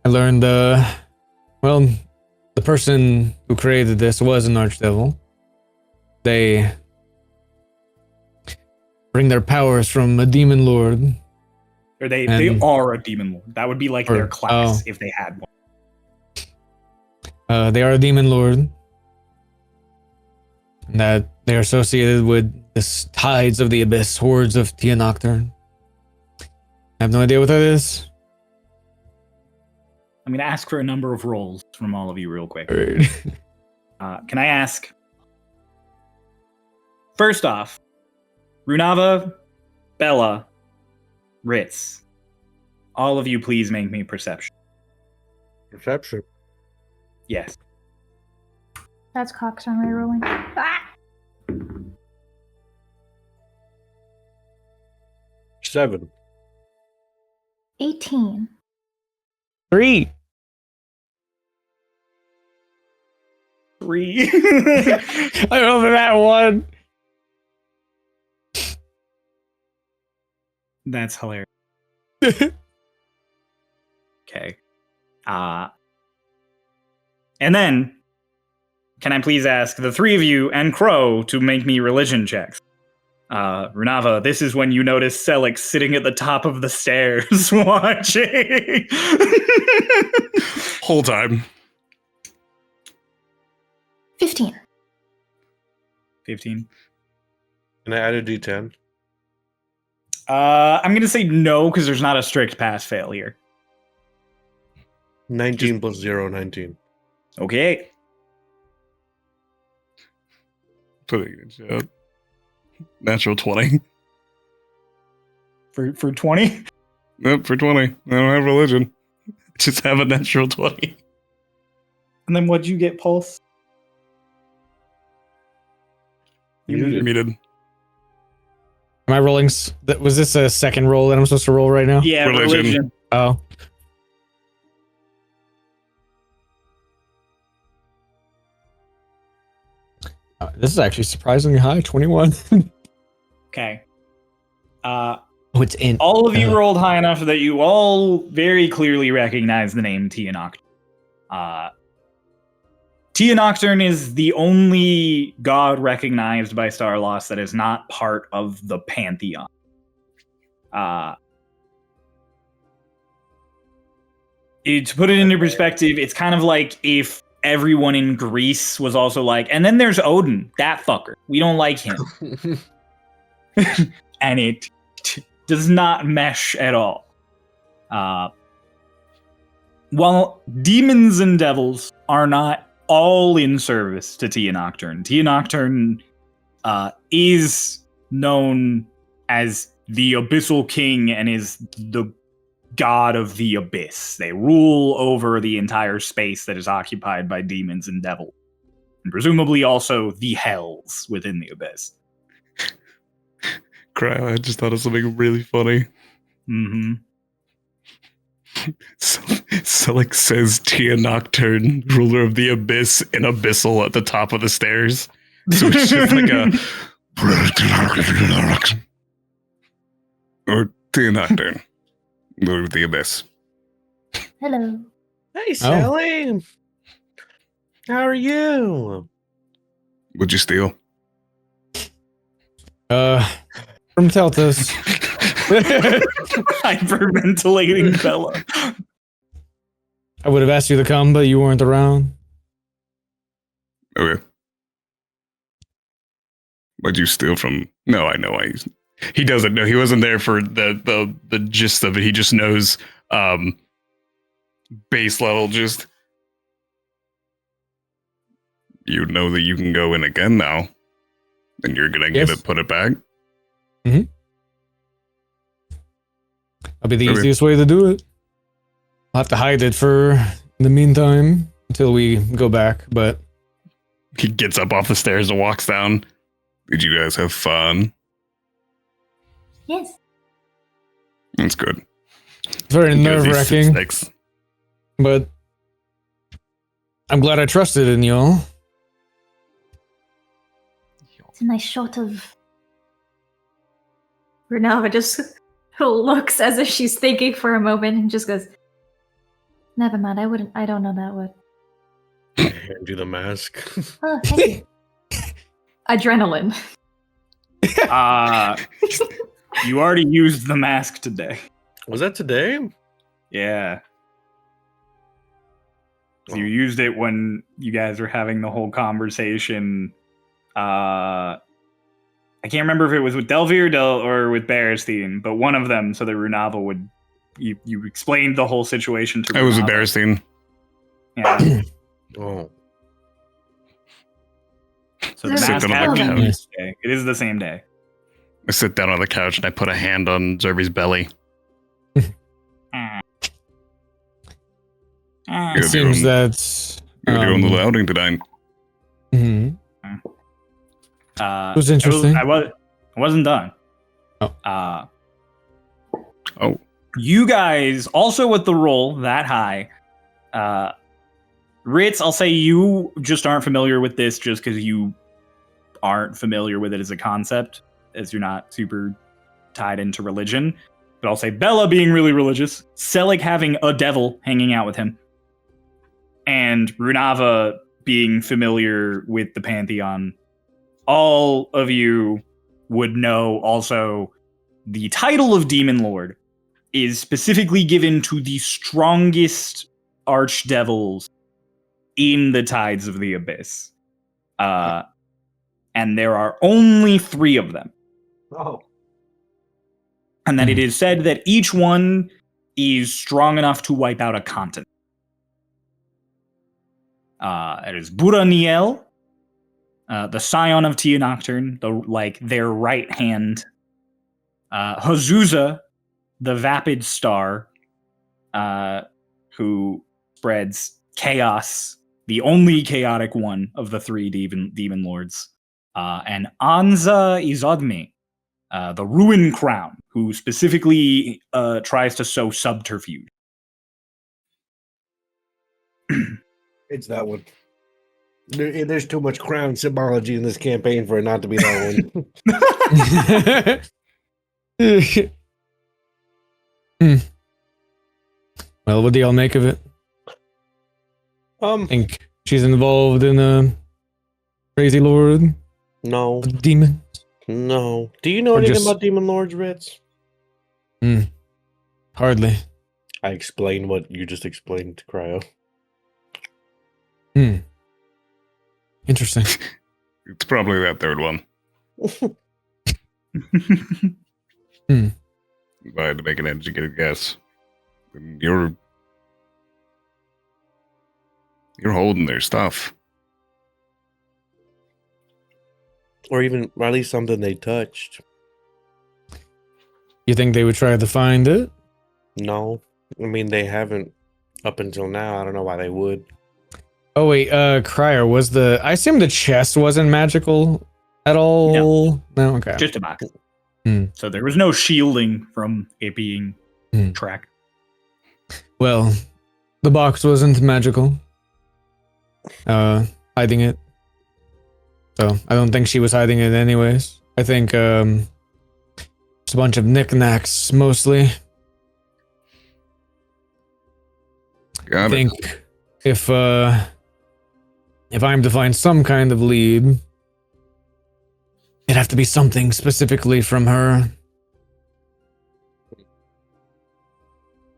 I learned, well, the person who created this was an archdevil. They bring their powers from a demon lord. Or they And- are a demon lord. That would be like Or- their class oh. if they had one. They are a demon lord. And that they are associated with the tides of the abyss, hordes of Tia Nocturne. I have no idea what that is. I'm going to ask for a number of rolls from all of you real quick. Alright. Can I ask? First off, Runava, Bella, Ritz, all of you please make me perception. Perception. Yes. That's Cox on rerolling. Ah! 7. 18. 3. 3. I remember that one. That's hilarious. Okay. And then, can I please ask the three of you and Crow to make me religion checks? Runava, this is when you notice Selix sitting at the top of the stairs watching. Whole time. 15. 15. Can I add a d10? I'm going to say no because there's not a strict pass fail here. 19 plus 0, 19. Okay. Putting it in chat. Natural 20. For 20? Nope, for 20. I don't have religion. Just have a natural 20. And then what'd you get, Pulse? Muted. Am I rolling? Was this a second roll that I'm supposed to roll right now? Yeah, religion. Oh. This is actually surprisingly high, 21. Okay. It's in. All of you rolled high enough that you all very clearly recognize the name Tia Nocturne. Tia Nocturne is the only god recognized by Starlost that is not part of the Pantheon. To put it into perspective, it's kind of like if everyone in Greece was also like, and then there's Odin, that fucker. We don't like him. And it does not mesh at all. While demons and devils are not all in service to Tia Nocturne, Tia Nocturne is known as the Abyssal King and is the god of the abyss. They rule over the entire space that is occupied by demons and devils, and presumably also the hells within the abyss. Cry, I just thought of something really funny. Mm-hmm. Selleck says Tia Nocturne, ruler of the abyss, and abyssal at the top of the stairs. So it's just like a or Tia Nocturne, ruler of the abyss. Hello. Hey, Sally. How are you? What'd you steal? From Teltus. Hyperventilating Bella. I would have asked you to come, but you weren't around. Okay. What'd you steal from? No, I know. He doesn't know. He wasn't there for the gist of it. He just knows base level. Just you know that you can go in again now, and you're gonna put it back. Mm-hmm. That'll be the easiest way to do it. I'll have to hide it for the meantime until we go back, but he gets up off the stairs and walks down. Did you guys have fun? Yes. That's good. It's very nerve-wracking, but I'm glad I trusted in y'all. It's a nice shot of. Renava just looks as if she's thinking for a moment and just goes, "Never mind. I don't know that word." Hand you the mask. Oh, thank you. Adrenaline. You already used the mask today. Was that today? Yeah. So you used it when you guys were having the whole conversation. I can't remember if it was with Delvir or with Berenstein, but one of them, so that Runava would. You explained the whole situation to Runava. It was with Berenstein. Yeah. Oh. So the Sit mask down on the happened couch. today. It is the same day. I sit down on the couch and I put a hand on Zerby's belly. It seems that You're doing a little outing tonight. mhm. It was interesting. I wasn't done. Oh. Oh. You guys also with the roll that high. Ritz, I'll say you just aren't familiar with this just because you aren't familiar with it as a concept, as you're not super tied into religion. But I'll say Bella being really religious, Selig having a devil hanging out with him, and Runava being familiar with the Pantheon. All of you would know also the title of Demon Lord is specifically given to the strongest archdevils in the Tides of the Abyss. And there are only 3 of them. Oh. And that it is said that each one is strong enough to wipe out a continent. It is Buraniel, the scion of Tia Nocturne, their right hand. Hazuza, the vapid star, who spreads chaos, the only chaotic one of the 3 demon lords. And Anza Izodmi, the Ruin Crown, who specifically tries to sow subterfuge. It's that one. There's too much crown symbology in this campaign for it not to be that one. Well, what do y'all make of it? Think she's involved in a crazy lord No. demon? No. Do you know Or anything just- about demon lords, Ritz? Hardly. I explained what you just explained to Cryo. Interesting. It's probably that third one. If I had to make an educated guess, you're holding their stuff. Or even, or at least something they touched. You think they would try to find it? No. I mean, they haven't up until now. I don't know why they would. Oh wait, Crier, I assume the chest wasn't magical at all? No, okay. Just a box. Hmm. So there was no shielding from it being tracked. Well, the box wasn't magical. Hiding it. So I don't think she was hiding it anyways. I think it's a bunch of knickknacks mostly. Got I it. think if I'm to find some kind of lead, it'd have to be something specifically from her.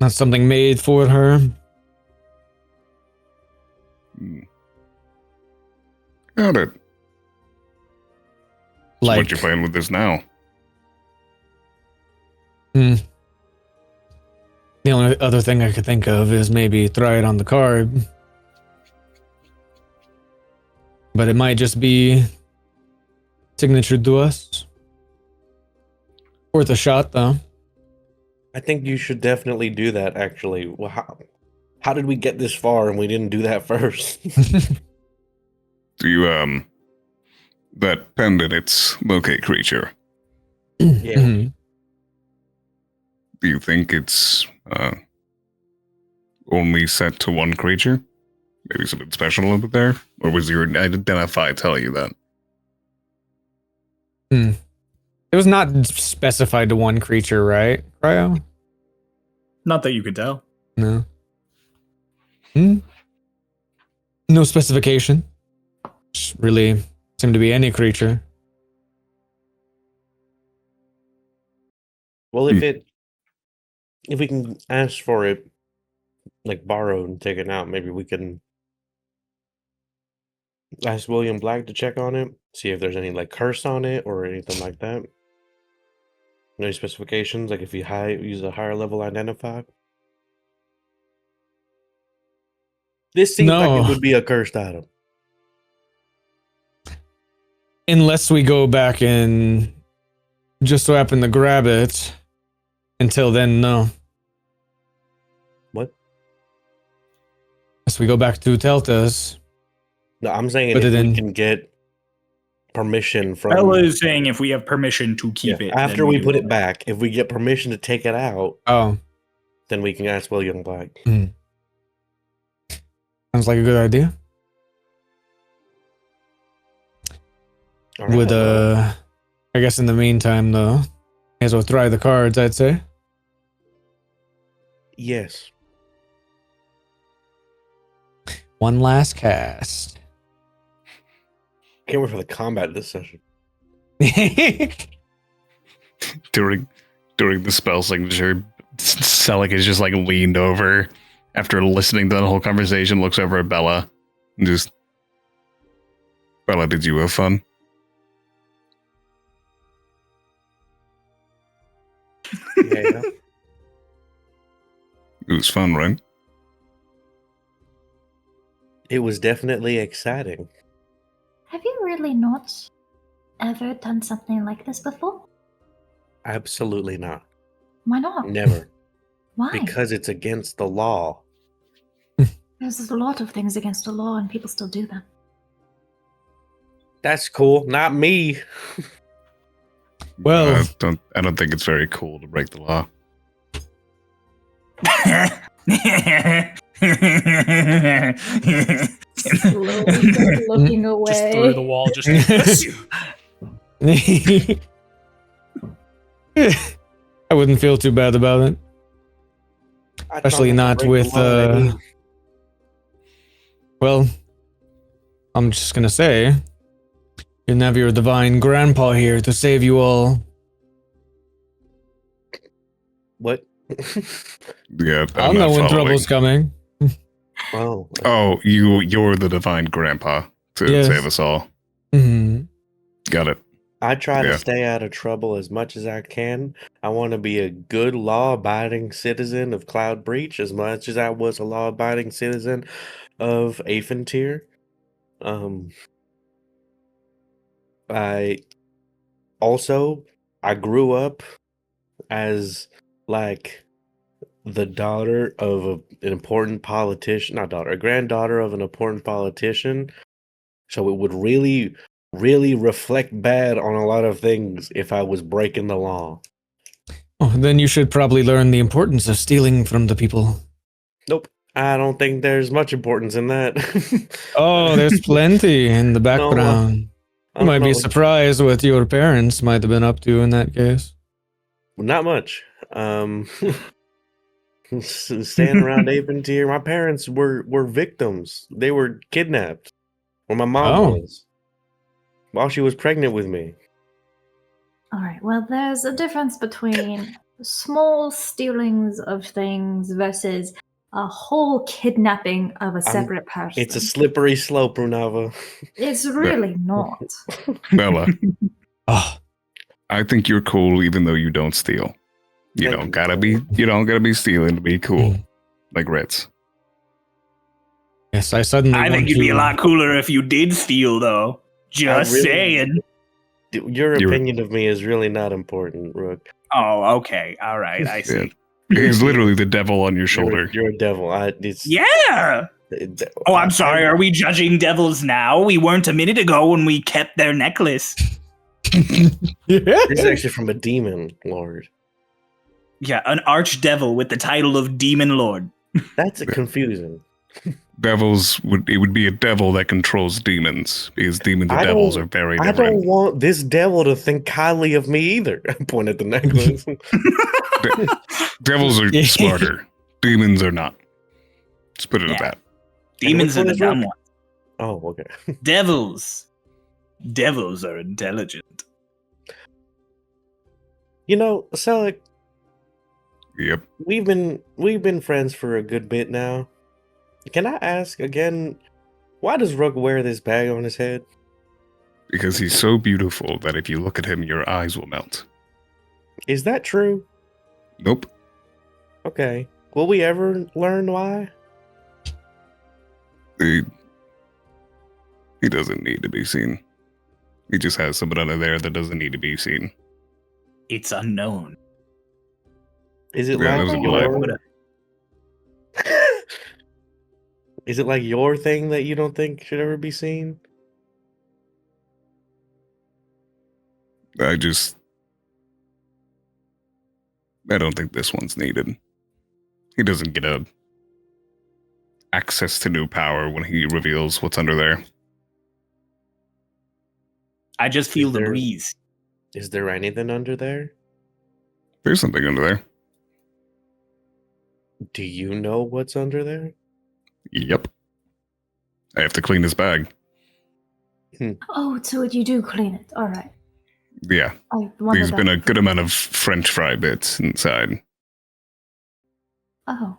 Not something made for her. Got it. So Like, what you playing with this now? The only other thing I could think of is maybe try it on the card. But it might just be signature to us. Worth a shot, though. I think you should definitely do that, actually. Well, how did we get this far and we didn't do that first? Do you, that pendant, it's locate creature. Yeah. Mhm. Do you think it's, only set to one creature? Maybe something special over there? Or was your identify tell you that? It was not specified to one creature, right, Cryo? Not that you could tell. No. No specification. Just really seemed to be any creature. Well, if we can ask for it, like borrowed and taken out, maybe we can ask William Black to check on it, see if there's any like curse on it or anything like that. Any specifications, like if you use a higher level identifier. This seems like No. it would be a cursed item. Unless we go back and just so happen to grab it. Until then, no. What? Unless we go back to Teltas. No, I'm saying Put if it we in. can get permission from Bella is saying if we have permission to keep it. after then we do put it back, if we get permission to take it out, Oh, then we can ask William Black. sounds like a good idea. All right. Would I guess in the meantime though, may as well try the cards, I'd say. Yes. One last cast. Can't wait for the combat this session. During the spell signature, Selic is just like leaned over after listening to the whole conversation, looks over at Bella and just, Bella, did you have fun? Yeah. It was fun, right? It was definitely exciting. Have you really not ever done something like this before? Absolutely not. Why not? Never. Why? Because it's against the law. There's a lot of things against the law and people still do them. That's cool. Not me. Well, I don't think it's very cool to break the law. Slowly just looking away. Just through the wall, just I wouldn't feel too bad about it. Especially not with, well, I'm just gonna say, you can have your divine grandpa here to save you all. What? Yeah, I'll I'm know not when following. trouble's coming. Oh. Oh, you're the divine grandpa to Yes. save us all. Mhm. Got it. I try Yeah. to stay out of trouble as much as I can. I want to be a good law-abiding citizen of Cloud Breach as much as I was a law-abiding citizen of Aphentier. I grew up as like the daughter of an important politician, a granddaughter of an important politician. So it would really, really reflect bad on a lot of things if I was breaking the law. Oh, then you should probably learn the importance of stealing from the people. Nope. I don't think there's much importance in that. Oh, there's plenty in the background. You might be surprised what your parents might have been up to in that case. Not much. Staying around Aphentier, my parents were victims. They were kidnapped. Or my mom was. While she was pregnant with me. Alright, well, there's a difference between small stealings of things versus a whole kidnapping of a separate person. It's a slippery slope, Runava. It's really not. Bella, Oh, I think you're cool even though you don't steal. You don't gotta be stealing to be cool. Like Ritz. yes, I suddenly I want think you'd be to- a lot cooler if you did steal, though. Just really- saying. Your opinion of me is really not important, Rook. Oh, okay. All right. I see. He's literally the devil on your shoulder. You're a devil. Yeah. Oh, I'm sorry. Are we judging devils now? We weren't a minute ago when we kept their necklace. This is actually from a demon lord. Yeah, an archdevil with the title of Demon Lord. That's confusing. Devils would be a devil that controls demons, because demons and devils are very I different. don't want this devil to think kindly of me either. I point at the necklace. Devils are smarter. Demons are not. Let's put it at that. Demons are the is dumb Rick? ones. Oh, okay. Devils are intelligent. You know, Selleck, Yep. we've been friends for a good bit now. Can I ask again, why does Rook wear this bag on his head? Because he's so beautiful that if you look at him, your eyes will melt. Is that true? Nope. Okay. Will we ever learn why? He doesn't need to be seen. He just has someone under there that doesn't need to be seen. It's unknown. Is it Yeah, like those are your... Is it like your thing that you don't think should ever be seen? I don't think this one's needed. He doesn't get access to new power when he reveals what's under there. I just feel Is the there- breeze. Is there anything under there? There's something under there. Do you know what's under there? Yep. I have to clean his bag. Oh, so you do clean it. All right. Yeah. I wonder There's been a that. good amount of French fry bits inside. Oh.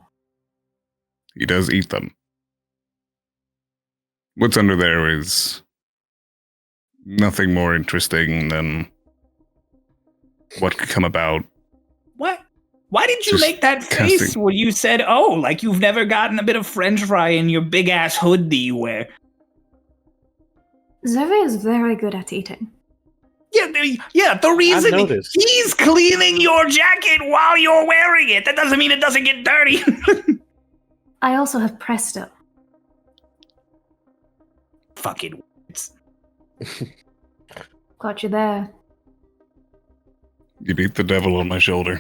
He does eat them. What's under there is nothing more interesting than what could come about. What? Why did you Just make that face casting. when you said, "Oh, like you've never gotten a bit of French fry in your big ass hood that you wear"? Zerve is very good at eating. Yeah. The reason noticed. he's cleaning your jacket while you're wearing it, that doesn't mean it doesn't get dirty. I also have Presto. Fucking. Got you there. You beat the devil on my shoulder.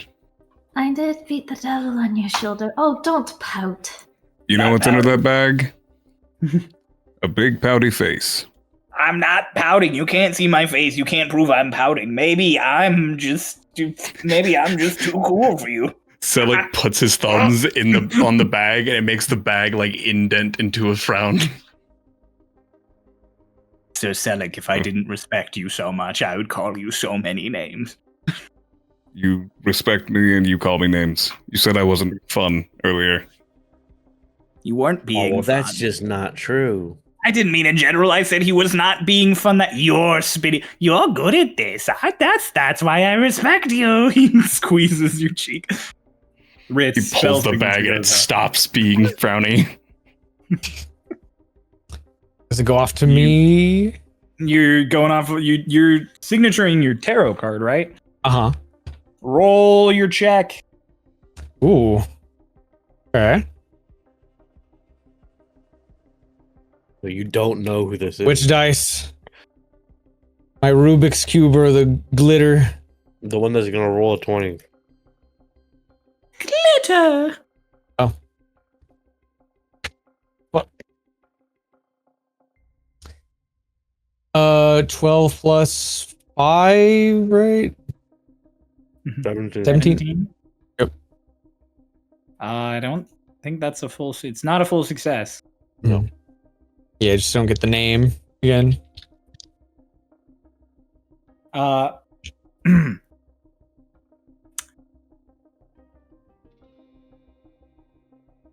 I did beat the devil on your shoulder. Oh, don't pout. You know Not what's under pouting. that bag? A big pouty face. I'm not pouting. You can't see my face. You can't prove I'm pouting. Maybe I'm just too cool for you. Selleck puts his thumbs on the bag, and it makes the bag like indent into a frown. So Selleck, if I didn't respect you so much, I would call you so many names. You respect me and you call me names. You said I wasn't fun earlier. You weren't being Oh, well, that's fun. just not true. I didn't mean in general. I said he was not being fun. That you're spitting. You're good at this. That's why I respect you. He squeezes your cheek. Ritz He pulls the bag and it stops being frowny. Does it go off to me? You're going off. You're signaturing your tarot card, right? Uh huh. Roll your check. Ooh. Okay. So you don't know who this is. Which dice? My Rubik's Cube or the glitter? The one that's gonna roll a 20. Glitter. Oh. What? 12 plus 5, right? 17. 17? Yep. I don't think that's a full. It's not a full success. No. Yeah, just don't get the name again.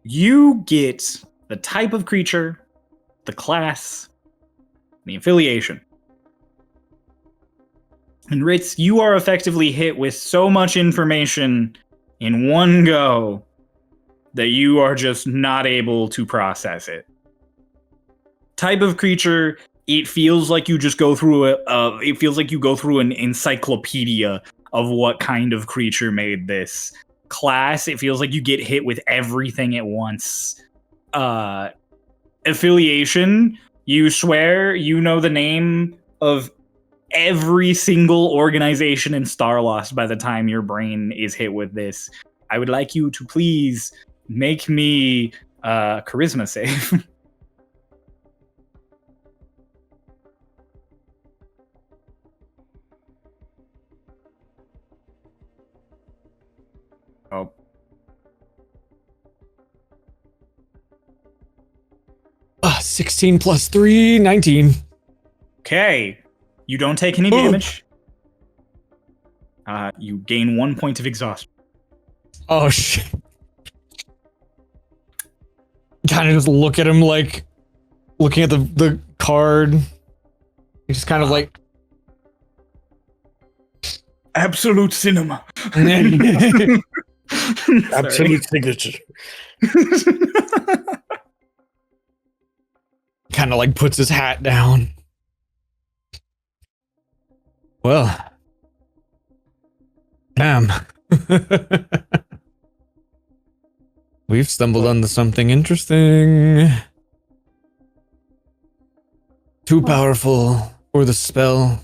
You get the type of creature, the class, the affiliation. And Ritz, you are effectively hit with so much information in one go that you are just not able to process it. Type of creature, it feels like you just go through it feels like you go through an encyclopedia of what kind of creature made this. Class, it feels like you get hit with everything at once. Affiliation, you swear you know the name of every single organization in Starlost by the time your brain is hit with this. I would like you to please make me charisma save. Oh. Ah, 16 plus 3, 19. Okay. You don't take any damage. You gain 1 point of exhaustion. Oh, shit. Kind of just look at him like looking at the card. He's just kind of like Absolute cinema. Absolute signature. kind of like puts his hat down. Well, damn. We've stumbled onto something interesting. Too powerful for the spell.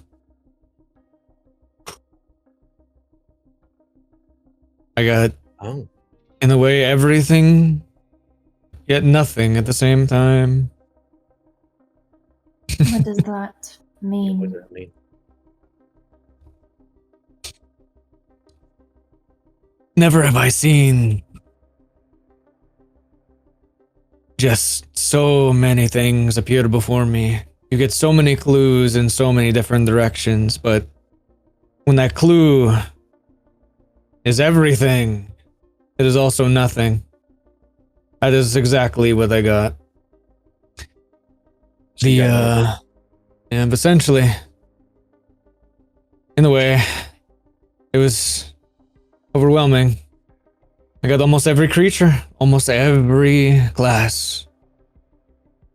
I got, in a way, everything, yet nothing at the same time. What does that What mean? does that mean? Never have I seen just so many things appear before me. You get so many clues in so many different directions, but when that clue is everything, it is also nothing. That is exactly what I got. And essentially, in a way, it was overwhelming. I got almost every creature, almost every class,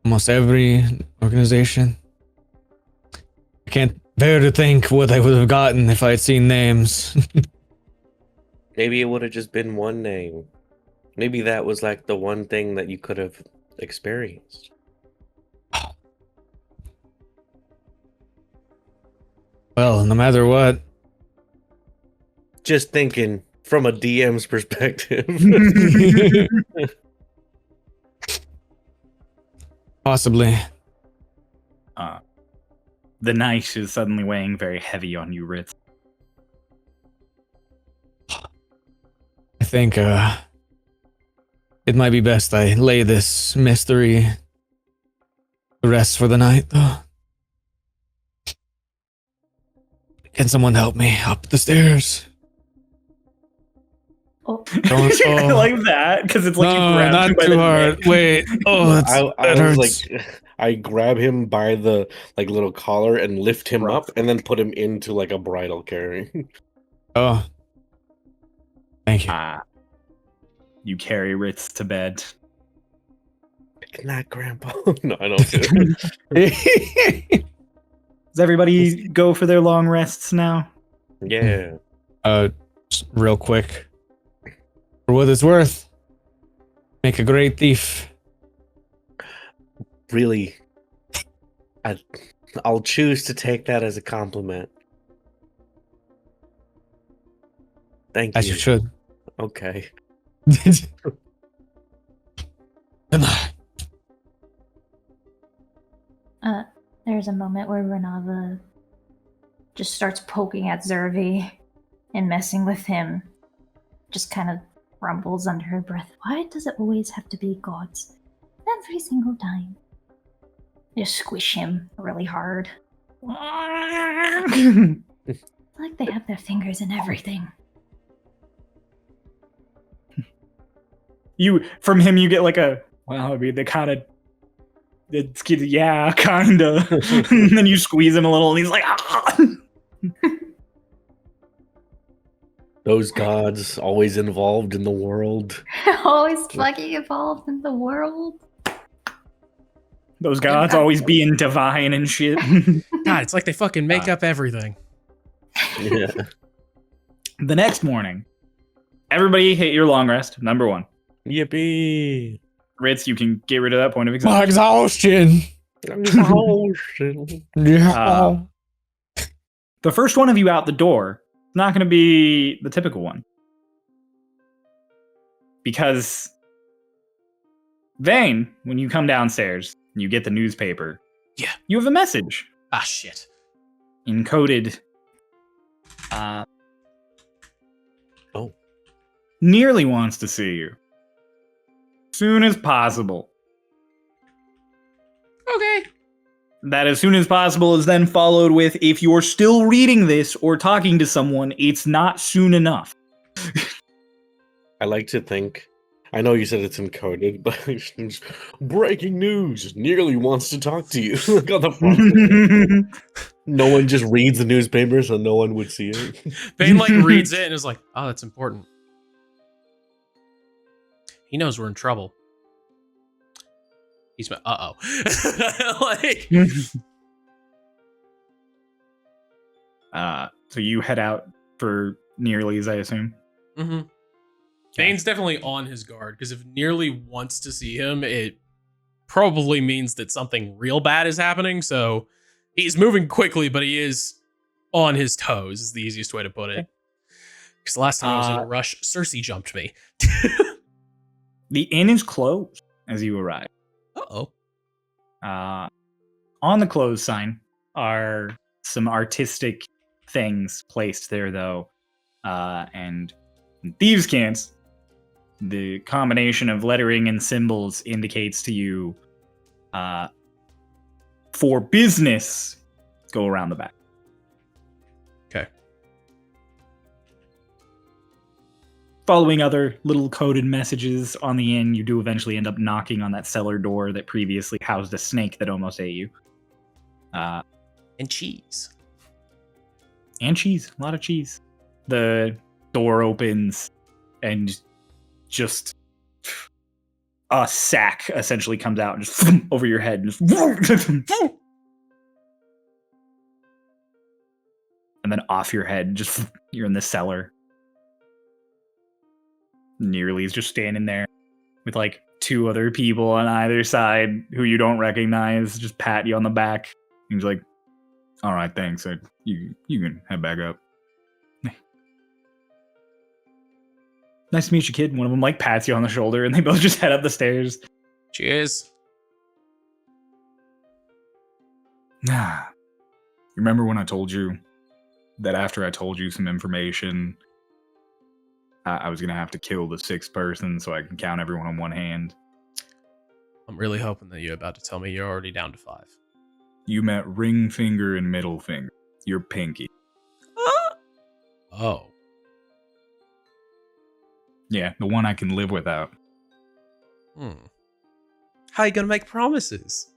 almost every organization. I can't bear to think what I would have gotten if I had seen names. Maybe it would have just been one name. Maybe that was like the one thing that you could have experienced. Well, no matter what. Just thinking from a DM's perspective. Possibly. The night is suddenly weighing very heavy on you, Ritz. I think it might be best I lay this mystery to rest for the night, though. Can someone help me up the stairs? Oh, Don't, I like that because it's like you no, grab not him by too the hard. neck. Wait. Oh, I that was hurts. like, I grab him by the like little collar and lift him Rough. up, and then put him into like a bridal carry. Oh. Thank you. You carry Ritz to bed. Good night, Grandpa. No, I don't. Does everybody go for their long rests now? Yeah. Just real quick. For what it's worth, make a great thief. Really, I'll choose to take that as a compliment. Thank As you. you should. Okay. There's a moment where Renava just starts poking at Zervi and messing with him. Just kind of rumbles under her breath. Why does it always have to be gods? Every single time. Just squish him really hard. It's like they have their fingers in everything. From him you get like a, well, I mean, they kind of, yeah, kind of. And then you squeeze him a little and he's like, ah! Those gods always involved in the world. Always fucking involved in the world. Those gods always being divine and shit. God, it's like they fucking make up everything. Yeah. The next morning, everybody hit your long rest, number 1. Yippee. Ritz, you can get rid of that point of My exhaustion. exhaustion. Yeah. The first one of you out the door is not going to be the typical one. Because Vane, when you come downstairs, you get the newspaper. Yeah. You have a message Ah, shit. encoded. Oh. Nearly wants to see you. Soon as possible. Okay. That as soon as possible is then followed with, if you're still reading this or talking to someone, it's not soon enough. I like to think. I know you said it's encoded, but it's breaking news. Nearly wants to talk to you. Look on the front. No one just reads the newspaper, so no one would see it. Vane like reads it and is like, oh, that's important. He knows we're in trouble. He's uh-oh. Like, so you head out for Nearly's, I assume? mm-hmm. Vane's definitely on his guard, because if Nearly wants to see him, it probably means that something real bad is happening. So he's moving quickly, but he is on his toes, is the easiest way to put it. Because the last time I was in a rush, Cersei jumped me. The inn is closed as you arrive. Uh-oh. On the closed sign are some artistic things placed there, though. And in thieves' cants, the combination of lettering and symbols indicates to you, for business, go around the back. Okay. Following other little coded messages on the inn, you do eventually end up knocking on that cellar door that previously housed a snake that almost ate you. And cheese. And cheese. A lot of cheese. The door opens and just a sack essentially comes out and just over your head. And, just and then off your head. Just you're in the cellar. Nearly's just standing there with like two other people on either side who you don't recognize, just pat you on the back. He's like, all right, thanks. You can head back up. Nice to meet you, kid. One of them like pats you on the shoulder and they both just head up the stairs. Cheers. Nah. You remember when I told you that after I told you some information, I was going to have to kill the sixth person so I can count everyone on one hand? I'm really hoping that you're about to tell me you're already down to 5. You met ring finger and middle finger. Your pinky. Oh. Yeah, the one I can live without. How are you going to make promises?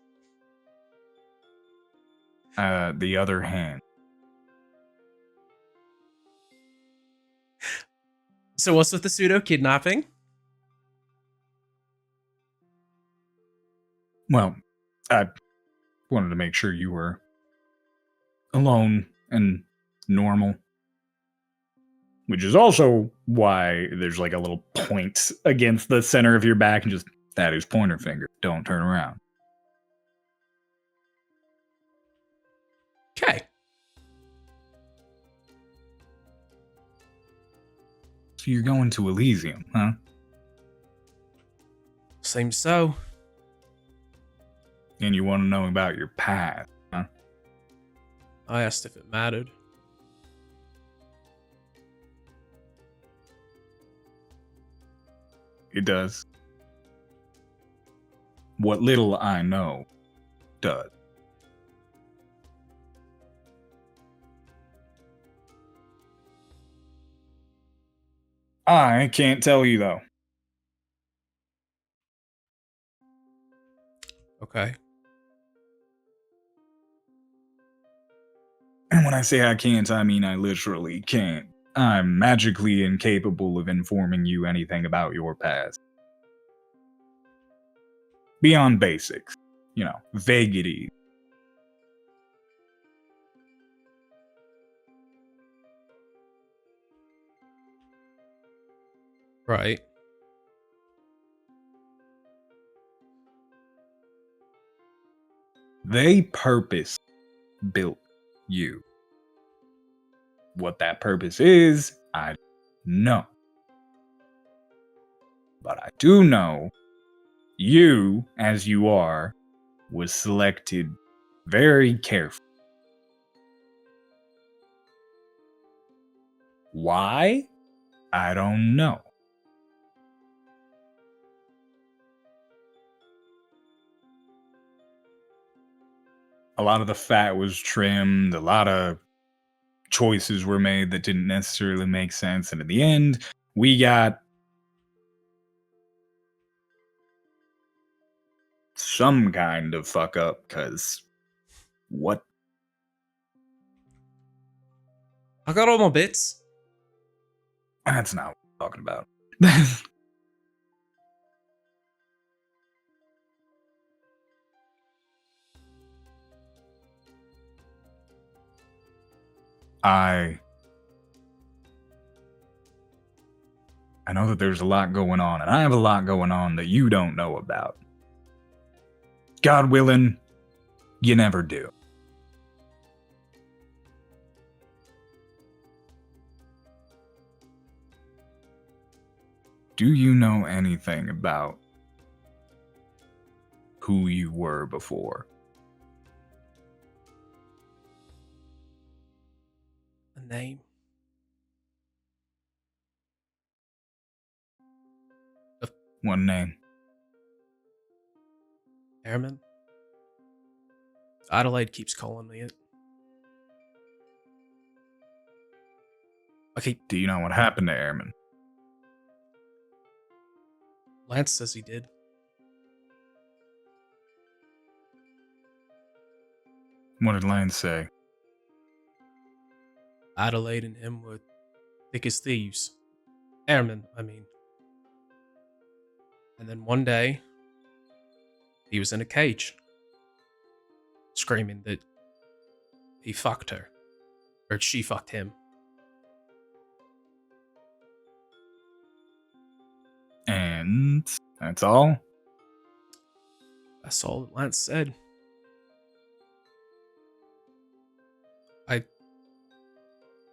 The other hand. So what's with the pseudo kidnapping? Well, I wanted to make sure you were alone and normal. Which is also why there's like a little point against the center of your back and just, that is pointer finger. Don't turn around. Okay. So you're going to Elysium, huh? Seems so. And you want to know about your past, huh? I asked if it mattered. It does. What little I know does. I can't tell you, though. Okay. And when I say I can't, I mean I literally can't. I'm magically incapable of informing you anything about your past. Beyond basics. You know, vagity. Right. They purpose built you. What that purpose is, I don't know. But I do know You, as you are, was selected very carefully. Why? I don't know. A lot of the fat was trimmed, a lot of choices were made that didn't necessarily make sense, and in the end, we got some kind of fuck up, because what? I got all my bits. That's not what I'm talking about. I know that there's a lot going on, and I have a lot going on that you don't know about. God willing, you never do. Do you know anything about who you were before? A name. One name. Airman. Adelaide keeps calling me it. Okay, Do you know what happened to Airman? Lance says he did. What did Lance say? Adelaide and him were thick as thieves. Airmen, I mean. And then one day, he was in a cage, screaming that he fucked her, or she fucked him. And that's all? That's all that Lance said. I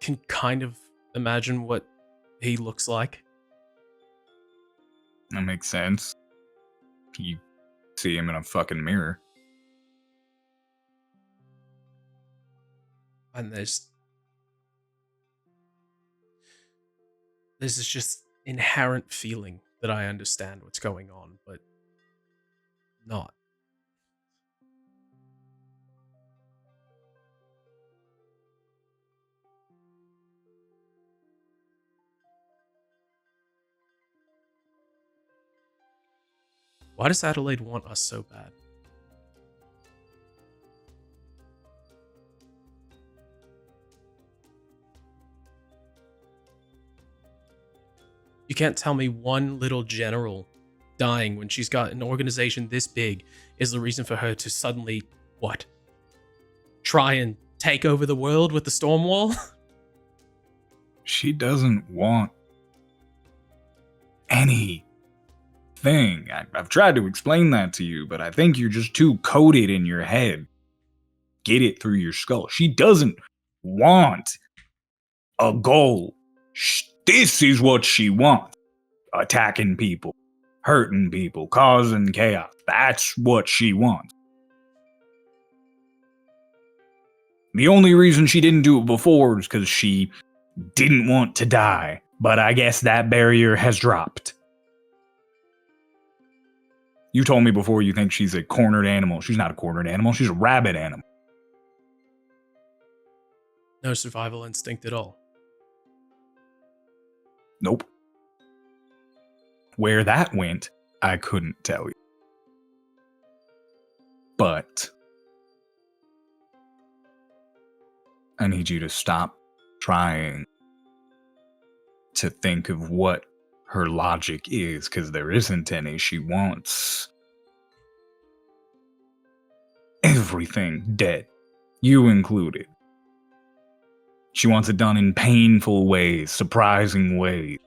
can kind of imagine what he looks like. That makes sense. You see him in a fucking mirror. And there's this just inherent feeling that I understand what's going on, but not. Why does Adelaide want us so bad? You can't tell me one little general dying when she's got an organization this big is the reason for her to suddenly, what? Try and take over the world with the storm wall? She doesn't want anything. I've tried to explain that to you, but I think you're just too coded in your head. Get it through your skull. She doesn't want a goal. This is what she wants. Attacking people, hurting people, causing chaos. That's what she wants. The only reason she didn't do it before is because she didn't want to die. But I guess that barrier has dropped. You told me before you think she's a cornered animal. She's not a cornered animal. She's a rabid animal. No survival instinct at all. Nope. Where that went, I couldn't tell you. But I need you to stop trying to think of what her logic is, because there isn't any. She wants everything dead, you included. She wants it done in painful ways, surprising ways.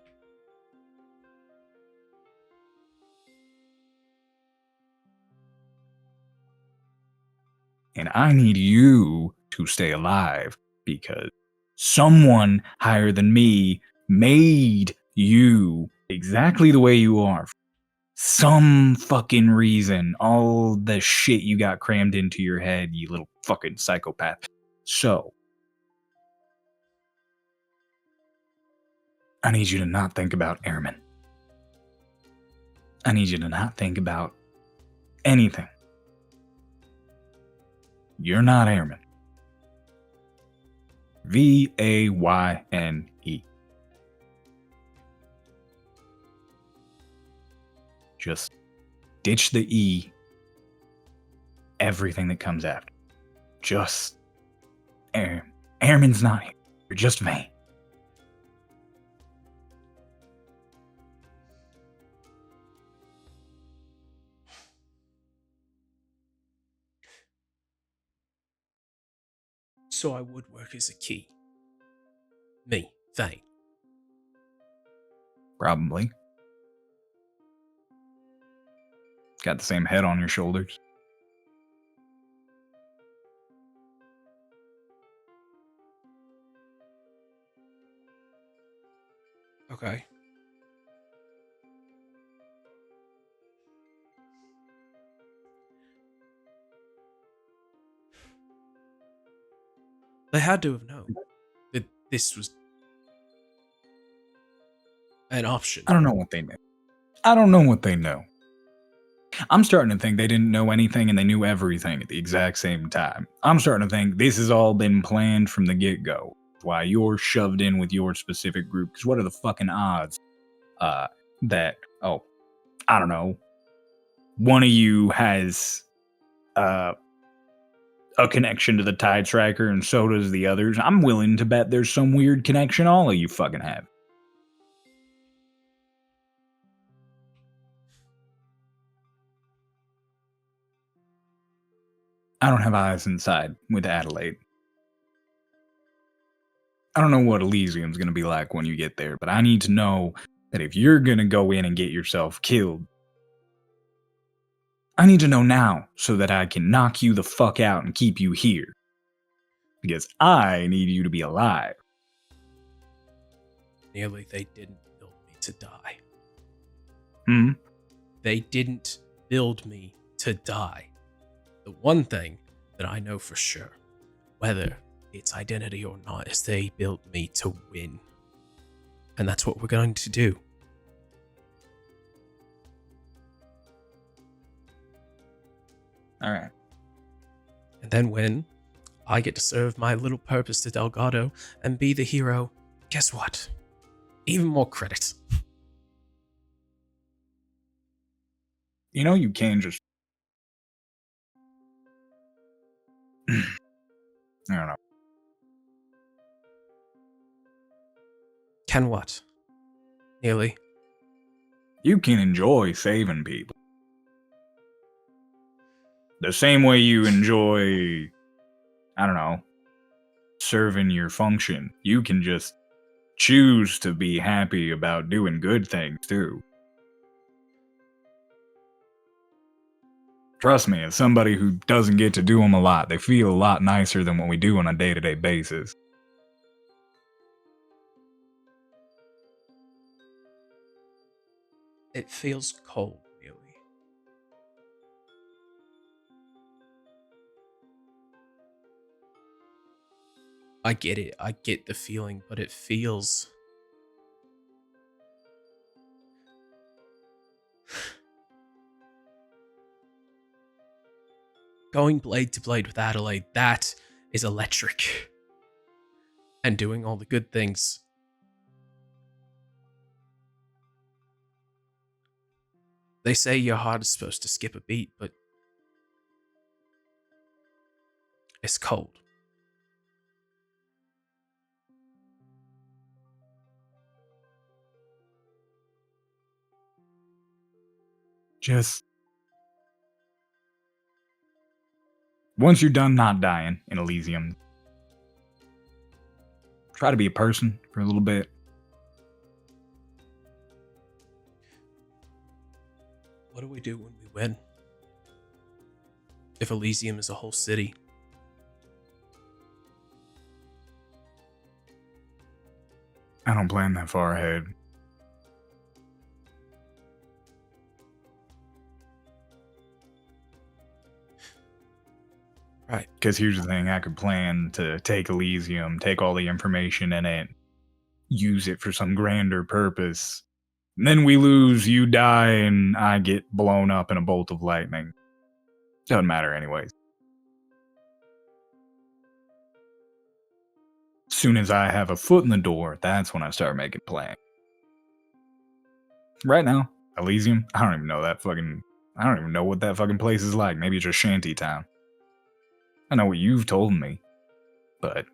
And I need you to stay alive because someone higher than me made you exactly the way you are. some fucking reason. All the shit you got crammed into your head, you little fucking psychopath. So, I need you to not think about airmen. I need you to not think about anything. You're not airmen. Vayne. Just ditch the E. Everything that comes after. Just Airman's not here. You're just Vayne. So I would work as a key. Me, Vayne. Probably. Got the same head on your shoulders. Okay. They had to have known that this was an option. I don't know what they know. I don't know what they know. I'm starting to think they didn't know anything and they knew everything at the exact same time. I'm starting to think this has all been planned from the get-go. Why you're shoved in with your specific group. Because what are the fucking odds that, I don't know, one of you has a connection to the Tide Striker and so does the others? I'm willing to bet there's some weird connection all of you fucking have. I don't have eyes inside with Adelaide. I don't know what Elysium's going to be like when you get there, but I need to know that if you're going to go in and get yourself killed, I need to know now so that I can knock you the fuck out and keep you here. Because I need you to be alive. Nearly, they didn't build me to die. Hmm? They didn't build me to die. The one thing that I know for sure, whether it's identity or not, is they built me to win. And that's what we're going to do. Alright. And then when I get to serve my little purpose to Delgado and be the hero, guess what? Even more credit. You know you can just... I don't know. Can what? Nearly. You can enjoy saving people. The same way you enjoy, I don't know, serving your function. You can just choose to be happy about doing good things too. Trust me, as somebody who doesn't get to do them a lot, they feel a lot nicer than what we do on a day-to-day basis. It feels cold, really. I get it. I get the feeling, but it feels... Going blade to blade with Adelaide, that is electric. And doing all the good things. They say your heart is supposed to skip a beat, but it's cold. Just... once you're done not dying in Elysium, try to be a person for a little bit. What do we do when we win? If Elysium is a whole city? I don't plan that far ahead. Right. Because here's the thing, I could plan to take Elysium, take all the information in it, use it for some grander purpose. And then we lose, you die, and I get blown up in a bolt of lightning. Doesn't matter anyways. Soon as I have a foot in the door, that's when I start making plans. Right now, Elysium, I don't even know what that fucking place is like. Maybe it's a shanty town. I know what you've told me, but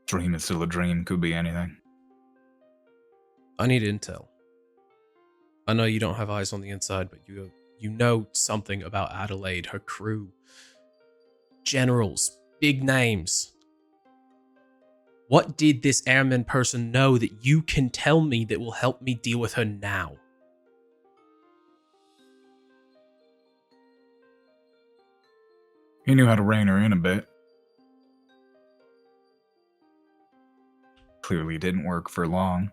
dream is still a dream, could be anything. I need intel. I know you don't have eyes on the inside, but you know something about Adelaide, her crew. Generals, big names. What did this airman person know that you can tell me that will help me deal with her now? He knew how to rein her in a bit. Clearly didn't work for long.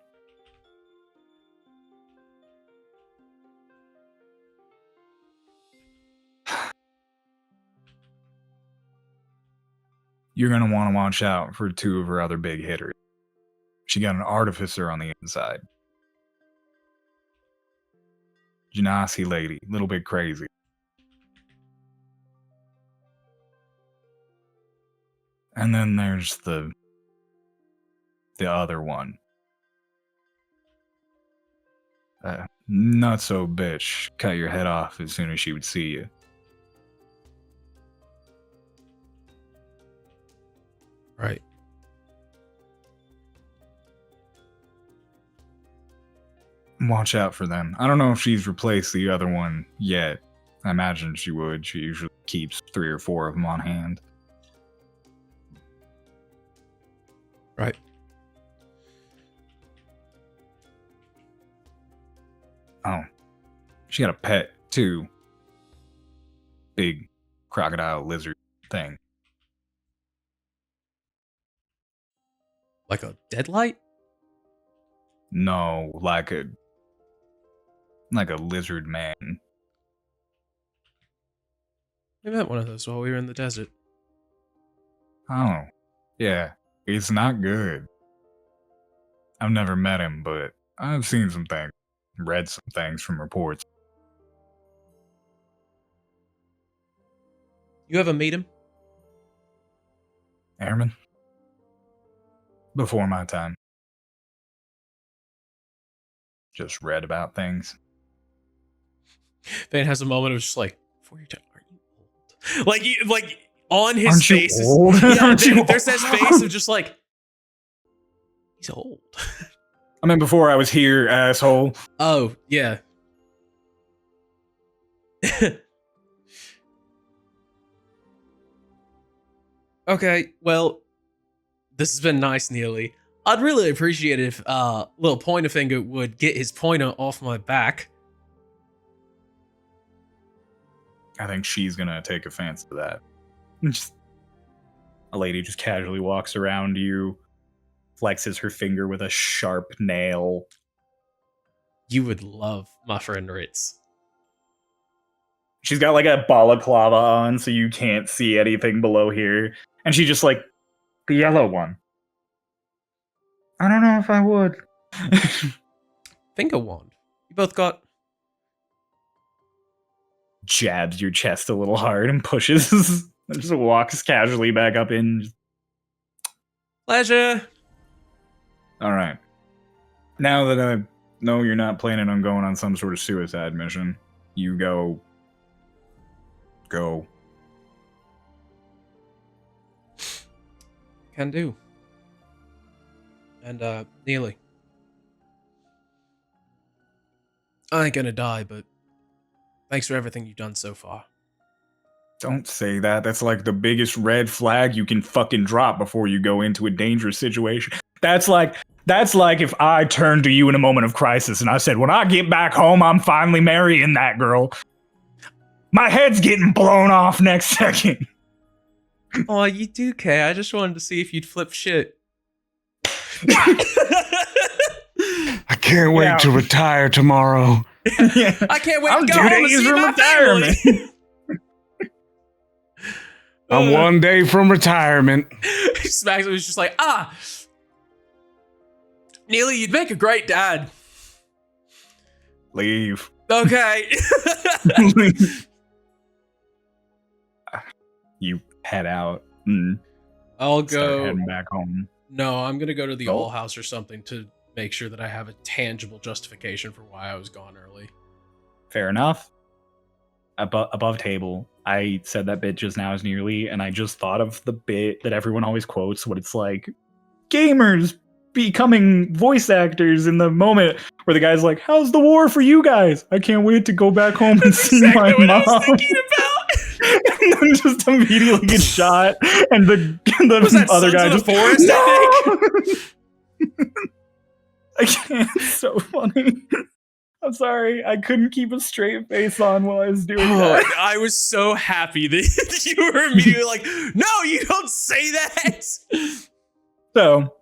You're going to want to watch out for two of her other big hitters. She got an artificer on the inside. Genasi lady, little bit crazy. And then there's the other one. Not so bitch. Cut your head off as soon as she would see you. Right. Watch out for them. I don't know if she's replaced the other one yet. I imagine she would. She usually keeps 3 or 4 of them on hand. Right. Oh. She got a pet, too. Big crocodile lizard thing. Like a deadlight? No, like a lizard man. We met one of those while we were in the desert. Oh, yeah. It's not good. I've never met him, but I've seen some things, read some things from reports. You ever meet him? Airman? Before my time. Just read about things. Van has a moment of just like, before your time, are you old? Like on his Aren't you face. old? Aren't you There's that space of just like, he's old. I mean, before I was here, asshole. Oh, yeah. Okay, well, this has been nice, Neely. I'd really appreciate it if little pointer finger would get his pointer off my back. I think she's gonna take offense to that. Just, a lady just casually walks around you, flexes her finger with a sharp nail. You would love my friend Ritz. She's got like a balaclava on, so you can't see anything below here. And she just like, the yellow one. I don't know if I would. Finger wand. You both got... Jabs your chest a little hard and pushes. And just walks casually back up in. Pleasure. All right. Now that I know you're not planning on going on some sort of suicide mission, you go. Can do. And, Neely. I ain't gonna die, but thanks for everything you've done so far. Don't say that. That's like the biggest red flag you can fucking drop before you go into a dangerous situation. That's like if I turned to you in a moment of crisis and I said, when I get back home, I'm finally marrying that girl. My head's getting blown off next second. Oh, you do care. I just wanted to see if you'd flip shit. I can't wait to retire tomorrow. Yeah. I can't wait I'm to 2 go home and days see from my retirement. family. I'm one day from retirement. Smacks was just like, Neely, you'd make a great dad. Leave. Okay. You head out. I'll Start go. heading back home. No, I'm gonna go to the Oh. All House or something to make sure that I have a tangible justification for why I was gone early. Fair enough. Above table, I said that bit just now as nearly, and I just thought of the bit that everyone always quotes when it's like, gamers becoming voice actors in the moment where the guy's like, how's the war for you guys? I can't wait to go back home and see exactly my what mom. I was thinking about. And then just immediately get shot, and the Was that other Sons guy of the just Forest, I "No!" I can't. It's so funny. I'm sorry. I couldn't keep a straight face on while I was doing that. I was so happy that you were immediately like, no, you don't say that. So,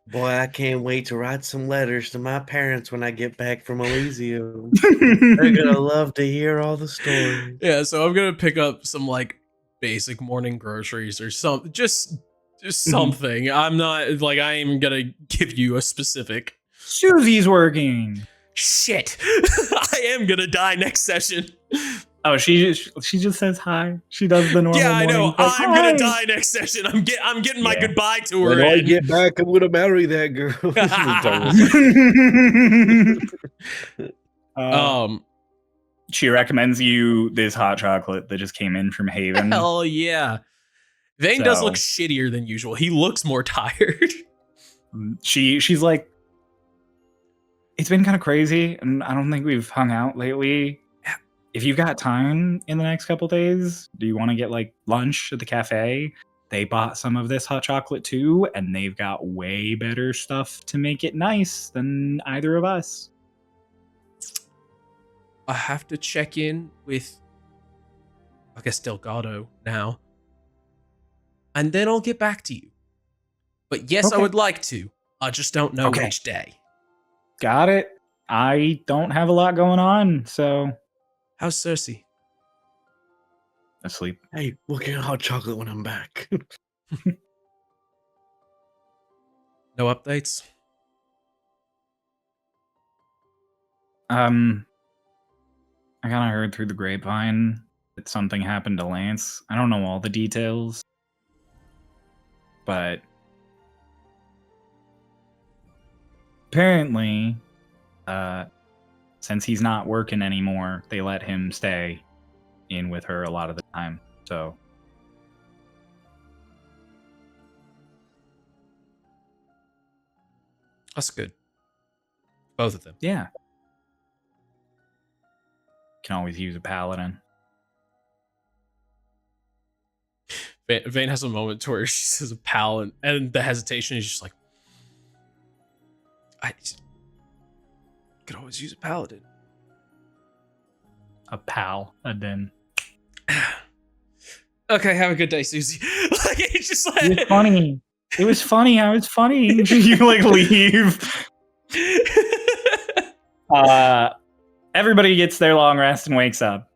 Boy, I can't wait to write some letters to my parents when I get back from Elysium. They're gonna love to hear all the stories. Yeah, so I'm gonna pick up some like basic morning groceries or some just something. I'm not like I am gonna give you a specific. Susie's working. Shit, I am gonna die next session. Oh, she just says hi. She does the normal. Yeah, I know. morning, like, I'm "Hi." gonna die next session. I'm getting my Yeah. goodbye to her. When I in. get back, I'm gonna marry that girl. She recommends you this hot chocolate that just came in from Haven. Hell yeah. Vane does look So- shittier than usual. He looks more tired. She's like, it's been kind of crazy, and I don't think we've hung out lately. If you've got time in the next couple days, do you want to get like lunch at the cafe? They bought some of this hot chocolate too, and they've got way better stuff to make it nice than either of us. I have to check in with, I guess, Delgado now. And then I'll get back to you. But yes, I Okay. would like to. I just don't know Okay. which day. Got it. I don't have a lot going on, so How's Cersei? asleep. Hey, we'll get hot chocolate when I'm back. No updates? I kind of heard through the grapevine that something happened to Lance. I don't know all the details, but apparently, since he's not working anymore, they let him stay in with her a lot of the time. So, That's good. Both of them. yeah. Can always use a paladin. Vane has a moment to where she says a pal, and the hesitation is just like, I could always use a paladin. A paladin. Okay, have a good day, Susie. Like, it's just like... It was funny. It was funny how it's funny. You like leave. Everybody gets their long rest and wakes up.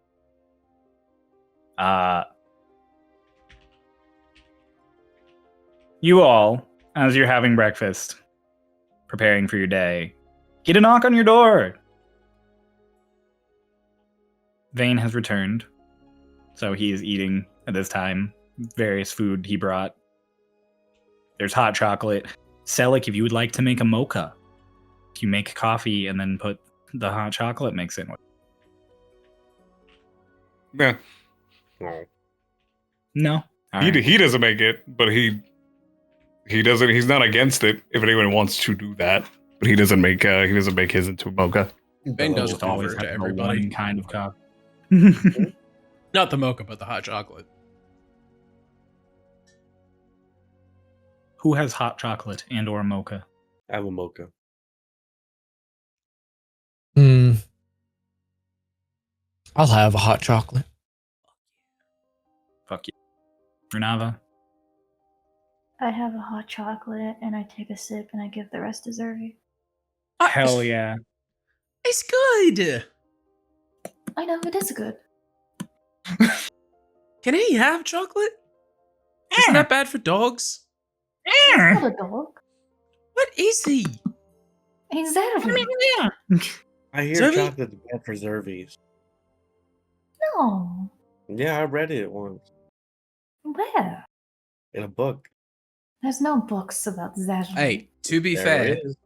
You all, as you're having breakfast, preparing for your day, get a knock on your door. Vane has returned, so he is eating at this time various food he brought. There's hot chocolate. Selic, if you would like to make a mocha, you make coffee and then put the hot chocolate mix in with. Yeah. Oh. No. All He, right. he doesn't make it, but he doesn't. He's not against it if anyone wants to do that. But he doesn't make his into a mocha. Vane does Just offer always it have to to know everybody. one kind of coffee. Not the mocha, but the hot chocolate. Who has hot chocolate and or mocha? I have a mocha. I'll have a hot chocolate. Fuck you. Renava? I have a hot chocolate and I take a sip and I give the rest to Zervi. Hell yeah. It's good. I know it is good. Can he have chocolate? Isn't that bad for dogs? He's not a dog. What is he? He's Zervi. I hear Zervi? chocolate's bad for Zervies. No. Yeah, I read it once Where? in a book. There's no books about Zervi. Hey, to be There fair, is.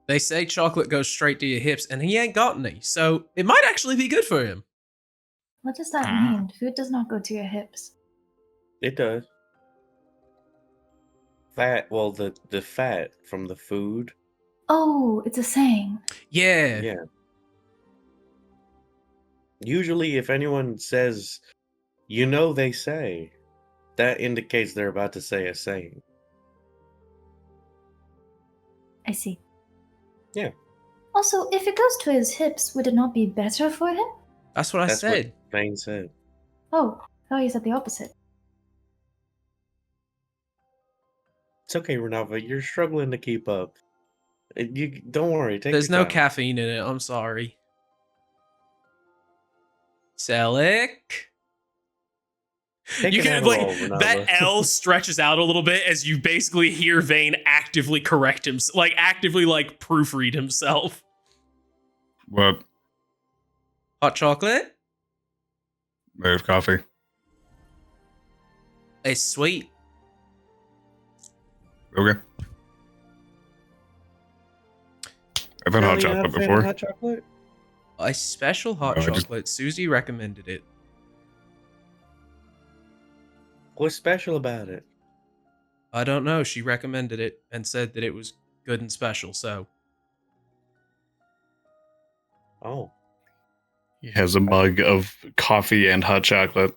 they say chocolate goes straight to your hips, and he ain't got any, so it might actually be good for him. What does that mean? Food does not go to your hips. It does. Fat. Well, the fat from the food. Oh, it's a saying. Yeah. Yeah. Usually, if anyone says, they say, that indicates they're about to say a saying. I see. Yeah. Also, if it goes to his hips, would it not be better for him? That's what I That's said. what Vane said. Oh, I thought you said the opposite. It's okay, Renava. You're struggling to keep up. You don't worry. Take There's your no time. caffeine in it. I'm sorry. Selick. Take You an can Adderall, Renava. that L stretches out a little bit as you basically hear Vane actively correct himself, actively proofread himself. What? Hot chocolate? There's coffee. It's sweet. Okay. I've had hot Really, you're not chocolate a fan of before. hot chocolate? A special hot No, I just- chocolate. Susie recommended it. What's special about it? I don't know. She recommended it and said that it was good and special, so. Oh, He has a mug of coffee and hot chocolate.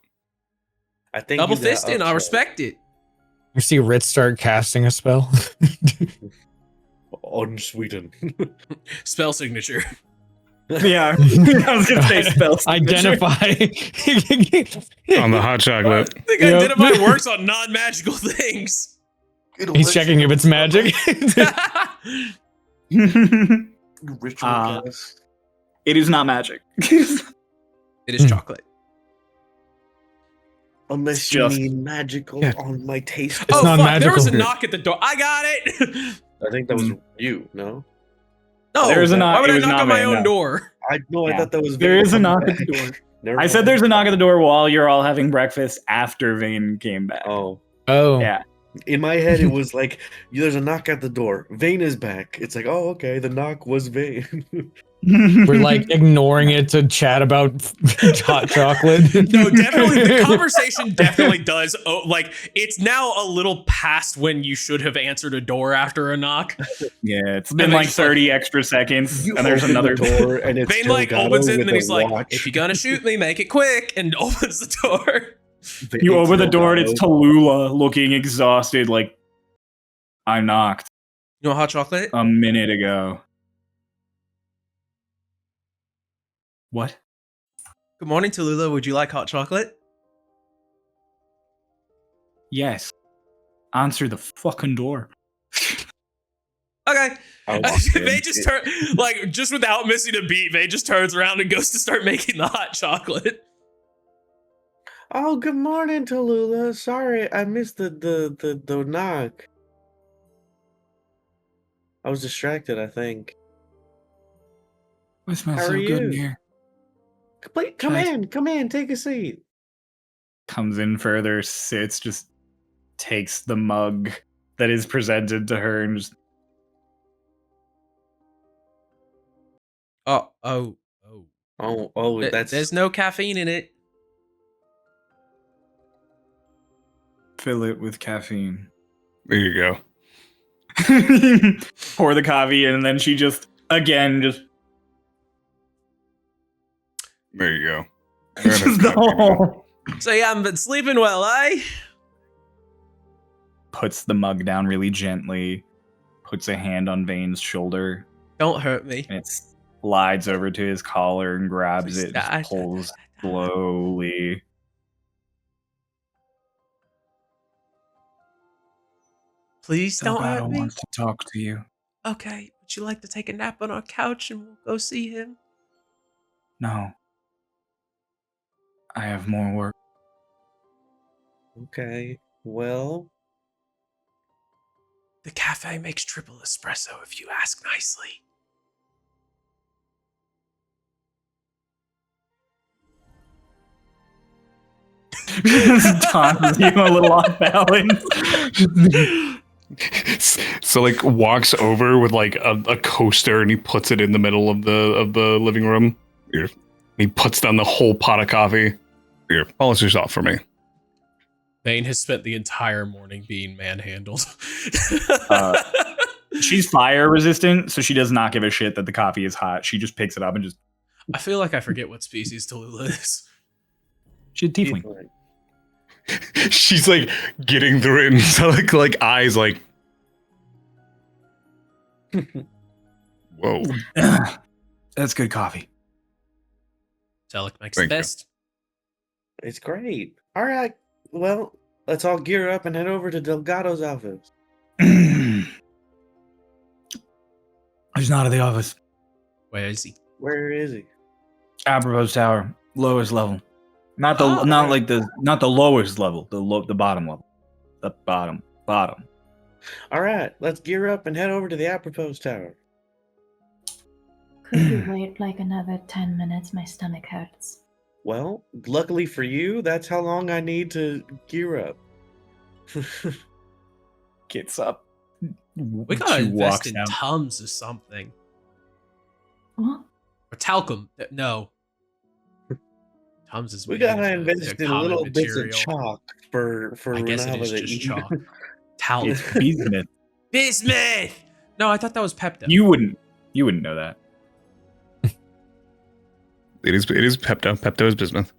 I think Double you got fisting, I upset. respect it. You see Ritz start casting a spell. Unsweetened. Spell signature. Yeah, I was gonna say spell signature. Identify. On the hot I chocolate. think Yep. Identify works on non-magical things. He's checking if it's magic. Ritual Uh, cast. It is not magic. It is chocolate. Unless it's you just- mean magical Yeah. on my taste. It's Oh not fuck! There was a magical. knock at the door. I got it. I think that was you, no? No, There is a knock. Why would It I was knock not on my Van, own no. door? I Yeah. thought that was There Vane is a coming knock at the back. door. Never I said mind. there's a knock at the door while you're all having breakfast after Vane came back. Oh. Oh. Yeah. In my head, it was like, there's a knock at the door. Vane is back. It's like, oh, okay, the knock was Vane. We're ignoring it to chat about hot chocolate. No, definitely. The conversation definitely does. Oh, it's now a little past when you should have answered a door after a knock. Yeah, it's been they like just, 30 extra seconds, You and there's open another the door, and it's Vane Delgado opens it and with then a he's like, watch. "If you're gonna shoot me, make it quick," and opens the door. You It's open the door and it's Delgado. Tallulah looking exhausted, like, I knocked You want hot chocolate? a minute ago. What? Good morning, Tallulah. Would you like hot chocolate? Yes. Answer the fucking door. Okay. I walked in. They just turn just without missing a beat. They just turns around and goes to start making the hot chocolate. Oh, good morning, Tallulah. Sorry, I missed the knock. I was distracted, I think. It smells How so are good in you? here. Come Nice. come in, take a seat. Comes in further, sits, just takes the mug that is presented to her and just Oh. Oh, that's There's no caffeine in it. fill it with caffeine. There you go. Pour the coffee in, and then she just again just There you go. just the whole So you haven't been sleeping well, eh? puts the mug down really gently, puts a hand on Vane's shoulder, Don't hurt me. and it slides over to his collar and grabs it, Please, just pulls slowly. Please don't Delgado hurt me. wants to talk to you. Okay. Would you like to take a nap on our couch and we'll go see him? No. I have more work. Okay. Well, The cafe makes triple espresso if you ask nicely. Tom's you a little off balance. So like walks over with like a coaster and he puts it in the middle of the living room. Here. He puts down the whole pot of coffee. Here, polish yourself for me. Vane has spent the entire morning being manhandled. She's fire resistant, so she does not give a shit that the coffee is hot. She just picks it up and just. I feel like I forget what species Tallulah is. She's a tiefling. She's like getting through it and so like eyes like whoa. That's good coffee. Telic makes Thank the you. best. it's great. All right. Well, let's all gear up and head over to Delgado's office. He's not at the office. Where is he? Where is he? Apropos Tower, lowest level. Not the Oh, not right. like the lowest level, the bottom level. The bottom. All right. Let's gear up and head over to the Apropos Tower. Could you wait like another 10 minutes? My stomach hurts. Well, luckily for you, that's how long I need to gear up. Gets up. We gotta She invest walks in down. Tums or something. What? Or talcum. No. Tums is We made gotta of invest in common little bits of material. chalk for I guess it Renava is to just eat. chalk. Talc. It's bismuth. Bismuth! No, I thought that was Pepto. You wouldn't know that. It is Pepto. Pepto is bismuth.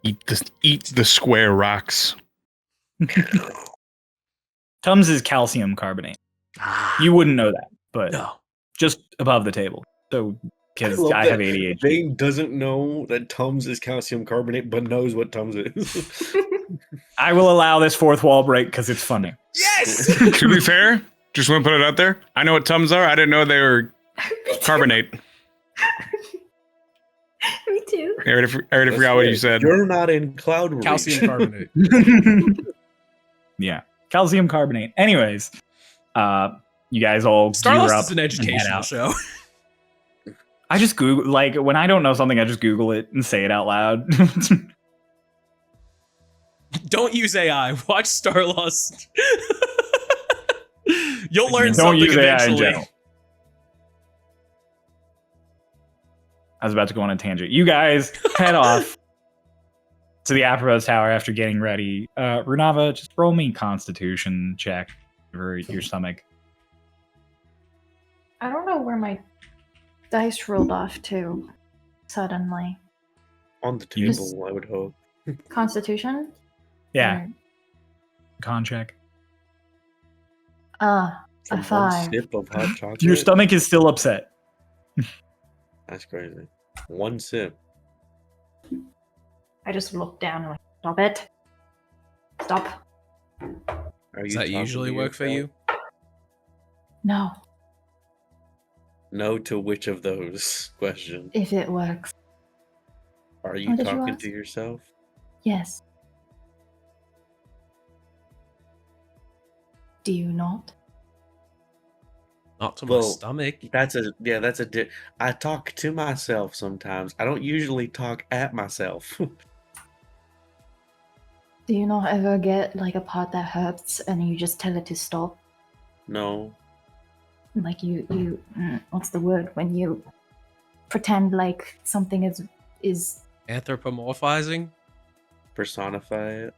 Eat the square rocks. Tums is calcium carbonate. Ah, You wouldn't know that, but no. just above the table. So because love I that have ADHD. Vane doesn't know that Tums is calcium carbonate, but knows what Tums is. I will allow this fourth wall break because it's funny. Yes! To be fair, just want to put it out there. I know what Tums are. I didn't know they were carbonate. Me too. I already forgot what you said. You're not in Cloud Reach. Calcium carbonate. Yeah, calcium carbonate. Anyways, you guys all gear Starlost up is an and head educational out. show. I just Google, like, when I don't know something, I just Google it and say it out loud. Don't use AI. Watch Starlost. You'll learn Don't something use AI in eventually. general. I was about to go on a tangent. You guys head off to the Apropos Tower after getting ready. Renava, just roll me Constitution check for your stomach. I don't know where my dice rolled off to suddenly. On the Just- table, I would hope. Constitution? Yeah, Or- con check. Ah, From a one 5. sip of hot chocolate. Your stomach is still upset. That's crazy. One sip. I just looked down and like, stop it. Stop. Are Does you that talking usually to work for yourself? you? No, No to which of those questions? if it works. Are you What did you talking ask? to yourself? Yes. Do you not? Not to my Well, stomach. That's a I talk to myself sometimes. I don't usually talk at myself. Do you not ever get like a part that hurts and you just tell it to stop? No. Like what's the word when you pretend like something is Anthropomorphizing? Personify it.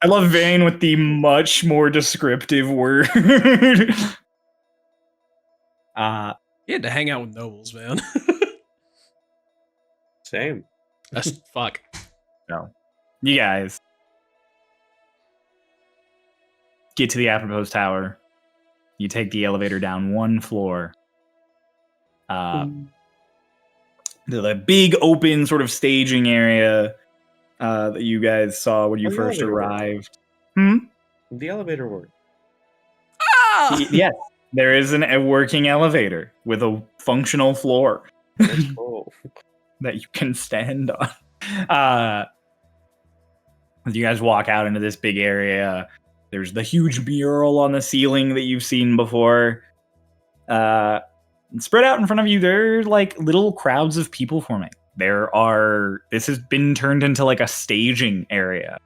I love Vane with the much more descriptive word. You had to hang out with nobles, man. Same. That's fuck. No. You guys get to the Apropos Tower. You take the elevator down one floor. The big open sort of staging area that you guys saw when you Oh, the first elevator. arrived. Hmm? the elevator work? Yes, there is a working elevator with a functional floor That's cool. that you can stand on. As you guys walk out into this big area, there's the huge mural on the ceiling that you've seen before. Spread out in front of you, there are like little crowds of people forming. This has been turned into like a staging area.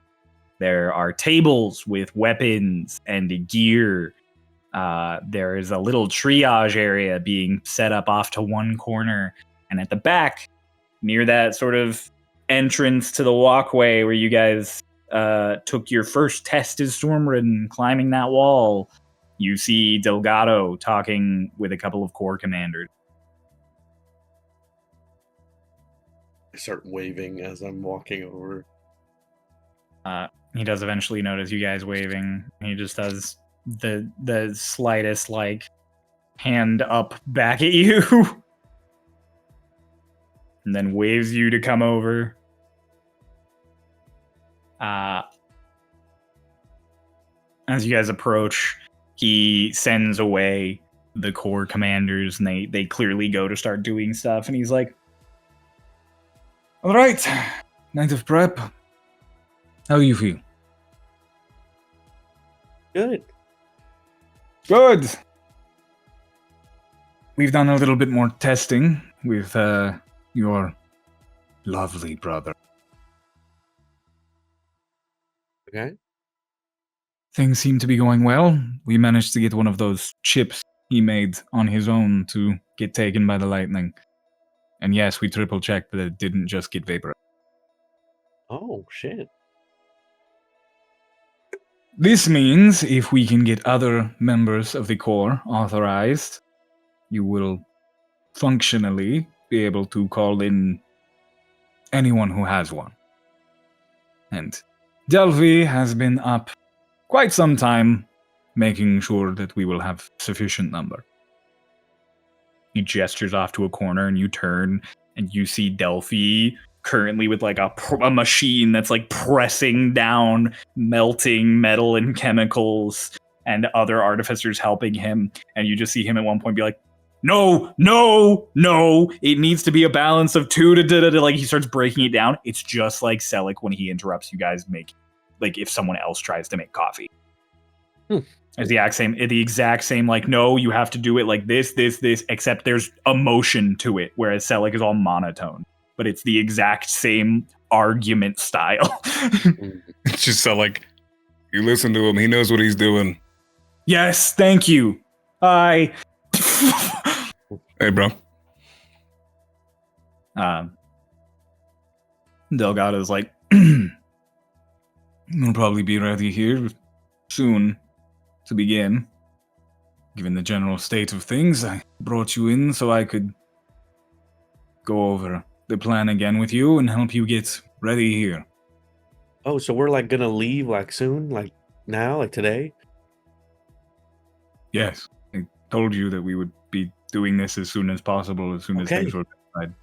There are tables with weapons and gear. There is a little triage area being set up off to one corner. And at the back, near that sort of entrance to the walkway where you guys took your first test as Stormridden, climbing that wall, you see Delgado talking with a couple of corps commanders. I start waving as I'm walking over. He does eventually notice you guys waving. He just does the slightest like hand up back at you, and then waves you to come over. As you guys approach, he sends away the corps commanders, and they clearly go to start doing stuff. And he's like, "All right, night of prep. How do you feel?" Good. Good. We've done a little bit more testing with your lovely brother. Okay. Things seem to be going well. We managed to get one of those chips he made on his own to get taken by the lightning. And yes, we triple checked that it didn't just get vaporized. Oh, shit. This means if we can get other members of the Corps authorized, you will functionally be able to call in anyone who has one. And Delphi has been up quite some time making sure that we will have sufficient number. He gestures off to a corner and you turn and you see Delphi currently with like a machine that's like pressing down melting metal and chemicals, and other artificers helping him. And you just see him at one point be like, no, it needs to be a balance of 2 to like he starts breaking it down. It's just like Selic when he interrupts you guys make, like if someone else tries to make coffee. It's the exact same like, no, you have to do it like this, except there's emotion to it, whereas Selic is all monotone. But it's the exact same argument style. It's just so like, you listen to him, he knows what he's doing. Yes, thank you. Hey, bro. Delgado's like, we'll probably be ready here soon to begin. Given the general state of things, I brought you in so I could go over the plan again with you and help you get ready here. Oh, so we're like gonna leave like soon, like now, like today? Yes, I told you that we would be doing this as soon as possible, as soon as things were decided.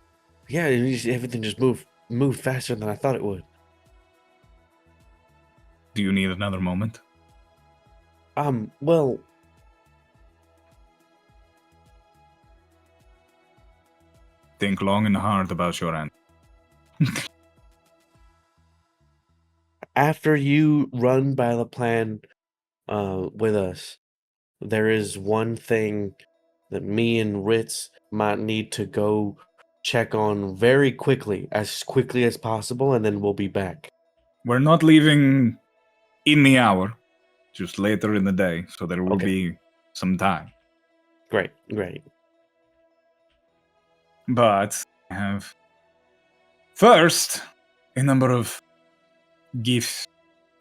Yeah, everything just moved faster than I thought it would. Do you need another moment? Well, think long and hard about your answer. after you run by the plan with us, there is one thing that me and Ritz might need to go check on very quickly as possible, and then we'll be back. We're not leaving in the hour, just later in the day, so there will be some time. Great. But I have first a number of gifts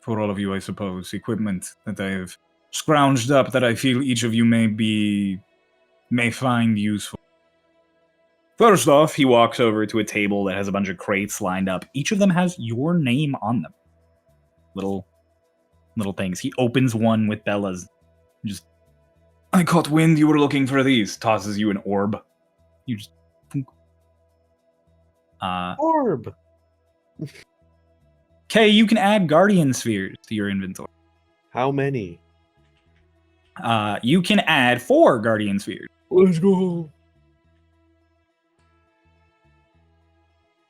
for all of you, I suppose, equipment that I have scrounged up that I feel each of you may find useful. First off, he walks over to a table that has a bunch of crates lined up. Each of them has your name on them. Little things. He opens one with Bella's. Just, I caught wind you were looking for these. Tosses you an orb. You just... orb! Okay, you can add guardian spheres to your inventory. How many? You can add 4 Guardian Spheres. Let's go.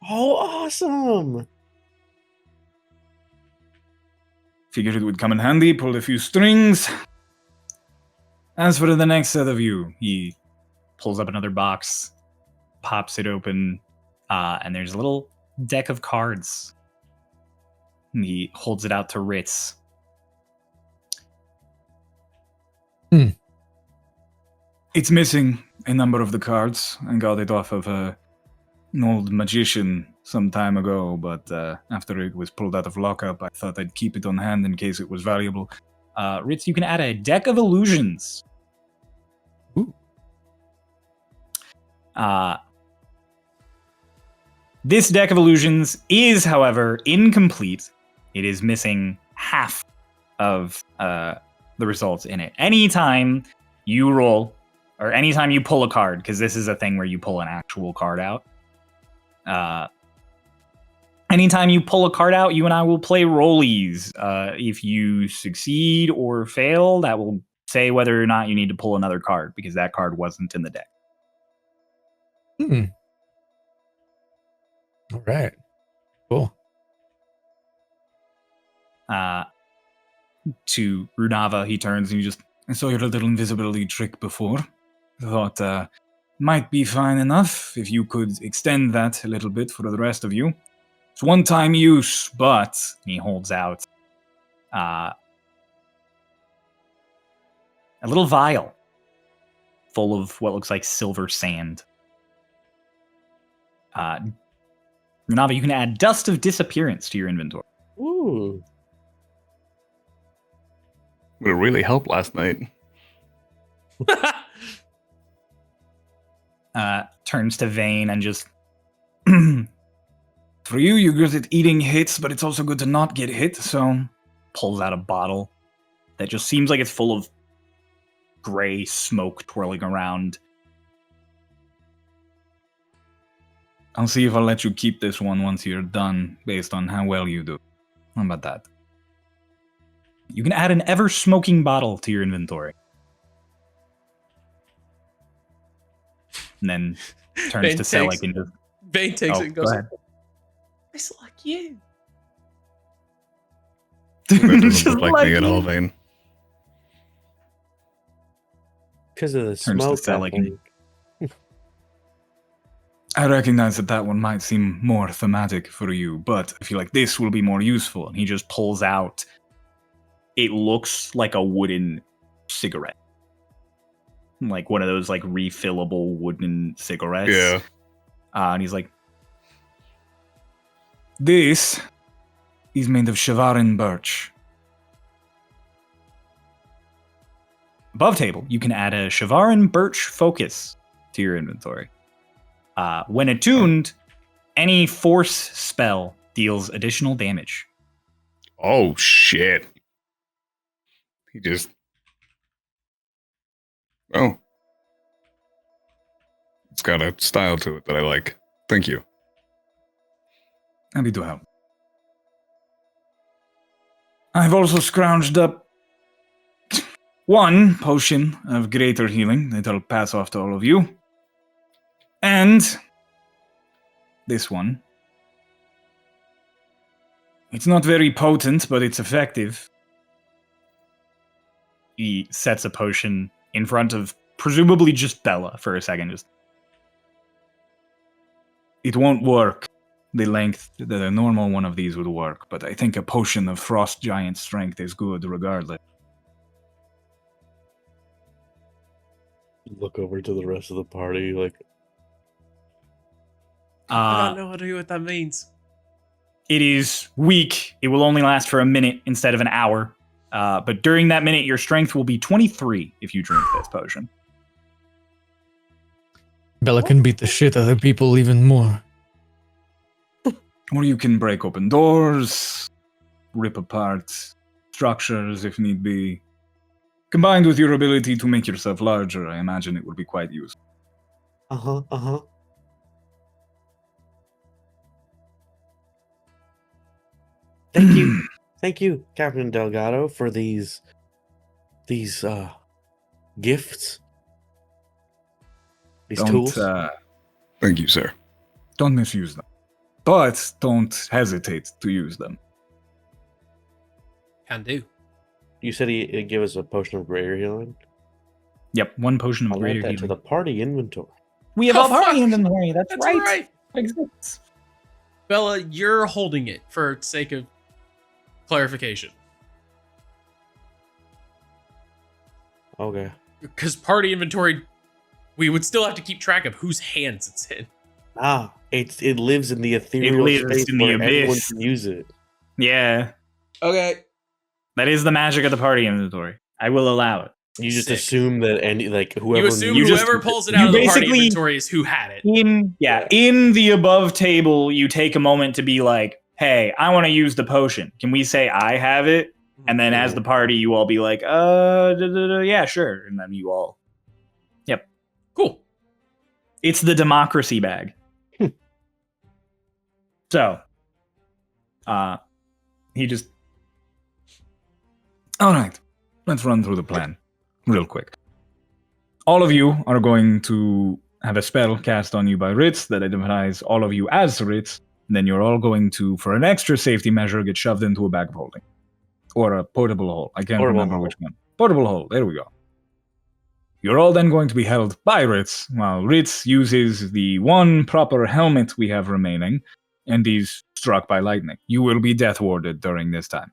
Oh, awesome. Figured it would come in handy, pulled a few strings. As for the next set of you, He pulls up another box, pops it open, and there's a little deck of cards. And he holds it out to Ritz. it's missing a number of the cards. I got it off of an old magician some time ago, but after it was pulled out of lockup, I thought I'd keep it on hand in case it was valuable. Ritz, you can add a deck of illusions. Ooh. This deck of illusions is, however, incomplete. It is missing half of the results in it. Anytime you roll, or anytime you pull a card, because this is a thing where you pull an actual card out. Anytime you pull a card out, you and I will play rollies. If you succeed or fail, that will say whether or not you need to pull another card, because that card wasn't in the deck. All right. Cool. To Runava, he turns and he just, I saw your little invisibility trick before. Thought might be fine enough if you could extend that a little bit for the rest of you. It's one-time use, but He holds out a little vial full of what looks like silver sand. Runava, you can add Dust of Disappearance to your inventory. Ooh. Would it really help last night? Turns to Vane and just for you, you're good at eating hits, but it's also good to not get hit, so pulls out a bottle that just seems like it's full of gray smoke twirling around. I'll see if I'll let you keep this one once you're done, based on how well you do. How about that? You can add an ever-smoking bottle to your inventory. And then turns Vane to Selleck takes- and just... Vane takes Oh, it and go goes, ahead. it's like you. That doesn't Just look like me at you. all, Vane. Because of the Turns to smoke, I Selleck and- think. I recognize that one might seem more thematic for you, but I feel like this will be more useful. And he just pulls out... It looks like a wooden cigarette. Like one of those like refillable wooden cigarettes. Yeah. And he's like, This is made of Shavarin birch. above table, you can add a Shavarin Birch Focus to your inventory. When attuned, any force spell deals additional damage. Oh shit. He just Oh. It's got a style to it that I like. Thank you. Happy to help. I've also scrounged up one potion of greater healing that I'll pass off to all of you. And this one. It's not very potent, but it's effective. He sets a potion in front of presumably just Bella for a second. Just It won't work the length that a normal one of these would work, but I think a potion of Frost Giant strength is good regardless. Look over to the rest of the party, like, I don't know how to do what that means. it is weak. It will only last for a minute instead of an hour. But during that minute, your strength will be 23 if you drink this potion. Bella can beat the shit out of people even more. Or you can break open doors, rip apart structures if need be. Combined with your ability to make yourself larger, I imagine it would be quite useful. Thank you. Thank you, Captain Delgado, for these gifts. These tools. Thank you, sir. Don't misuse them. But don't hesitate to use them. Can do. You said he'd give us a potion of greater healing. Yep, 1 potion of I'll greater add that healing. to the party inventory. We have Oh, a party fuck! inventory. That's right. right. Exists. Bella, you're holding it for sake of clarification. Okay. Because party inventory, we would still have to keep track of whose hands it's in. It lives in the ethereal lives space in the where everyone abyss. can use it. Yeah, Okay. that is the magic of the party inventory. I will allow it. You just Sick. assume that whoever You assume you just- whoever pulls it you out of the party basically- inventory is who had it. In the above table, you take a moment to be like, "Hey, I want to use the potion. Can we say I have it?" And then as the party, you all be like, yeah, sure." And then you all, Cool. it's the democracy bag. So, he just, all right, let's run through the plan real quick. All of you are going to have a spell cast on you by Ritz that identifies all of you as Ritz. And then you're all going to, for an extra safety measure, get shoved into a bag of holding. Or a portable hole. I can't Portable remember hole. which one. Portable hole, there we go. You're all then going to be held by Ritz, while Ritz uses the one proper helmet we have remaining, and is struck by lightning. You will be death warded during this time.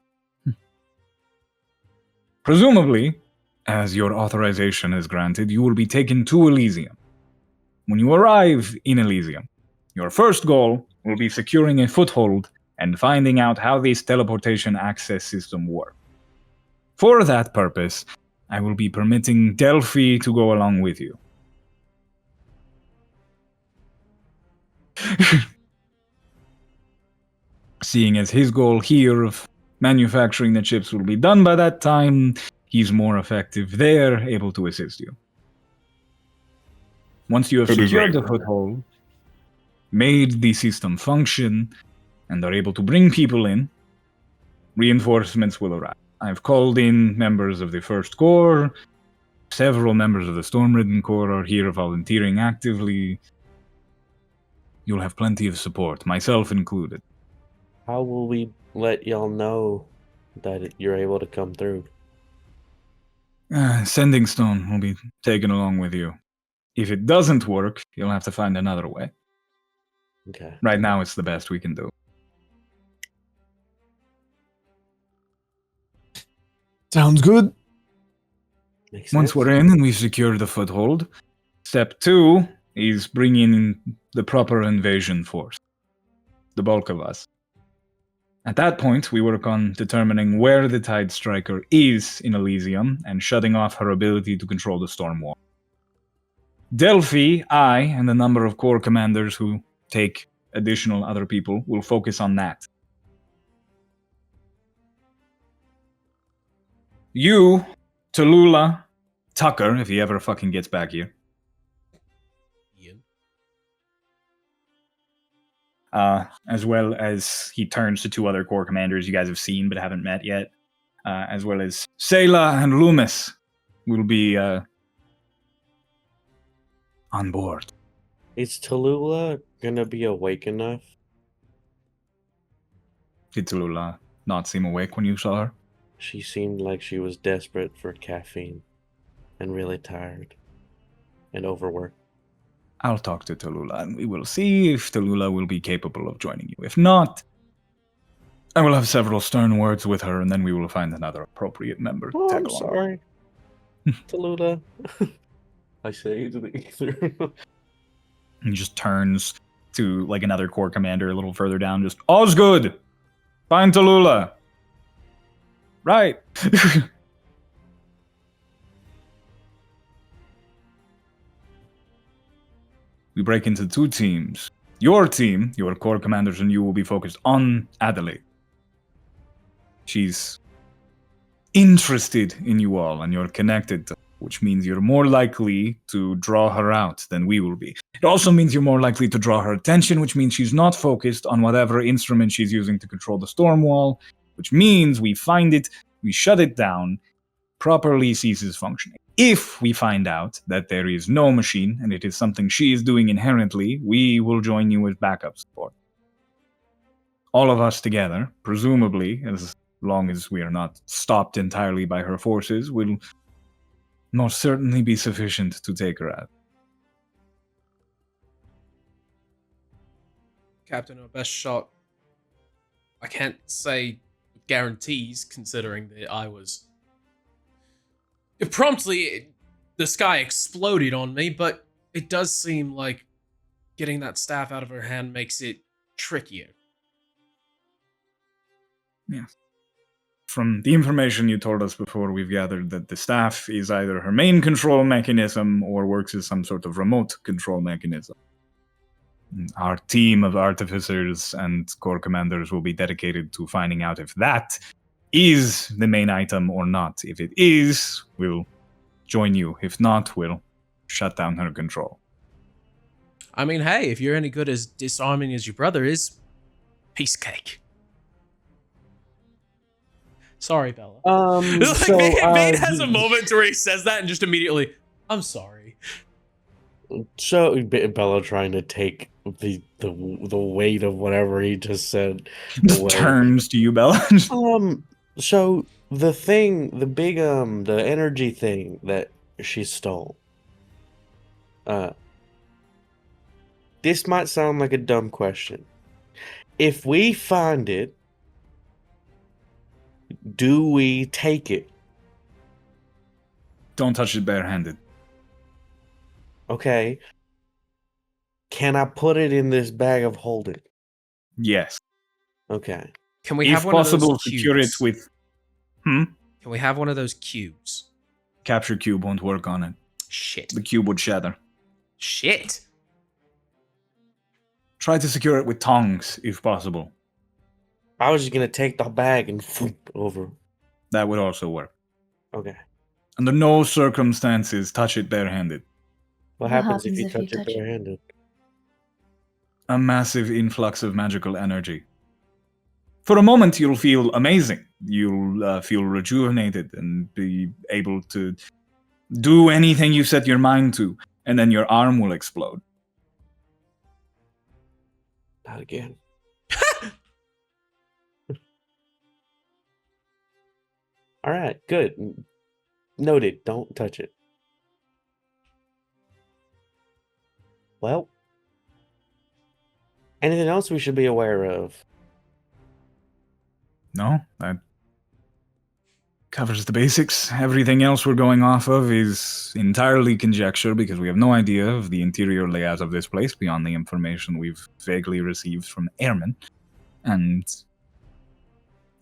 Presumably, as your authorization is granted, you will be taken to Elysium. When you arrive in Elysium, your first goal will be securing a foothold and finding out how this teleportation access system works. For that purpose, I will be permitting Delphi to go along with you. Seeing as his goal here of manufacturing the chips will be done by that time, he's more effective there, able to assist you. Once you have That'd be secured great. the foothold, made the system function, and are able to bring people in, reinforcements will arrive. I've called in members of the First Corps. Several members of the Stormridden Corps are here volunteering actively. You'll have plenty of support, myself included. How will we let y'all know that you're able to come through? Sending Stone will be taken along with you. If it doesn't work, you'll have to find another way. Okay. Right now, it's the best we can do. Sounds good. Makes Once sense. we're in and we've secured the foothold, step 2 is bringing in the proper invasion force. The bulk of us. At that point, we work on determining where the Tide Striker is in Elysium and shutting off her ability to control the Storm Wall. Delphi, I, and a number of Corps commanders who take additional other people will focus on that. You, Tallulah, Tucker, if he ever fucking gets back here, Ian. as well as he turns to 2 other Corps commanders you guys have seen but haven't met yet, as well as Sayla and Loomis will be on board. Is Tallulah gonna be awake enough? Did Tallulah not seem awake when you saw her? She seemed like she was desperate for caffeine and really tired and overworked. I'll talk to Tallulah and we will see if Tallulah will be capable of joining you. If not, I will have several stern words with her and then we will find another appropriate member to Oh, tag I'm along. sorry. Tallulah. I say to the ether. he just turns to like another Corps commander a little further down, just, "All's good. Find Tallulah. Right. We break into 2 teams. Your team, your Corps commanders and you will be focused on Adelaide. She's interested in you all and you're connected to her, which means you're more likely to draw her out than we will be. It also means you're more likely to draw her attention, which means she's not focused on whatever instrument she's using to control the storm wall, which means we find it, we shut it down, properly ceases functioning. If we find out that there is no machine and it is something she is doing inherently, we will join you as backup support. All of us together, presumably, as long as we are not stopped entirely by her forces, will most certainly be sufficient to take her out. Captain, our best shot. I can't say guarantees, considering that I was promptly the sky exploded on me, but it does seem like getting that staff out of her hand makes it trickier. Yeah. From the information you told us before, we've gathered that the staff is either her main control mechanism or works as some sort of remote control mechanism. Our team of artificers and corps commanders will be dedicated to finding out if that is the main item or not. If it is, we'll join you. If not, we'll shut down her control. I mean, hey, if you're any good as disarming as your brother is, piece cake. Sorry, Bella. Vane has a moment where he says that and just immediately, I'm sorry. So Bella trying to take the weight of whatever he just said away. Turns to you, Bella. So the thing, the big the energy thing that she stole. This might sound like a dumb question. If we find it, do we take it? Don't touch it barehanded. Okay. Can I put it in this bag of holding? Yes. Okay. Can we If have one possible, of those secure it cubes? with... Can we have one of those cubes? Capture cube won't work on it. Shit. The cube would shatter. Shit. Try to secure it with tongs, if possible. I was just gonna take the bag and flip over. That would also work. Okay. Under no circumstances, touch it barehanded. What happens if you touch it barehanded? A massive influx of magical energy. For a moment, you'll feel amazing. You'll feel rejuvenated and be able to do anything you set your mind to, and then your arm will explode. Not again. All right, good. Noted. Don't touch it. Well, anything else we should be aware of? No, that covers the basics. Everything else we're going off of is entirely conjecture because we have no idea of the interior layout of this place beyond the information we've vaguely received from airmen. And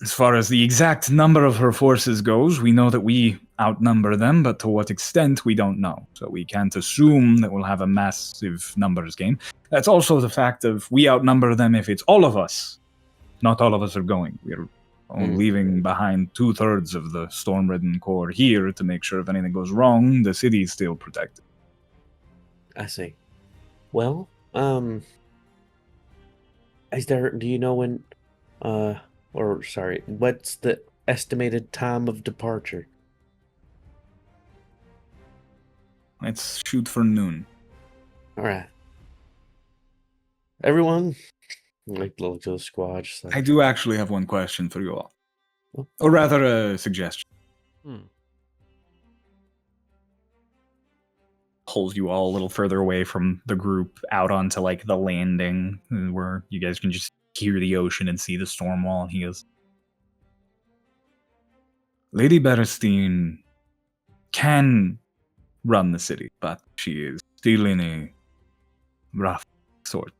as far as the exact number of her forces goes, we know that we outnumber them, but to what extent, we don't know. So we can't assume that we'll have a massive numbers game. That's also the fact of we outnumber them if it's all of us. Not all of us are going. We're leaving behind 2/3 of the Stormridden Corps here to make sure if anything goes wrong, the city is still protected. I see. Well, do you know when, what's the estimated time of departure? Let's shoot for noon. All right. Everyone, like look to the squad. Just like, I do actually have one question for you all. Or rather, a suggestion. Pulls you all a little further away from the group out onto like the landing where you guys can just hear the ocean and see the storm wall. And he goes, Lady Berestein can run the city, but she is still in a rough sort.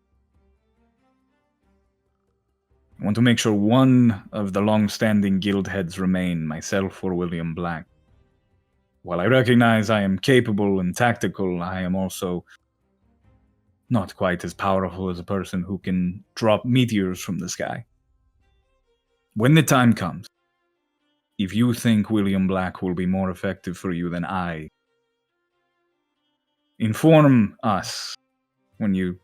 I want to make sure one of the long-standing guild heads remain, myself or William Black. While I recognize I am capable and tactical, I am also not quite as powerful as a person who can drop meteors from the sky. When the time comes, if you think William Black will be more effective for you than I, inform us when you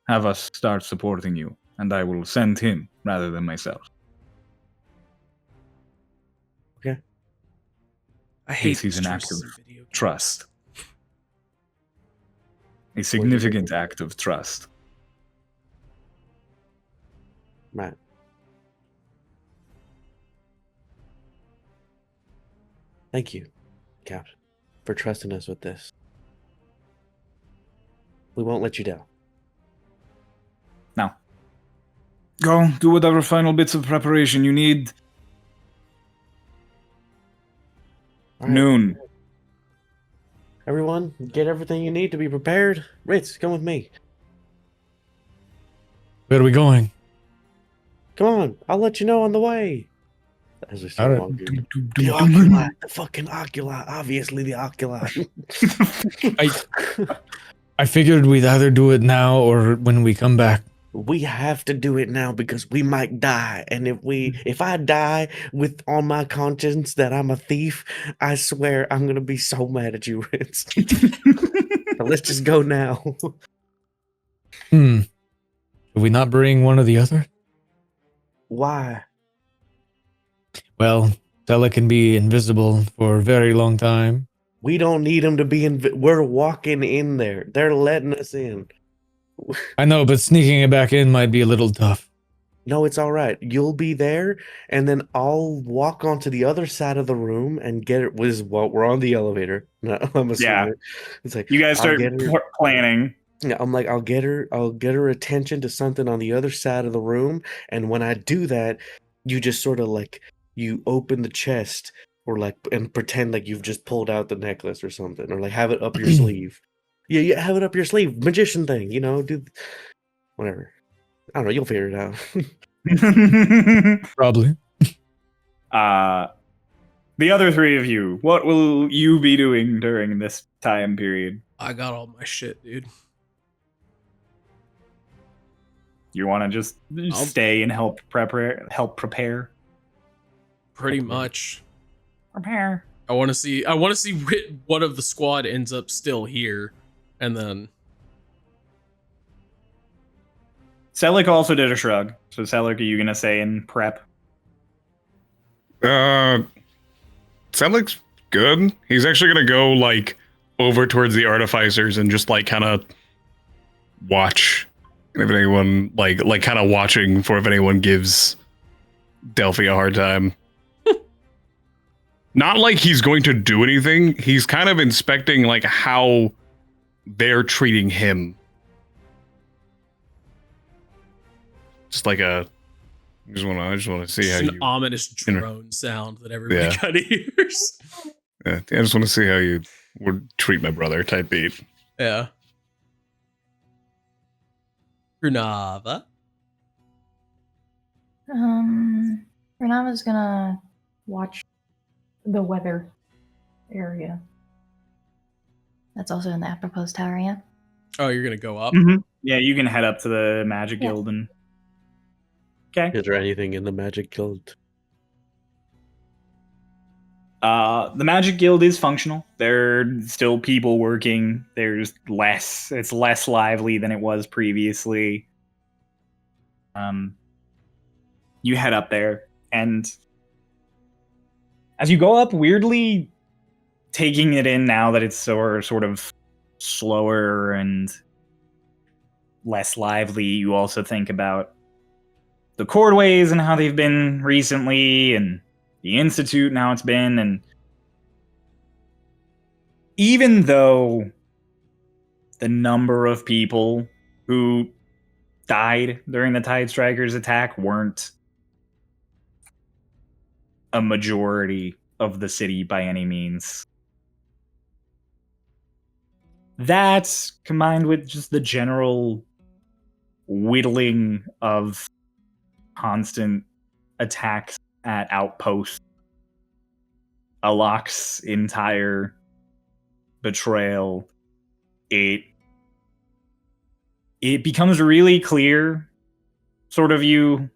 have us start supporting you, and I will send him rather than myself. I hate This is an act choices of in video games. trust. A significant act of trust. Matt. Thank you, Captain, for trusting us with this. We won't let you down. Now, go do whatever final bits of preparation you need. All right. Noon. Everyone, get everything you need to be prepared. Ritz, come with me. Where are we going? Come on, I'll let you know on the way. As we start All right. walking. The oculi, the fucking oculi, obviously the oculi. I figured we'd either do it now or when we come back. We have to do it now because we might die, and if I die with on my conscience that I'm a thief, I swear I'm gonna be so mad at you, Ritz. So let's just go now. Should we not bring one or the other? Why? Well, Stella can be invisible for a very long time. We don't need him to be we're walking in there. They're letting us in. I know, but sneaking it back in might be a little tough. No, it's all right. You'll be there, and then I'll walk onto the other side of the room and get it. We're on the elevator. No, I'm assuming. Yeah. It's like You guys I'll start get her- planning. Yeah, I'm like, I'll get her attention to something on the other side of the room, and when I do that, you just sort of like you open the chest or like and pretend like you've just pulled out the necklace or something, or like have it up your sleeve. Yeah, have it up your sleeve, magician thing, do whatever. I don't know, you'll figure it out. Probably. The other three of you, what will you be doing during this time period? I got all my shit, dude. You want to just stay and help prepare? Pretty much. Prepare. I want to see one of the squad ends up still here, and then Selik also did a shrug. So Selik, are you gonna say in prep? Selik's good. He's actually gonna go like over towards the artificers and just like kind of watch if anyone like kind of watching for if anyone gives Delphi a hard time. Not like he's going to do anything. He's kind of inspecting like how they're treating him. Just like I just want to see how it's an you ominous drone sound that everybody kind of hears. Yeah, I just want to see how you would treat my brother type beat. Yeah. Grunava. Renava's gonna watch the weather area. That's also in the apropos tower, yeah? Oh, you're gonna go up? Mm-hmm. Yeah, you can head up to the Magic Yeah. Guild and. Okay. Is there anything in the Magic Guild? The Magic Guild is functional. There are still people working. There's less. It's less lively than it was previously. You head up there, and as you go up, weirdly taking it in now that it's sort of slower and less lively, you also think about the chordways and how they've been recently, and the Institute and how it's been, and even though the number of people who died during the Tide Strikers attack weren't a majority of the city by any means, that's combined with just the general whittling of constant attacks at outposts, Alok's entire betrayal, it becomes really clear. Sort of, you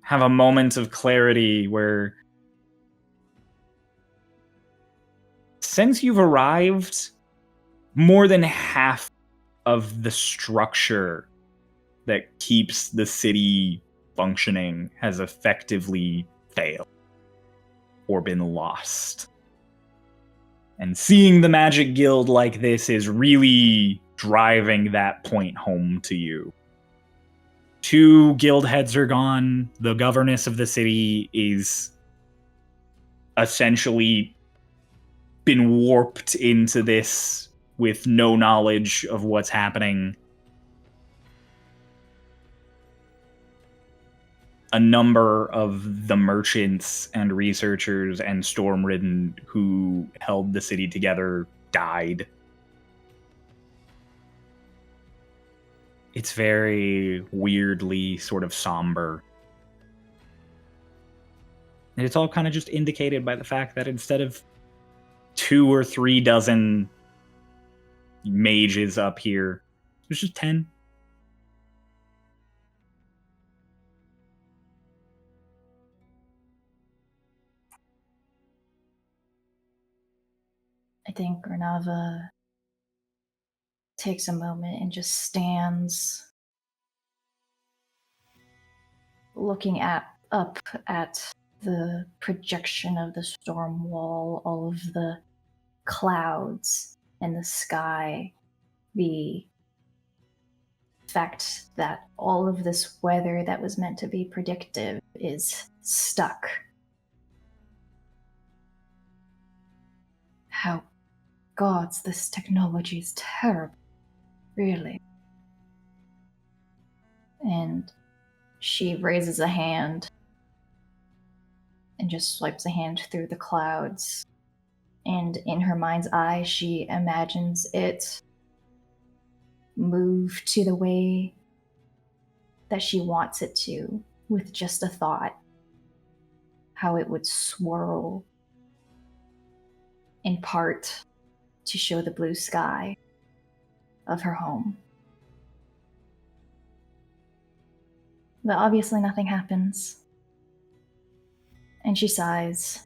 have a moment of clarity where, since you've arrived, more than half of the structure that keeps the city functioning has effectively failed or been lost. And seeing the Magic Guild like this is really driving that point home to you. 2 guild heads are gone. The governess of the city is essentially been warped into this with no knowledge of what's happening. A number of the merchants and researchers and Stormridden who held the city together died. It's very weirdly sort of somber. And it's all kind of just indicated by the fact that instead of 2 or 3 dozen mages up here, there's just 10. I think Granava takes a moment and just stands looking up at the projection of the storm wall, all of the clouds in the sky, the fact that all of this weather that was meant to be predictive is stuck. How gods, this technology is terrible, really. And she raises a hand and just swipes a hand through the clouds. And in her mind's eye, she imagines it move to the way that she wants it to, with just a thought. How it would swirl, in part to show the blue sky of her home. But obviously nothing happens. And she sighs.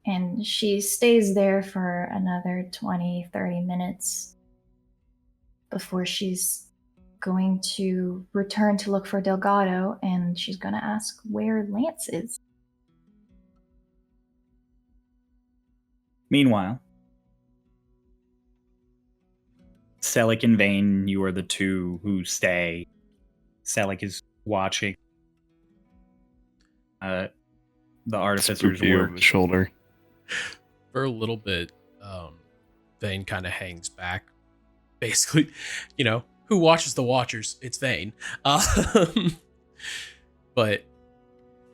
And she stays there for another 20, 30 minutes before she's going to return to look for Delgado, and she's going to ask where Lance is. Meanwhile, Selic and Vane, you are the 2 who stay. Selic is watching the artificer's Spooky work. over the shoulder. For a little bit, Vane kind of hangs back. Basically, who watches the Watchers? It's Vane. But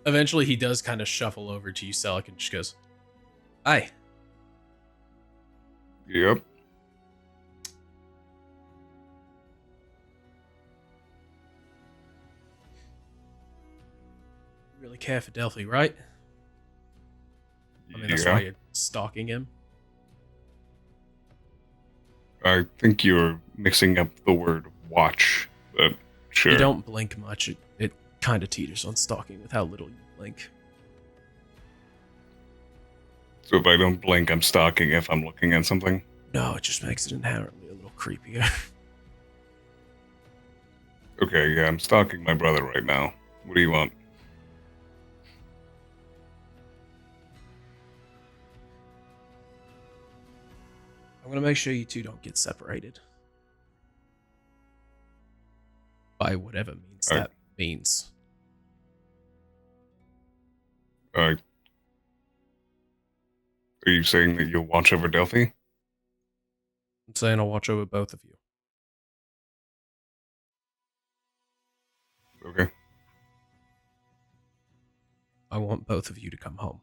eventually he does kind of shuffle over to you, Selic, and just goes, "Hi." Yep. You really care for Delphi, right? I mean, that's Yeah. why you're stalking him. I think you're mixing up the word watch, but sure. You don't blink much. It kind of teeters on stalking with how little you blink. So if I don't blink, I'm stalking if I'm looking at something? No, it just makes it inherently a little creepier. Okay, yeah, I'm stalking my brother right now. What do you want? I'm going to make sure you two don't get separated. By whatever means that means. Are you saying that you'll watch over Delphi? I'm saying I'll watch over both of you. Okay. I want both of you to come home.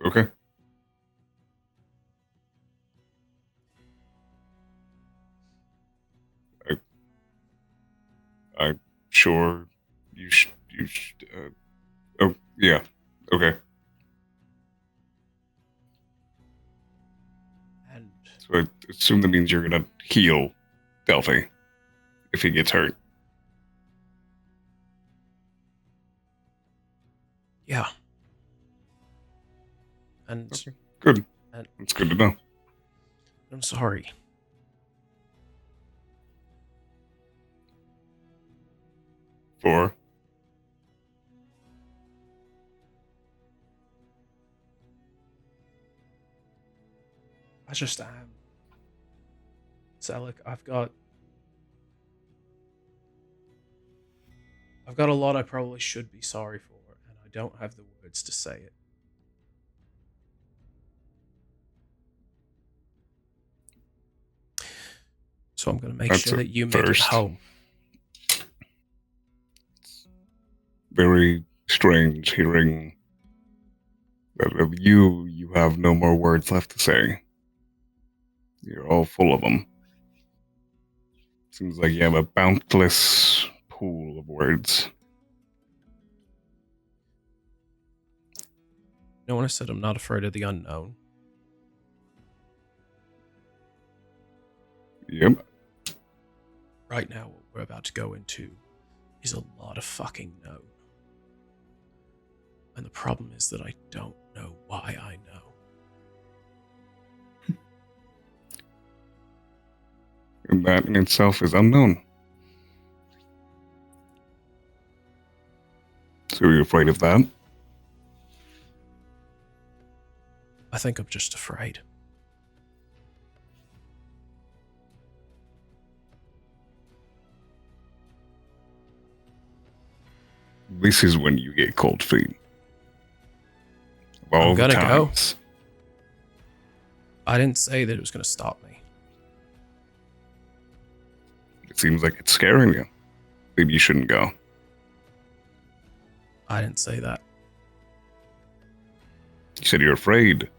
Okay. I'm sure you should. Oh, yeah. Okay. And So I assume that means you're gonna heal Delphi if he gets hurt. yeah. And Okay. Good. And- That's good to know. I'm sorry. 4. I just am. Selleck, I've got a lot I probably should be sorry for, and I don't have the words to say it. So I'm going to make That's sure a that you make it first. home. Very strange hearing that of you have no more words left to say. You're all full of them. Seems like you have a boundless pool of words. You know when I said I'm not afraid of the unknown? Yep. Right now, what we're about to go into is a lot of fucking known. And the problem is that I don't know why I know. And that in itself is unknown. So you're afraid of that? I think I'm just afraid. This is when you get cold feet. Of all I'm gonna the go. times. I didn't say that it was going to stop me. It seems like it's scaring you. Maybe you shouldn't go. I didn't say that. You said you're afraid.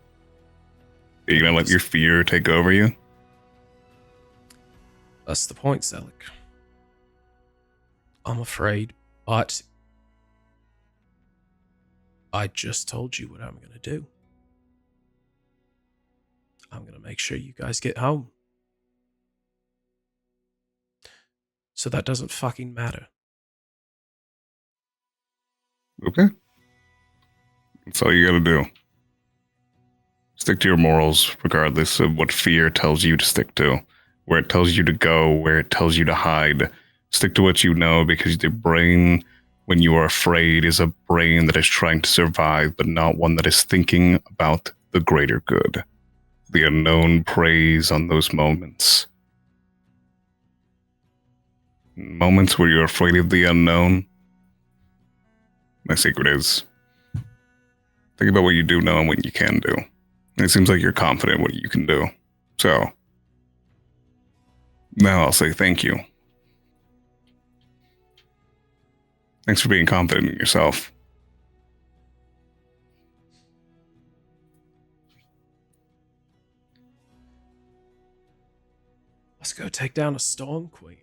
Are you gonna let your fear take over you? That's the point, Selleck. I'm afraid, but I just told you what I'm going to do. I'm going to make sure you guys get home. So that doesn't fucking matter. Okay. That's all you gotta do. Stick to your morals, regardless of what fear tells you to stick to. Where it tells you to go, where it tells you to hide. Stick to what you know, because the brain, when you are afraid, is a brain that is trying to survive, but not one that is thinking about the greater good. The unknown preys on those moments. Moments where you're afraid of the unknown. My secret is, think about what you do know and what you can do. And it seems like you're confident in what you can do. So, now I'll say thank you. Thanks for being confident in yourself. Let's go take down a storm queen.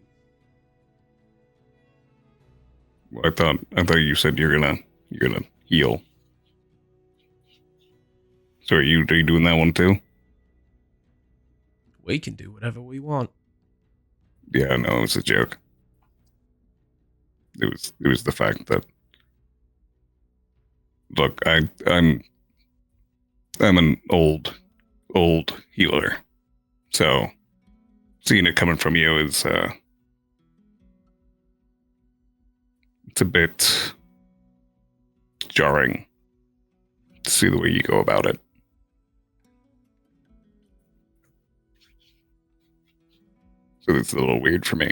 Well, I thought you said you're gonna heal. So are you doing that one too? We can do whatever we want. Yeah, no, it was a joke. It was the fact that, look, I'm an old healer, so seeing it coming from you is it's a bit jarring to see the way you go about it. So it's a little weird for me.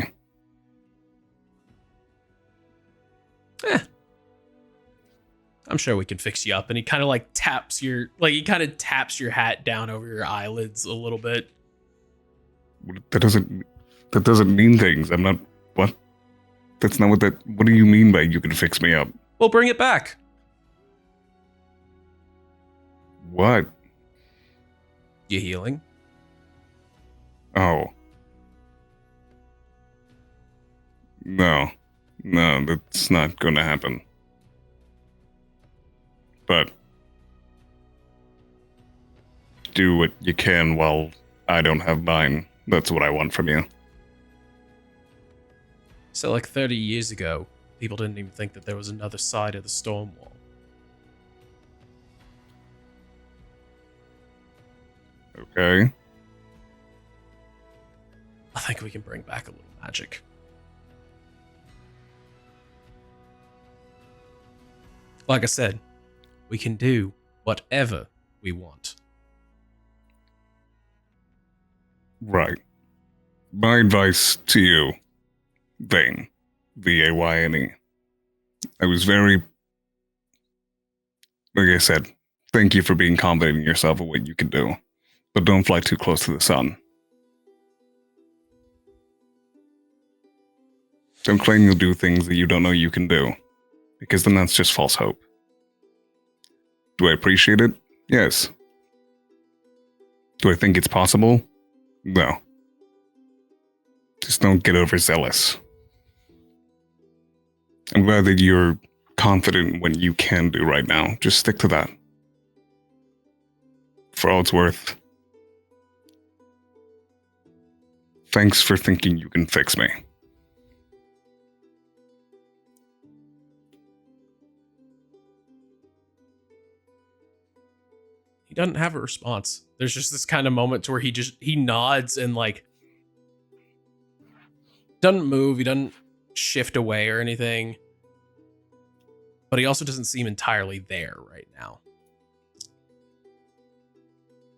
I'm sure we can fix you up. And he kind of like taps your hat down over your eyelids a little bit. That doesn't mean things. I'm not. What? That's not what that. What do you mean by you can fix me up? We'll bring it back. What? You healing? Oh. No, that's not going to happen. But do what you can while I don't have mine. That's what I want from you. So like 30 years ago, people didn't even think that there was another side of the storm wall. Okay. I think we can bring back a little magic. Like I said, we can do whatever we want. Right. My advice to you, Vayne, Vayne. I was very, like I said, thank you for being confident in yourself and what you can do. But don't fly too close to the sun. Don't claim you'll do things that you don't know you can do, because then that's just false hope. Do I appreciate it? Yes. Do I think it's possible? No. Just don't get overzealous. I'm glad that you're confident in what you can do right now. Just stick to that. For all it's worth, thanks for thinking you can fix me. He doesn't have a response. There's just this kind of moment to where he nods and like doesn't move. He doesn't shift away or anything. But he also doesn't seem entirely there right now.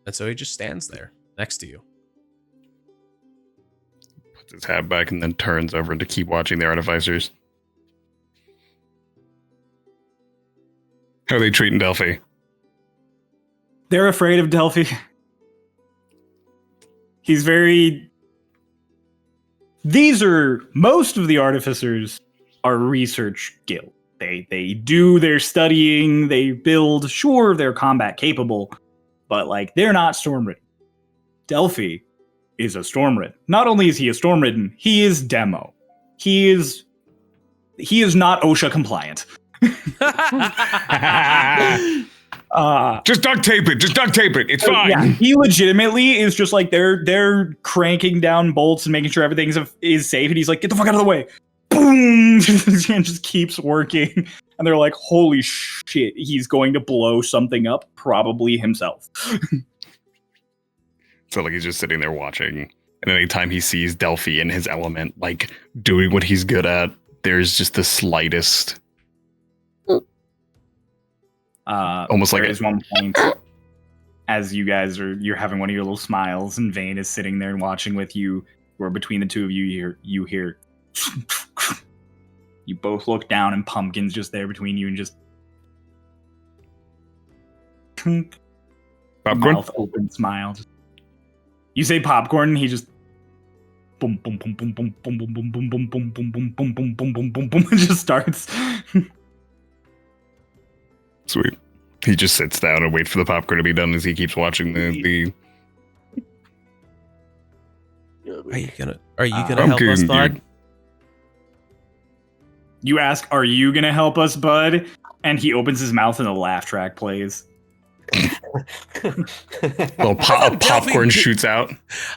And so he just stands there next to you. Puts his hat back and then turns over to keep watching the artificers. How are they treating Delphi? They're afraid of Delphi. He's very... Most of the artificers are research guild. They do their studying, they build, sure, they're combat capable, but like they're not Stormridden. Delphi is a Stormridden. Not only is he a Stormridden, he is demo. He is not OSHA compliant. Just duct tape it. Just duct tape it. It's fine. Yeah, he legitimately is just like they're cranking down bolts and making sure everything is safe, and he's like, "Get the fuck out of the way!" Boom, and just keeps working. And they're like, "Holy shit, he's going to blow something up, probably himself." So like he's just sitting there watching, and anytime he sees Delphi in his element, like doing what he's good at, there's just the slightest. Almost like there is one point as you're having one of your little smiles, and Vayne is sitting there and watching with you, where between the two of you hear you both look down, and Pumpkin's just there between you, and just popcorn. Mouth open smile. You say popcorn, and he just boom boom boom boom boom boom boom boom boom boom boom boom boom boom boom boom boom boom boom and just starts. Sweet. He just sits down and waits for the popcorn to be done as he keeps watching the. Are you gonna help us, bud? You ask, "Are you gonna help us, bud?" And he opens his mouth and a laugh track plays. Well, popcorn shoots out.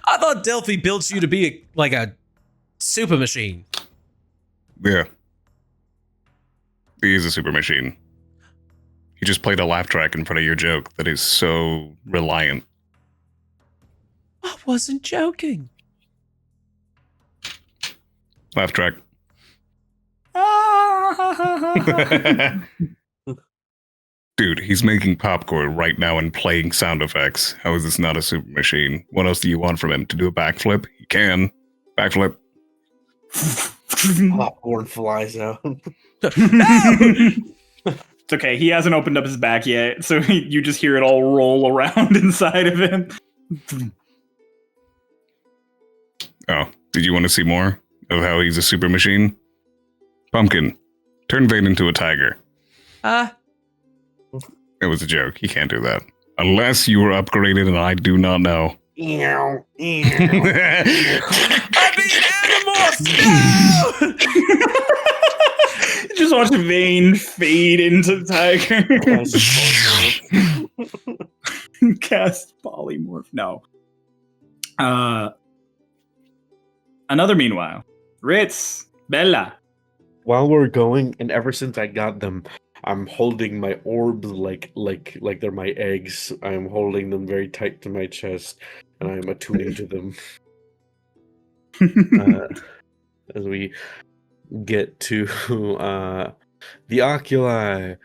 I thought Delphi built you to be like a super machine. Yeah. He is a super machine. He just played a laugh track in front of your joke that is so reliant. I wasn't joking. Laugh track. Dude, he's making popcorn right now and playing sound effects. How is this not a super machine? What else do you want from him? To do a backflip? He can. Backflip. Popcorn flies out. It's okay. He hasn't opened up his back yet, so you just hear it all roll around inside of him. Oh, did you want to see more of how he's a super machine? Pumpkin, turn Vayne into a tiger. It was a joke. He can't do that. Unless you were upgraded and I do not know. I mean, animals! No! Just watch Vayne fade into Tiger. Cast polymorph. No. Another meanwhile. Ritz, Bella. While we're going, and ever since I got them, I'm holding my orbs like they're my eggs. I'm holding them very tight to my chest, and I'm attuning to them. As we get to the oculi,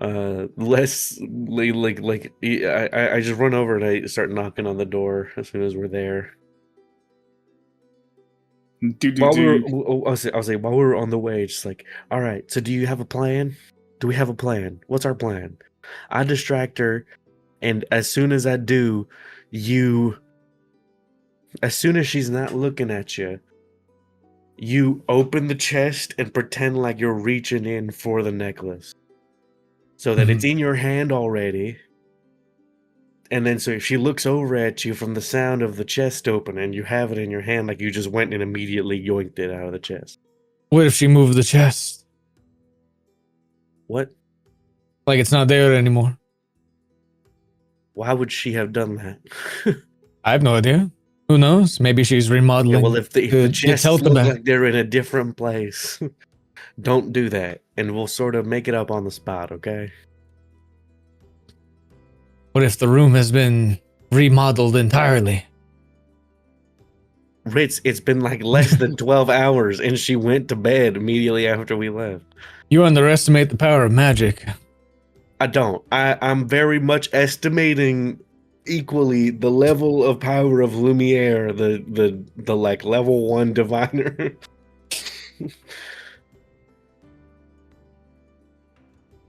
less like I just run over and I start knocking on the door as soon as we're there. While I'll say while we were on the way, just like, all right, so do you have a plan? Do we have a plan? What's our plan? I distract her, and as soon as I do, as soon as she's not looking at you, you open the chest and pretend like you're reaching in for the necklace. So that it's in your hand already. And then so if she looks over at you from the sound of the chest opening, you have it in your hand like you just went and immediately yoinked it out of the chest. What if she moved the chest? What? Like it's not there anymore. Why would she have done that? I have no idea. Who knows? Maybe she's remodeling. Yeah, well, if the chests look back. like they're in a different place, don't do that. And we'll sort of make it up on the spot, okay? What if the room has been remodeled entirely? Ritz, it's been like less than 12 hours and she went to bed immediately after we left. You underestimate the power of magic. I don't. I'm very much estimating equally the level of power of Lumiere, the like level 1 diviner.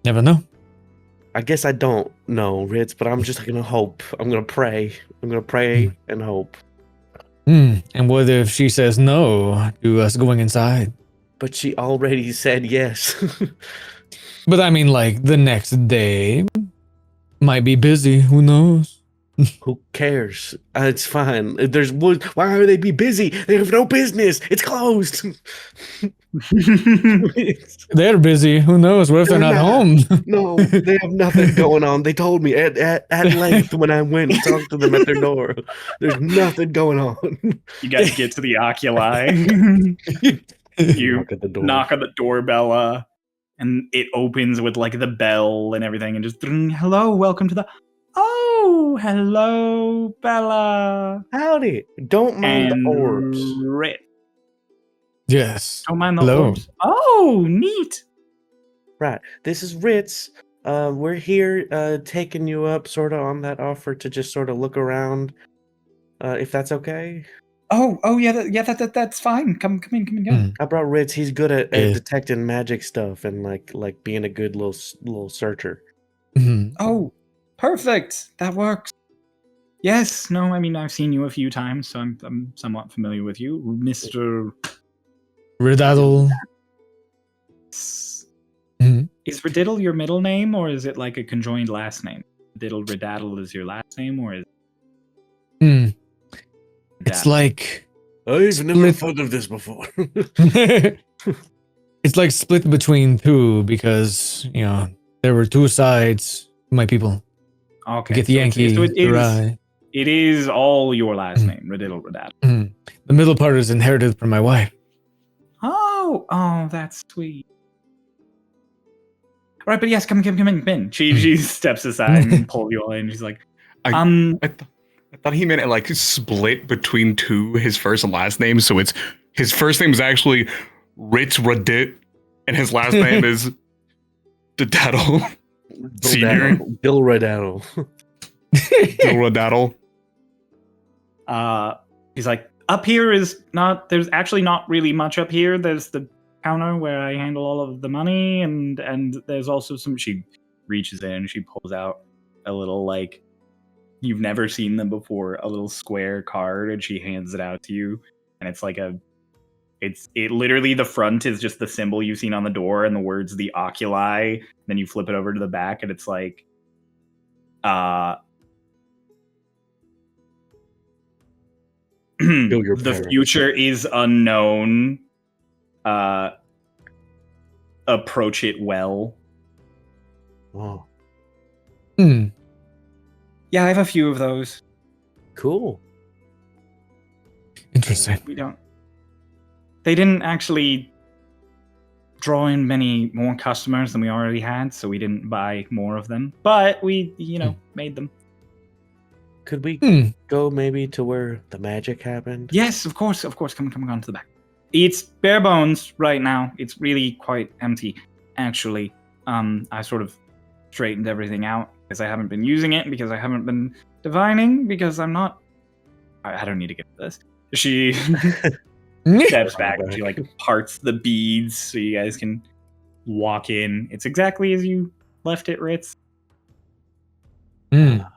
Never know. I guess I don't know, Ritz, but I'm just gonna hope. I'm gonna pray. I'm gonna pray and hope. And what if she says no to us going inside? But she already said yes. But I mean, like, the next day might be busy. Who knows? Who cares? It's fine. There's why would they be busy? They have no business. It's closed. They're busy. Who knows? What if they're not home? No, they have nothing going on. They told me at length when I went and talked to them at their door. There's nothing going on. You guys get to the oculi. You knock on the doorbell, and it opens with like the bell and everything, and just hello, welcome to the. Oh, hello, Bella. Howdy. Don't mind And the orbs. Rit. Yes. Don't mind the Hello. orbs. Oh, neat. Right. This is Ritz. We're here taking you up sort of on that offer to just sort of look around. If that's okay. Oh, yeah, that's fine. Come in, go. I brought Ritz. He's good at Yeah. detecting magic stuff and like being a good little searcher. Oh, perfect. That works. Yes. No, I mean I've seen you a few times, so I'm somewhat familiar with you, Mr. Riddle. Is Riddle your middle name, or is it like a conjoined last name? Riddle is your last name, or is It's like I've never thought of this before. it's like split between two because there were two sides. My people. Okay. Get the Yankee. It is all your last name, Riddle. The middle part is inherited from my wife. Oh, that's sweet. All right, but yes, come in, Ben. She steps aside and pulls you all in. She's like, I thought he meant it like split between two, his first and last name. So it's his first name is actually Ritz Radit, and his last name is Daddle Senior. Bill Redaddle. Bill Redaddle. He's like, up here is not. There's actually not really much up here. There's the counter where I handle all of the money, and there's also some. She reaches in, she pulls out a little like. You've never seen them before, a little square card, and she hands it out to you. And it's like it literally, the front is just the symbol you've seen on the door and the words, the oculi. Then you flip it over to the back and it's like, the future is unknown. Approach it well. Oh. Yeah, I have a few of those. Cool. Interesting. They didn't actually draw in many more customers than we already had, so we didn't buy more of them. But we, made them. Could we go maybe to where the magic happened? Yes, of course. Come on to the back. It's bare bones right now. It's really quite empty, actually. I sort of straightened everything out because I haven't been using it, because I haven't been divining, because I'm not. I don't need to get to this. She steps back and she like parts the beads so you guys can walk in. It's exactly as you left it, Ritz. Mm.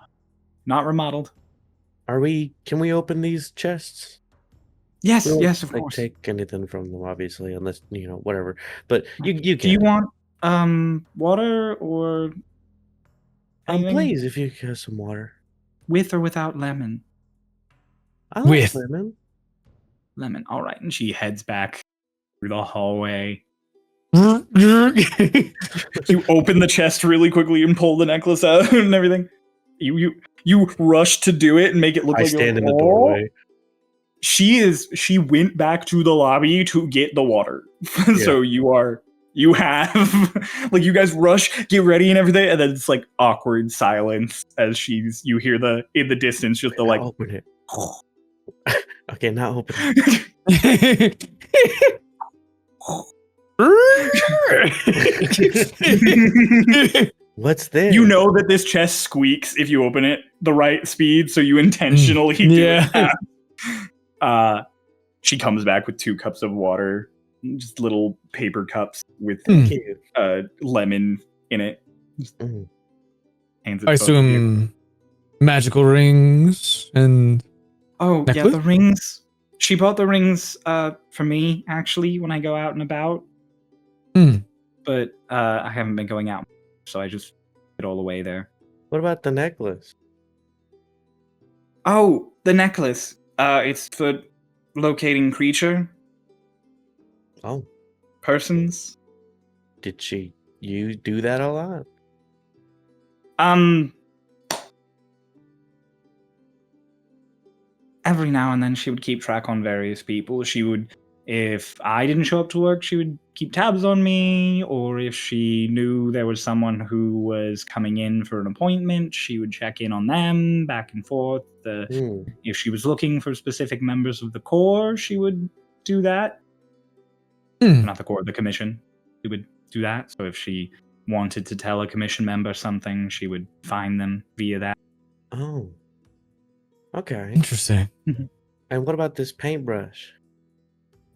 Not remodeled. Can we open these chests? Yes, We won't, yes, of like, course. take anything from them, obviously, unless, whatever. But you Do can. you want water or anything? Please, if you have some water. With or without lemon? I like With. lemon. Lemon. All right. And she heads back through the hallway. Mm. You open the chest really quickly and pull the necklace out and everything. You rush to do it and make it look I like stand in the "Oh." doorway. She went back to the lobby to get the water. So you have like you guys rush, get ready and everything, and then it's like awkward silence as you hear in the distance just the like I'll open it. Okay, now open it. What's this? you know that this chest squeaks if you open it the right speed, so you intentionally do Yeah. it. She comes back with 2 cups of water, just little paper cups with Cute. lemon in it. Mm. Hands it I to both of you. assume magical rings and Oh, yeah, necklace? the rings. She bought the rings for me, actually, when I go out and about. Hmm. But I haven't been going out, so I just put it all away there. What about the necklace? Oh, the necklace. It's for locating creature, Oh, persons. did you do that a lot? Every now and then she would keep track on various people. She would, if I didn't show up to work, she would keep tabs on me, or if she knew there was someone who was coming in for an appointment, she would check in on them back and forth. If she was looking for specific members of the Corps, she would do that. Not the Corps, the Commission. She would do that. So if she wanted to tell a Commission member something, she would find them via that. Oh. Okay. Interesting. And what about this paintbrush?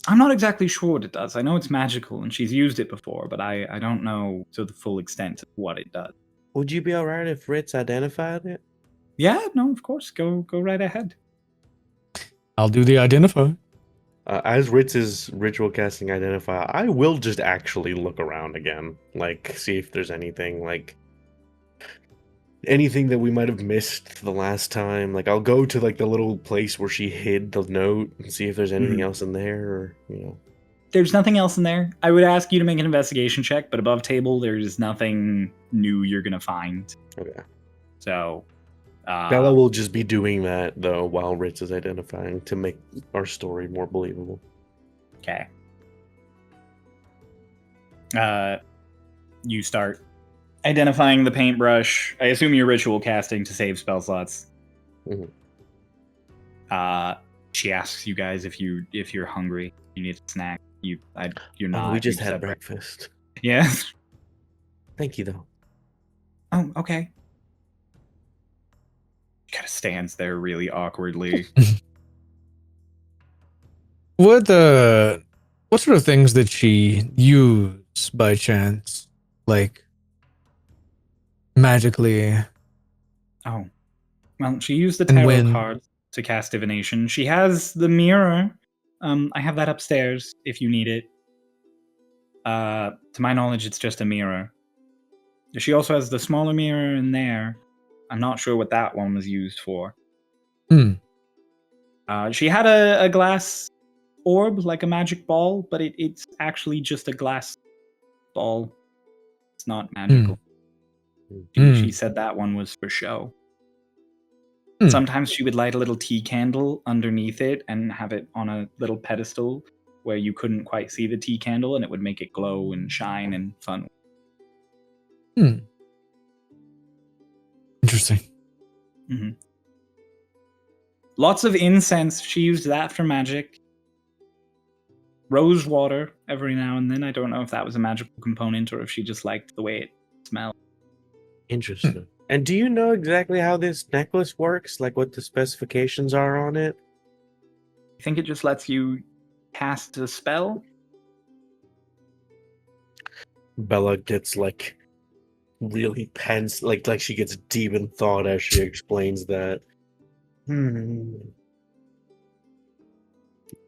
I'm not exactly sure what it does. I know it's magical and she's used it before, but I don't know to the full extent of what it does. Would you be alright if Ritz identified it? Yeah, no, of course. Go right ahead. I'll do the identify. As Ritz's ritual casting identifier, I will just actually look around again. Like, see if there's anything, like, anything that we might have missed the last time. Like, I'll go to, like, the little place where she hid the note and see if there's anything else in there, or, There's nothing else in there. I would ask you to make an investigation check, but above table, there's nothing new you're going to find. Okay. So, Bella will just be doing that, though, while Ritz is identifying to make our story more believable. okay. You start identifying the paintbrush. I assume you're ritual casting to save spell slots. Mhm. She asks you guys if you're hungry. You need a snack. You're not. We just You had breakfast. Yeah. Thank you, though. Oh, okay. Kind of stands there really awkwardly. What sort of things did she use by chance? Like magically? Oh. Well, she used the And tarot when? cards to cast divination. She has the mirror. I have that upstairs if you need it. To my knowledge, it's just a mirror. She also has the smaller mirror in there. I'm not sure what that one was used for. She had a glass orb, like a magic ball, but it's actually just a glass ball. It's not magical. She said that one was for show. Sometimes she would light a little tea candle underneath it and have it on a little pedestal where you couldn't quite see the tea candle, and it would make it glow and shine and fun. Interesting. Mm-hmm. Lots of incense. She used that for magic. Rose water every now and then. I don't know if that was a magical component or if she just liked the way it smelled. Interesting. And do you know exactly how this necklace works? Like what the specifications are on it? I think it just lets you cast a spell. Bella gets like really tense, like she gets deep in thought as she explains that.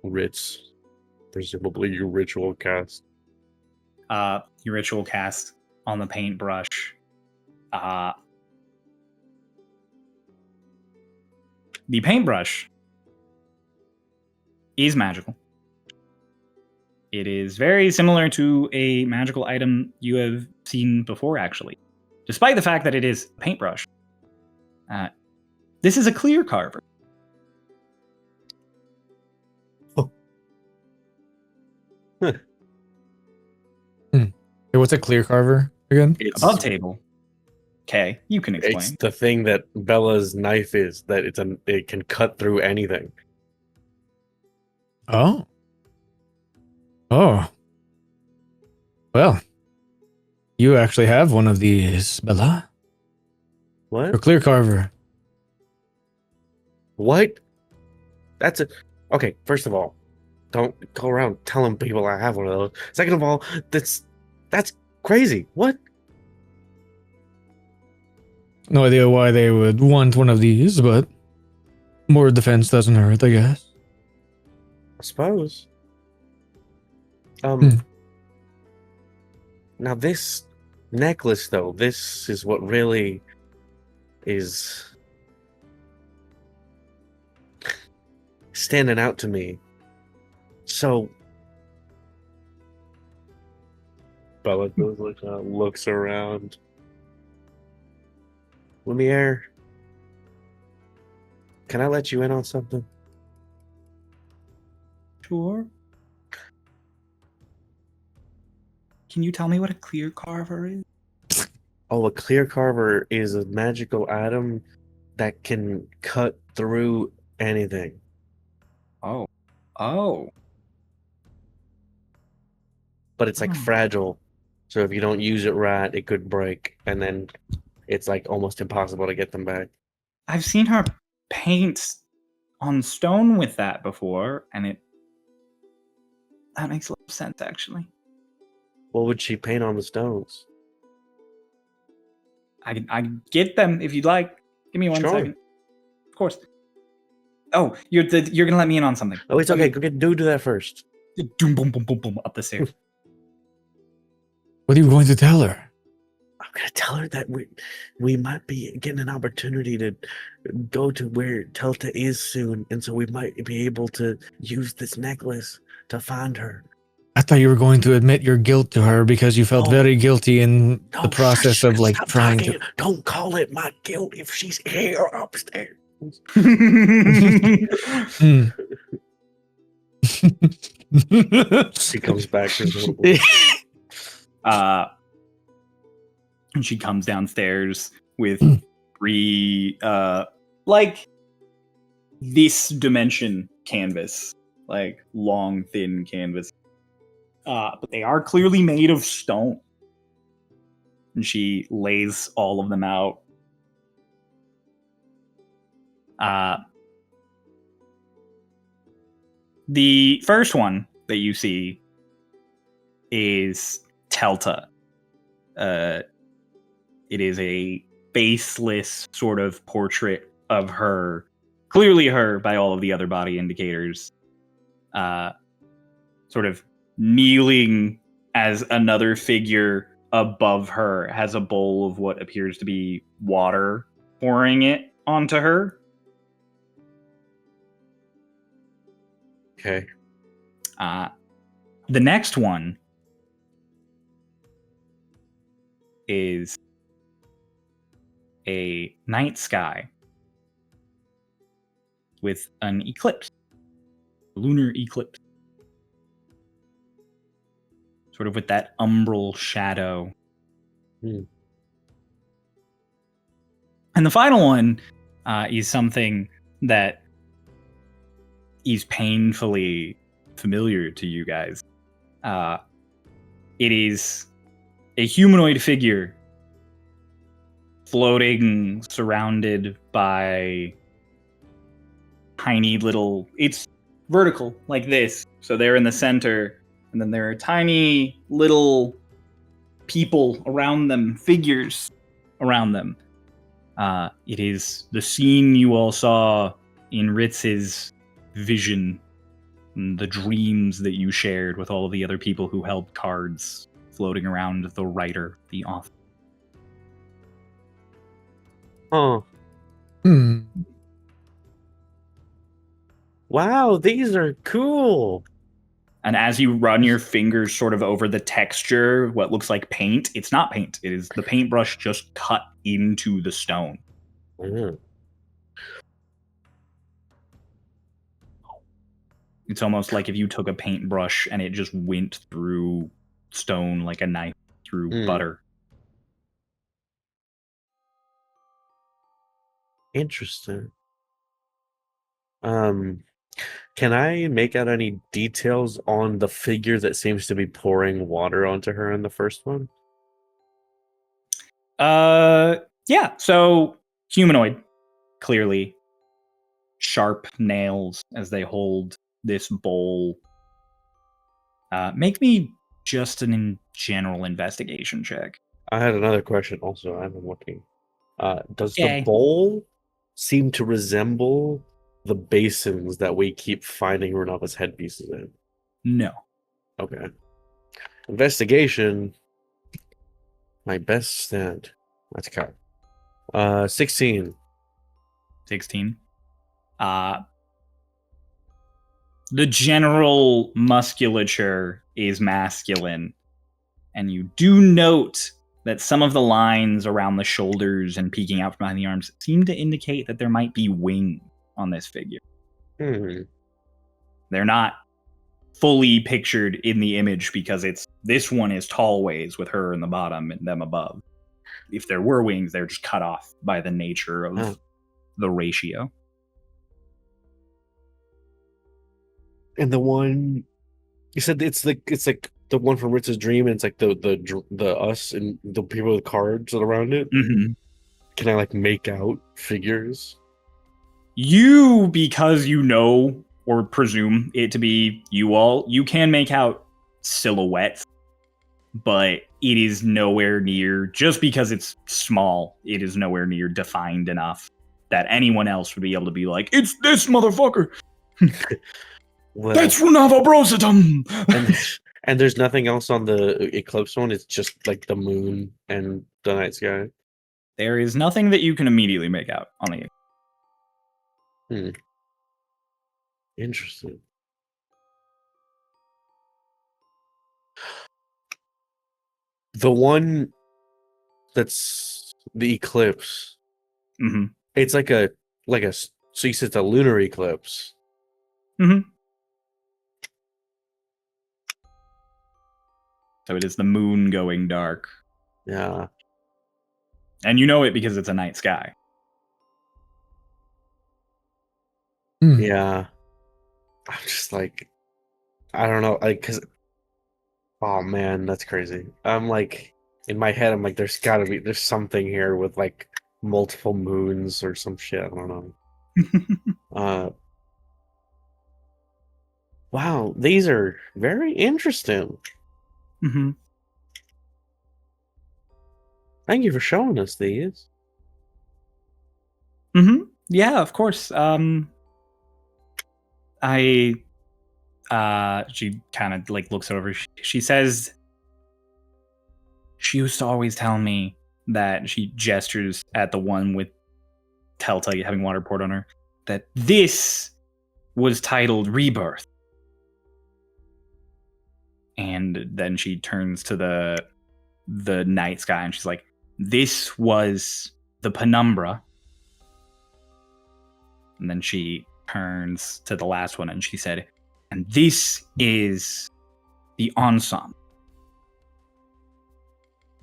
Ritz, presumably you ritual cast. Your ritual cast on the paintbrush. The paintbrush is magical. It is very similar to a magical item you have seen before, actually. Despite the fact that it is a paintbrush. This is a clear carver. Hey, what's a clear carver again? It's Above table. Okay, you can explain. It's the thing that Bella's knife is, that it can cut through anything. Oh. Oh. Well, you actually have one of these, Bella. What? A clear carver. What? That's a okay. First of all, don't go around telling people I have one of those. Second of all, that's crazy. What? No idea why they would want one of these, but more defense doesn't hurt, I guess. I suppose. Now this necklace, though, this is what really is standing out to me. So Bella goes looks around. Lumiere, can I let you in on something? Sure. Can you tell me what a clear carver is? Oh, a clear carver is a magical item that can cut through anything. Oh. But it's like fragile. So if you don't use it right, it could break. And then it's like almost impossible to get them back. I've seen her paint on stone with that before, and that makes a lot of sense, actually. What would she paint on the stones? I can get them if you'd like. Give me one Sure. second. Of course. Oh, you're gonna let me in on something. Oh, it's okay. Go get do that first. Doom, boom, boom, boom, boom, up the stairs. What are you going to tell her? I'm gonna tell her that we might be getting an opportunity to go to where Telta is soon, and so we might be able to use this necklace to find her. I thought you were going to admit your guilt to her because you felt No. very guilty in No, the process of like stop trying talking. to. Don't call it my guilt if she's here upstairs. Hmm. She comes back. And she comes downstairs with three like this dimension canvas, like long, thin canvas. But they are clearly made of stone. And she lays all of them out. The first one that you see is Telta. It is a faceless sort of portrait of her, clearly her by all of the other body indicators, sort of kneeling as another figure above her has a bowl of what appears to be water pouring it onto her. Okay. The next one is a night sky with an eclipse, lunar eclipse, sort of with that umbral shadow. And the final one is something that is painfully familiar to you guys. It is a humanoid figure floating, surrounded by tiny little. It's vertical like this, so they're in the center, and then there are tiny little people around them, figures around them. It is the scene you all saw in Ritz's vision, the dreams that you shared with all of the other people who held cards floating around the writer, the author. Oh, Hmm. wow, these are cool. And as you run your fingers sort of over the texture, what looks like paint, it's not paint. It is the paintbrush just cut into the stone. Mm. It's almost like if you took a paintbrush and it just went through stone like a knife through butter. Interesting. Can I make out any details on the figure that seems to be pouring water onto her in the first one? Yeah. So humanoid, clearly, sharp nails as they hold this bowl. Make me just an in general investigation check. I had another question also. I've been looking. Does Okay. the bowl seem to resemble the basins that we keep finding Renava's headpieces in? No. Okay. Investigation. My best stand. Let's go. 16. 16. The general musculature is masculine, and you do note that some of the lines around the shoulders and peeking out from behind the arms seem to indicate that there might be wings on this figure. They're not fully pictured in the image because this one is tall ways with her in the bottom and them above. If there were wings, they're just cut off by the nature of the ratio. And the one you said it's like the one from Ritz's dream, and it's like the us and the people with cards around it. Mm-hmm. Can I like make out figures? You, because you know or presume it to be you all, you can make out silhouettes, but it is nowhere near, just because it's small, it is nowhere near defined enough that anyone else would be able to be like, it's this motherfucker. Well, That's Renava Brosatum. and there's nothing else on the eclipse one. It's just like the moon and the night sky. There is nothing that you can immediately make out on the. Interesting. The one that's the eclipse. Mm-hmm. It's like a so you said it's a lunar eclipse. Mm-hmm. So it is the moon going dark. Yeah. And you know it because it's a night sky. Yeah. I'm just like, I don't know, like, cause, oh man, that's crazy. I'm like, in my head, I'm like, there's something here with like multiple moons or some shit. I don't know. Wow, these are very interesting. Mm-hmm. Thank you for showing us these. Mm-hmm. Yeah, of course. She kind of like looks over. She says, she used to always tell me that, she gestures at the one with Telltale having water poured on her, that this was titled Rebirth. And then she turns to the night sky and she's like, this was the penumbra. And then she turns to the last one and she said, and this is the ensemble.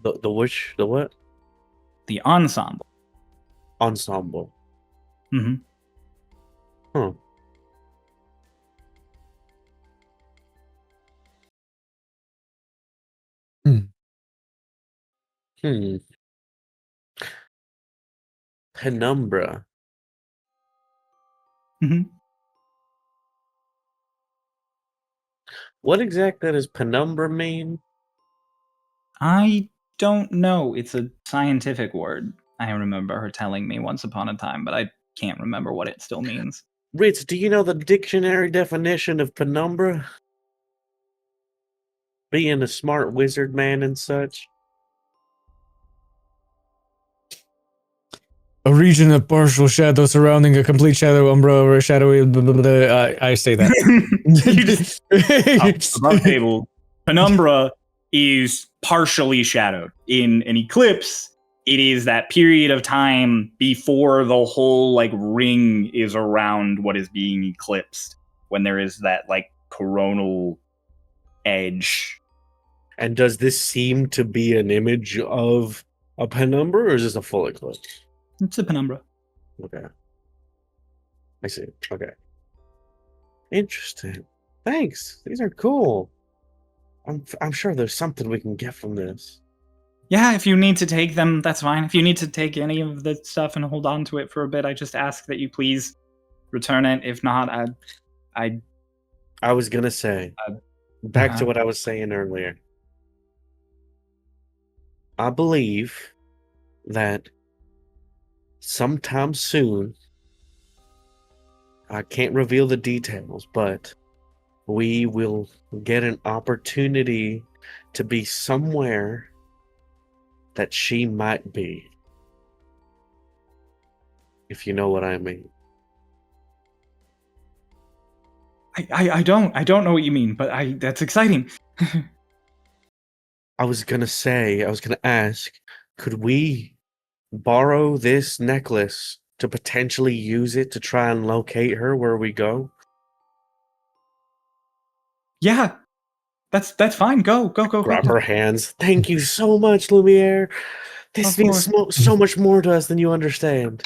The which? The what? The ensemble. Ensemble. Mm-hmm. Huh. Hmm. Penumbra. Mhm. What exactly does penumbra mean? I don't know. It's a scientific word. I remember her telling me once upon a time, but I can't remember what it still means. Ritz, do you know the dictionary definition of penumbra? Being a smart wizard man and such. A region of partial shadow surrounding a complete shadow umbra or a shadowy. Blah, blah, blah. I say that. You just above table. Penumbra is partially shadowed. In an eclipse, it is that period of time before the whole like ring is around what is being eclipsed, when there is that like coronal edge. And does this seem to be an image of a penumbra, or is this a full eclipse? It's a penumbra. Okay. I see. Okay. Interesting. Thanks. These are cool. I'm sure there's something we can get from this. Yeah, if you need to take them, that's fine. If you need to take any of the stuff and hold on to it for a bit, I just ask that you please return it. If not, I was gonna say, back to uh-huh. what I was saying earlier. I believe that sometime soon, I can't reveal the details, but we will get an opportunity to be somewhere that she might be. If you know what I mean. I don't know what you mean, but that's exciting. I was gonna ask, could we borrow this necklace to potentially use it to try and locate her where we go? Yeah, that's fine. Go. Grab her hands. Thank you so much, Lumiere. This Of means so much more to us than you understand.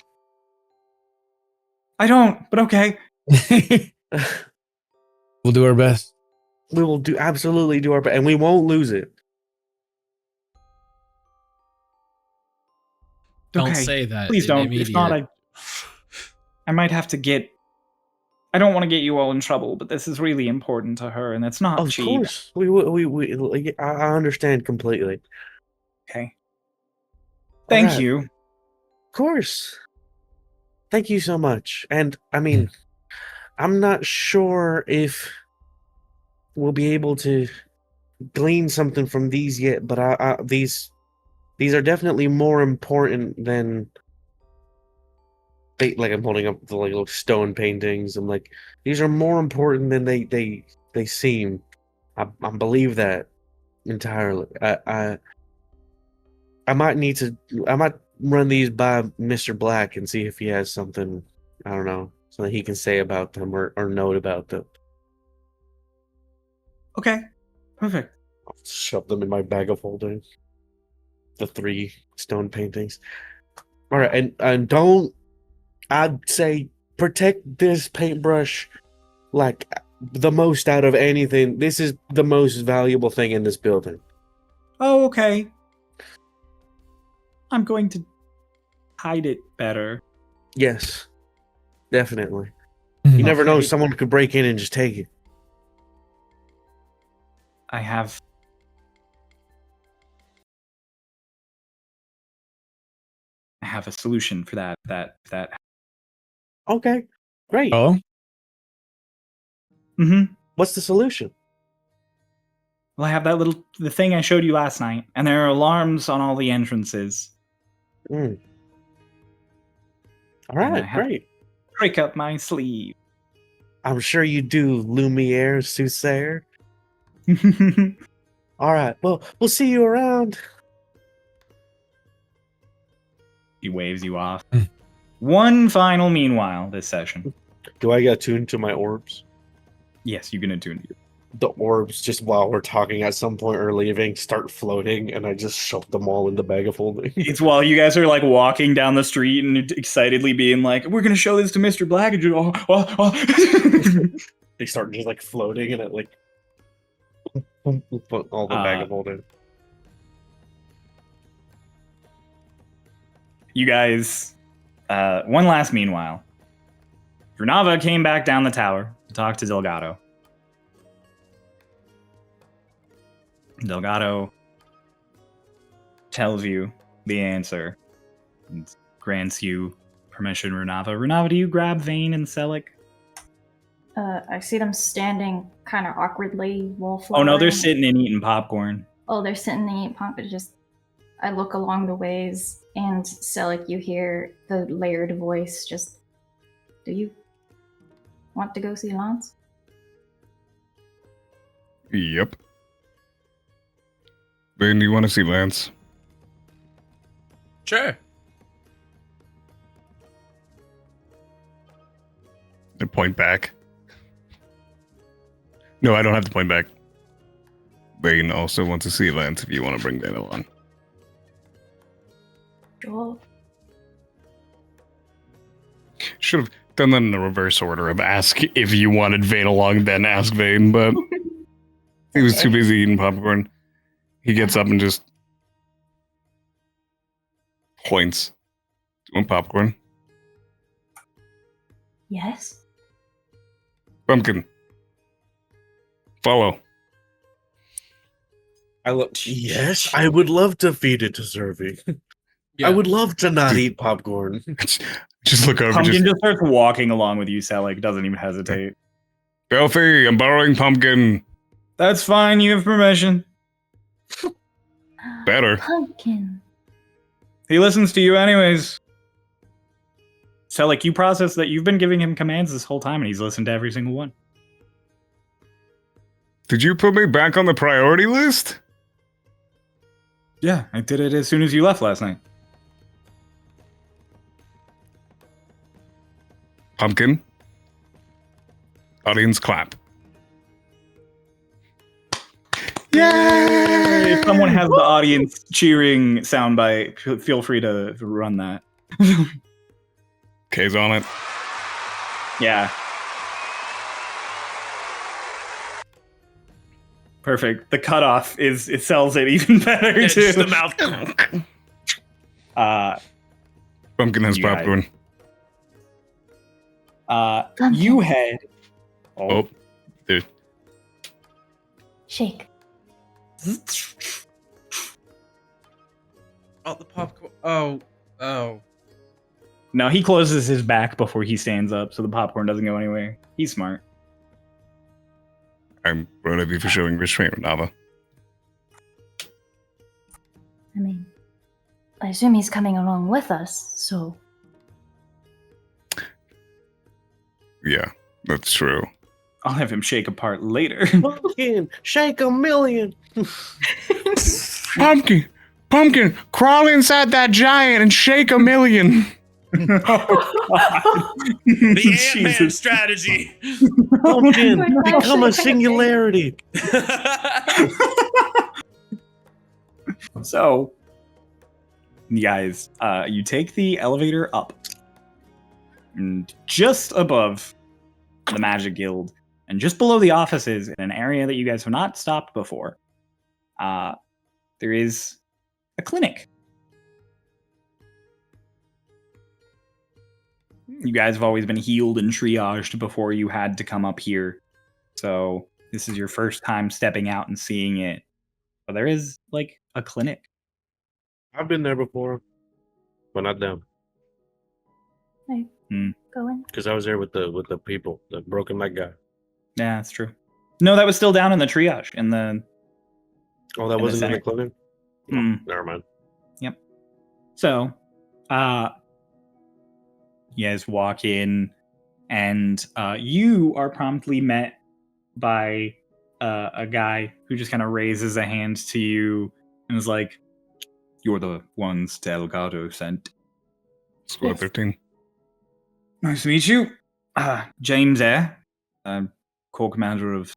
I don't, but okay. We'll do our best. We will absolutely do our best, and we won't lose it. Don't Okay. say that. Please don't. Immediate. If not, I might have to get. I don't want to get you all in trouble, but this is really important to her, and it's not Of cheap. course, I understand completely. Okay. Thank Alright. you. Of course. Thank you so much. And I mean, I'm not sure if we'll be able to glean something from these yet, but these are definitely more important than like I'm holding up the like little stone paintings. I'm like, these are more important than they seem. I believe that entirely. I might run these by Mr. Black and see if he has something, I don't know, something he can say about them or note about them. Okay. Perfect. I'll shove them in my bag of holding. The 3 stone paintings. All right, and don't. I'd say protect this paintbrush like the most out of anything. This is the most valuable thing in this building. Oh, okay. I'm going to hide it better. Yes, definitely. You never know, Okay. someone could break in and just take it. I have a solution for that. Okay, great. Oh, Mm-hmm. What's the solution? Well, I have the thing I showed you last night, and there are alarms on all the entrances. Mm. All And I right, have great. a trick up my sleeve. I'm sure you do, Lumiere, Soothsayer. All right, well, we'll see you around. He waves you off. One final meanwhile this session. Do I get attuned to my orbs? Yes, you can attune to. The orbs, just while we're talking at some point or leaving, start floating, and I just shove them all in the bag of holding. It's while you guys are like walking down the street and excitedly being like, "We're gonna show this to Mr. Black," and you They start just like floating, and it like all the bag of holding. You guys one last meanwhile. Renava came back down the tower to talk to Delgado. Delgado tells you the answer and grants you permission, Renava. Renava, do you grab Vane and Selic? I see them standing kind of awkwardly, Oh no, they're wallflowering. sitting and eating popcorn. Oh, they're sitting and eating popcorn. I look along the ways, and Selic, you hear the layered voice just, do you want to go see Lance? Yep. Ben, do you want to see Lance? Sure. And point back. No, I don't have to point back. Bane also wants to see Lance if you want to bring that along. Sure. Should have done that in the reverse order of ask if you wanted Vane along, then ask Vane, but he was too busy eating popcorn. He gets up and just points. Do you want popcorn? Yes? Pumpkin. Follow. I look. Yes, I would love to feed it to Zervi. Yeah. I would love to not eat popcorn. Just look over. Pumpkin Just, just starts walking along with you, Selic. Doesn't even hesitate. Filthy, I'm borrowing Pumpkin. That's fine. You have permission. Better. Pumpkin. He listens to you anyways. Selic, you process that you've been giving him commands this whole time, and he's listened to every single one. Did you put me back on the priority list? Yeah, I did it as soon as you left last night. Pumpkin. Audience clap. Yay! If someone has the audience cheering soundbite, feel free to run that. K's on it. Yeah. Perfect. The cutoff it sells it even better It's too. just the mouth. Pumpkin has You guys. popcorn. You head. Oh, dude. Shake. Oh, the popcorn. Oh. No, he closes his back before he stands up, so the popcorn doesn't go anywhere. He's smart. I'm proud of you for showing restraint, Renava. I mean, I assume he's coming along with us, so. Yeah, that's true. I'll have him shake apart later. Pumpkin, shake a million. Pumpkin, crawl inside that giant and shake a million. The Ant-Man strategy. Pumpkin, Oh my become a gosh. singularity. So, you guys, you take the elevator up, and just above the Magic Guild, and just below the offices, in an area that you guys have not stopped before, there is a clinic. You guys have always been healed and triaged before you had to come up here, so this is your first time stepping out and seeing it. But there is, like, a clinic. I've been there before, but not them, Go in. because I was there with the people, the broken leg guy. Yeah, that's true. No, that was still down in the triage. In the Oh, that In the wasn't in the center. clinic. Mm. Never mind. So, you guys walk in, and you are promptly met by a guy who just kind of raises a hand to you and is like, "You're the ones Delgado sent. Squad Yes. 13. Nice to meet you. James Air, core commander of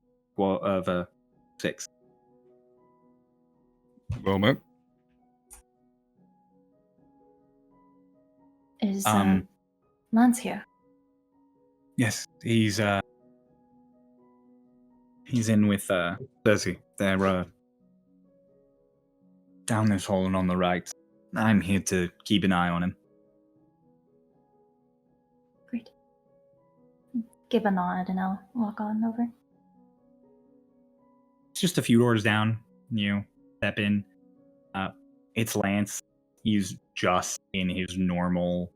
6. Well met. Is Um, Lance here? Yes, he's in with Cersei. They're down this hall and on the right. I'm here to keep an eye on him. give a nod and I'll walk on over. It's just a few doors down. You step in. It's Lance. He's just in his normal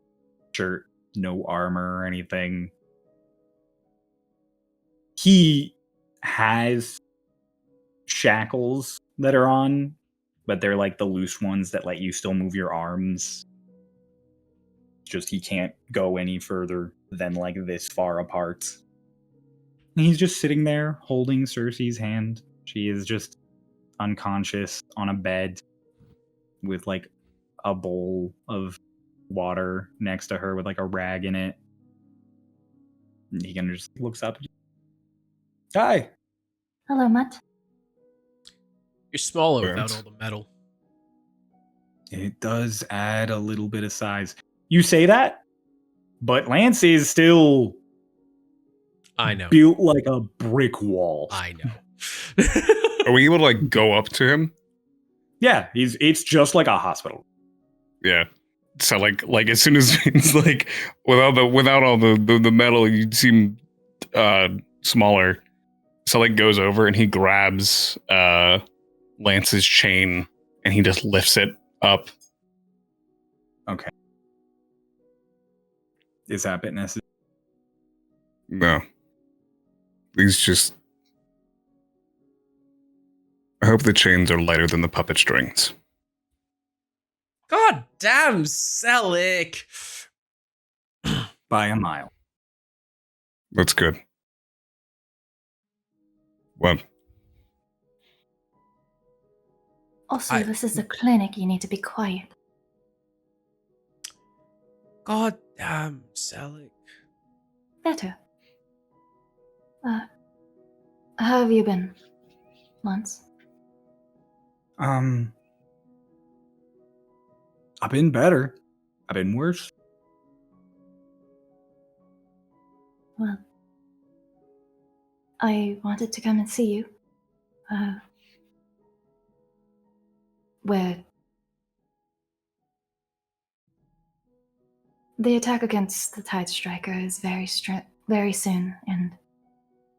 shirt, no armor or anything. He has shackles that are on, but they're like the loose ones that let you still move your arms. Just he can't go any further than like this far apart. And he's just sitting there holding Cersei's hand. She is just unconscious on a bed with like a bowl of water next to her with like a rag in it. And he kind of just looks up. Hi. Hello, Mutt. You're smaller Burnt. without all the metal. It does add a little bit of size. You say that, but Lance is still I know. built like a brick wall. I know. Are we able to like go up to him? Yeah, it's just like a hospital. Yeah. So like as soon as it's like without all the metal, you seem smaller. So like goes over and he grabs Lance's chain and he just lifts it up. Okay. Is that bit necessary? No. These just I hope the chains are lighter than the puppet strings. God damn, Selic. By a mile. That's good. What? Also, this is a clinic. You need to be quiet. God damn, Selic. Better. How have you been, Lance? I've been better. I've been worse. Well, I wanted to come and see you. Where the attack against the Tide Striker is very soon, and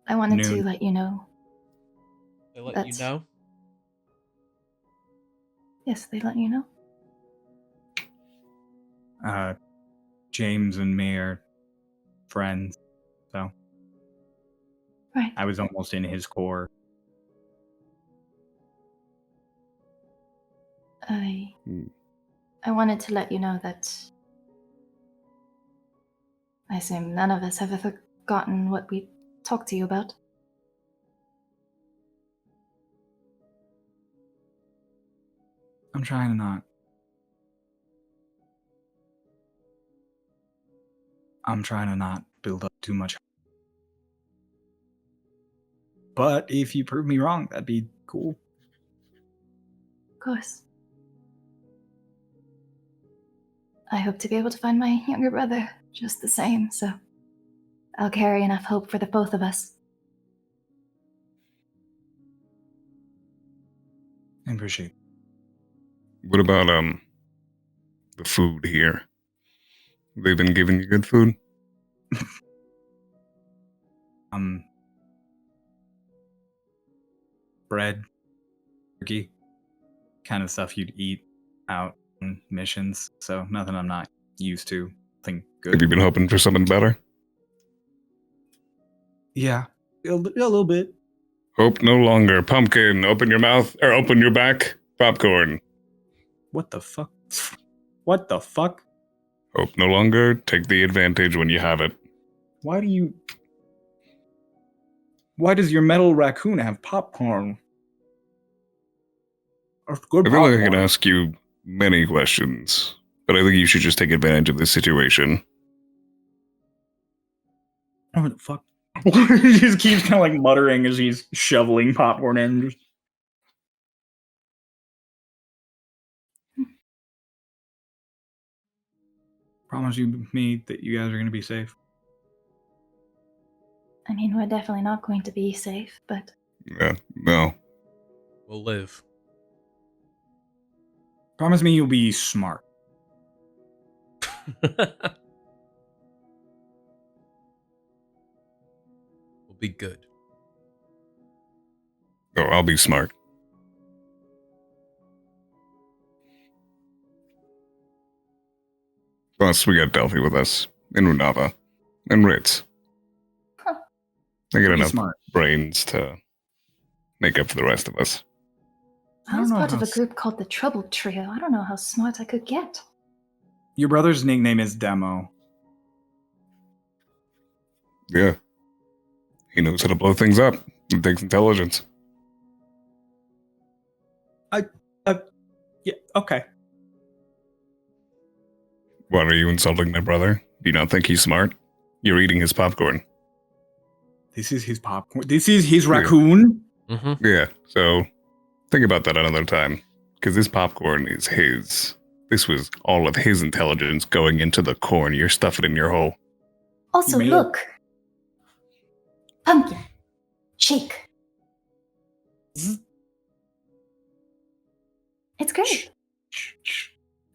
I wanted to Noon. let you know. They let you That's- know? Yes, they let you know. James and me are friends, so Right. I was almost in his core. I wanted to let you know that I assume none of us have ever forgotten what we talked to you about. I'm trying to not. I'm trying to not build up too much. But if you prove me wrong, that'd be cool. Of course. I hope to be able to find my younger brother just the same, so I'll carry enough hope for the both of us. I appreciate it. What about the food here? They've been giving you good food? Bread, turkey, kind of stuff you'd eat out on missions. So nothing I'm not used to. Think good. Have you been hoping for something better? Yeah, a little bit. Hope no longer. Pumpkin, open your mouth or open your back. Popcorn. What the fuck? What the fuck? Hope no longer. Take the advantage when you have it. Why does your metal raccoon have popcorn? That's good I feel like I popcorn. can ask you many questions, but I think you should just take advantage of this situation. Oh, what the fuck? He just keeps kind of like muttering as he's shoveling popcorn in. Promise me that you guys are going to be safe. I mean, we're definitely not going to be safe, but Yeah, no. We'll live. Promise me you'll be smart. will be good. Oh, I'll be smart. Plus, we got Delphi with us, and Runava, and Ritz. Huh. I got Pretty enough smart. brains to make up for the rest of us. I was don't know part of how a group called the Trouble Trio. I don't know how smart I could get. Your brother's nickname is Demo. Yeah. He knows how to blow things up. It takes intelligence. Yeah, okay. What, are you insulting my brother? Do you not think he's smart? You're eating his popcorn. This is his popcorn. This is his Yeah. raccoon. Mm-hmm. Yeah, so think about that another time. Because this popcorn is his. This was all of his intelligence going into the corn. You're stuffing it in your hole. Also, made it. look. Pumpkin. Shake. It's great.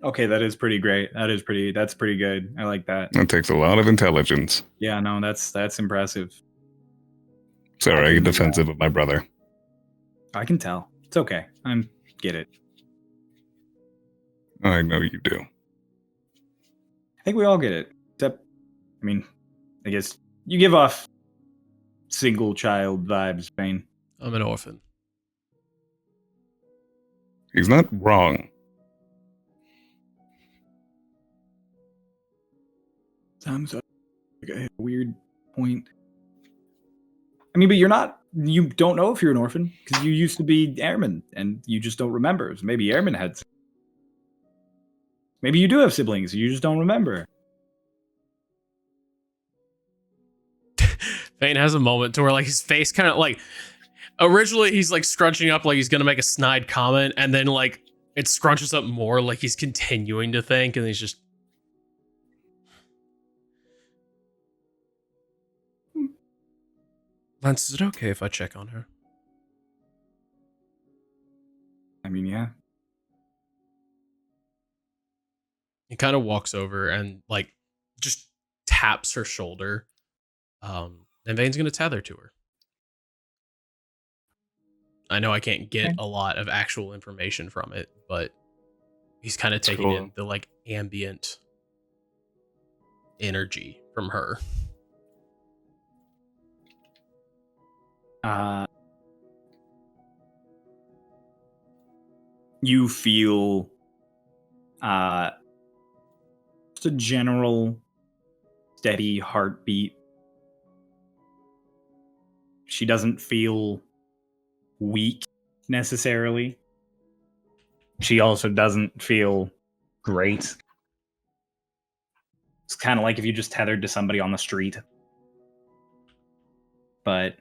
Okay, that is pretty great. That's pretty good. I like that. That takes a lot of intelligence. Yeah, no, that's impressive. Sorry, I can get do defensive of my brother. I can tell. It's okay. Get it. I know you do. I think we all get it. Except, I mean, I guess you give off single child vibes, Bane. I'm an orphan. He's not wrong. Sounds like a weird point. I mean, but you don't know if you're an orphan because you used to be airman and you just don't remember. So maybe airman had. Maybe you do have siblings, you just don't remember. Vane has a moment to where like his face kind of like originally he's like scrunching up like he's gonna make a snide comment, and then like it scrunches up more like he's continuing to think, and he's just Lance, is it okay if I check on her? I mean, yeah. He kind of walks over and like just taps her shoulder. And Vane's gonna tether to her. I know I can't get a lot of actual information from it, but he's kind of taking cool. in the like ambient energy from her. You feel just a general steady heartbeat. She doesn't feel weak necessarily. She also doesn't feel great. It's kind of like if you just tethered to somebody on the street. But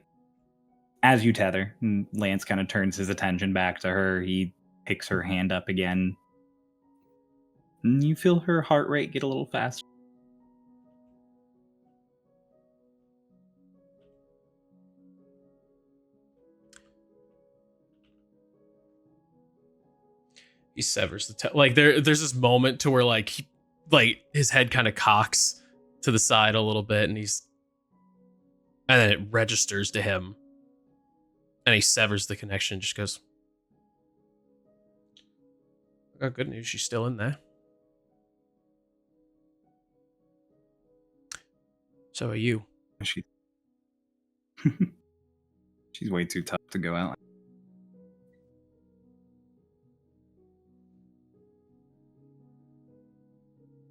as you tether, Lance kind of turns his attention back to her. He picks her hand up again. And you feel her heart rate get a little faster. He severs the like there's this moment to where like his head kind of cocks to the side a little bit, and then it registers to him, and he severs the connection. Just goes, "I got good news. She's still in there. So are you." She's way too tough to go out.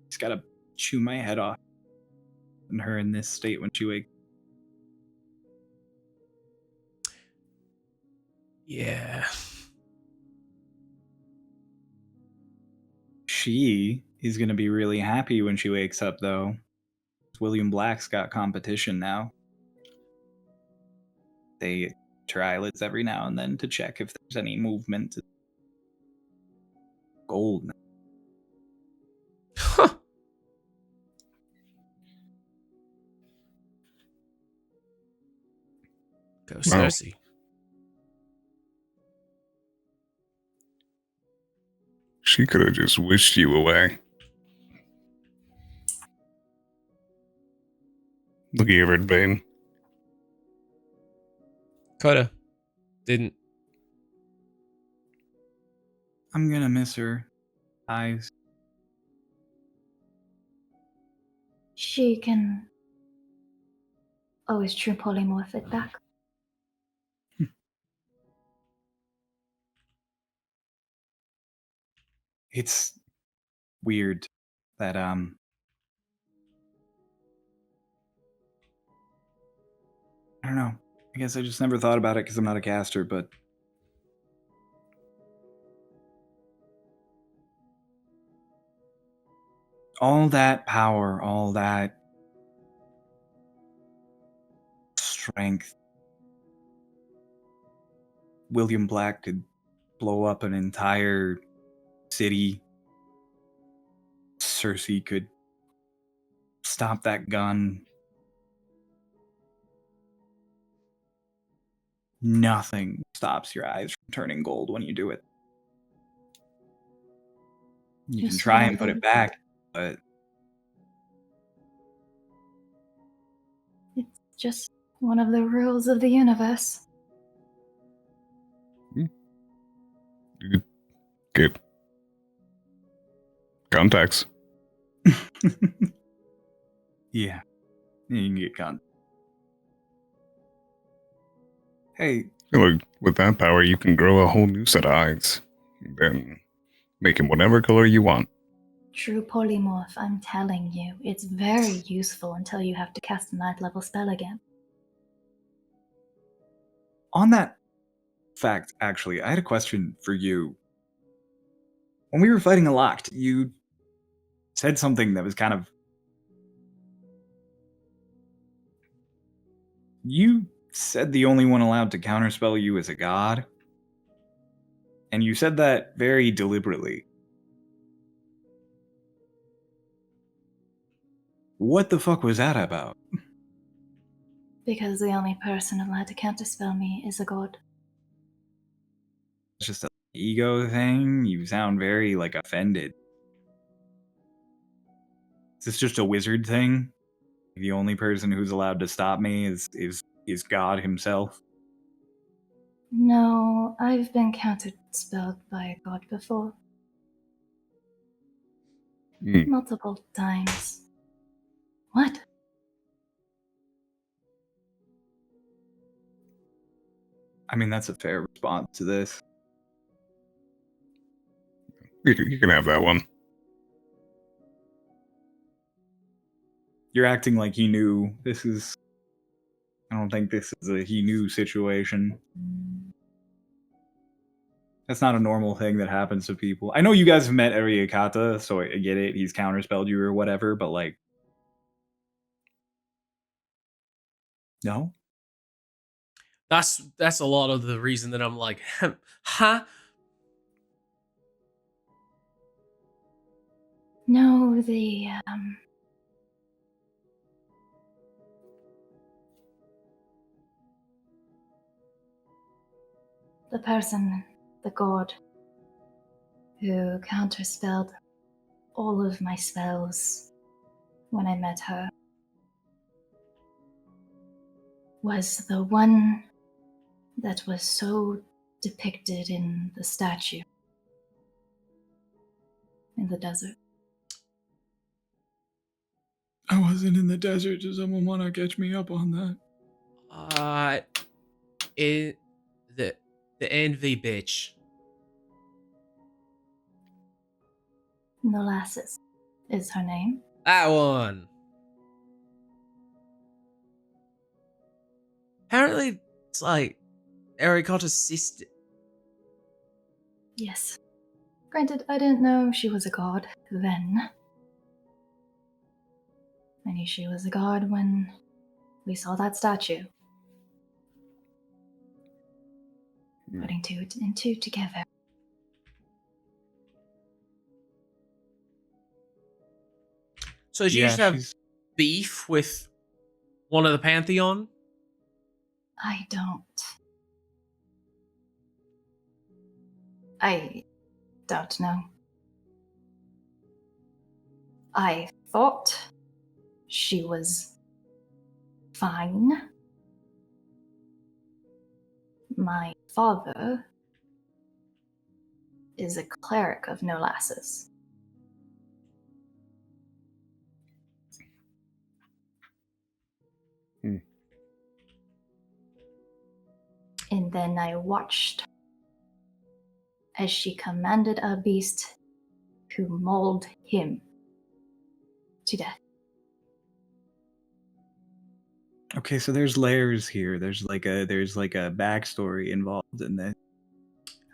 She's gotta chew my head off. And her in this state when she wakes. Yeah. She is gonna be really happy when she wakes up, though. William Black's got competition now. They try eyelids every now and then to check if there's any movement. Gold. Huh. Go Cersei. She could have just wished you away. Look here, Red Bane. Coulda. Didn't. I'm gonna miss her eyes. She can always true polymorph it back. It's weird that I don't know. I guess I just never thought about it because I'm not a caster, but all that power, all that strength. William Black could blow up an entire city. Cersei could stop that gun. Nothing stops your eyes from turning gold when you do it. You can Just try and one put thing. it back, but It's just one of the rules of the universe. Get contacts. yeah, you can get con. Hey, Look, with that power, you can grow a whole new set of eyes. Then make him whatever color you want. True polymorph, I'm telling you, it's very useful until you have to cast a 9th level spell again. on that fact, actually, I had a question for you. When we were fighting a locked, you said something that was kind of. You said the only one allowed to counterspell you is a god. And you said that very deliberately. What the fuck was that about? Because the only person allowed to counterspell me is a god. It's just an ego thing? You sound very, like, offended. Is this just a wizard thing? The only person who's allowed to stop me is God himself? No, I've been counterspelled by a god before. Hmm. Multiple times. What? I mean, that's a fair response to this. You can have that one. You're acting like he knew. This is. I don't think this is a he knew situation. That's not a normal thing that happens to people. I know you guys have met Ariakata, so I get it. He's counterspelled you or whatever, but like. No? That's a lot of the reason that I'm like, huh? No, the person, the god, who counterspelled all of my spells when I met her, was the one that was so depicted in the statue in the desert. I wasn't in the desert. Does someone want to catch me up on that? The envy bitch. Molasses is her name. That one. Apparently, it's like Ericata's sister. Yes. Granted, I didn't know she was a god then. I knew she was a god when we saw that statue. Putting two and two together. So did you just have beef with one of the Pantheon? I don't know. I thought she was fine. my father is a cleric of Nolassus. And then I watched as she commanded a beast to mauled him to death. Okay, so there's layers here. There's like a backstory involved in this.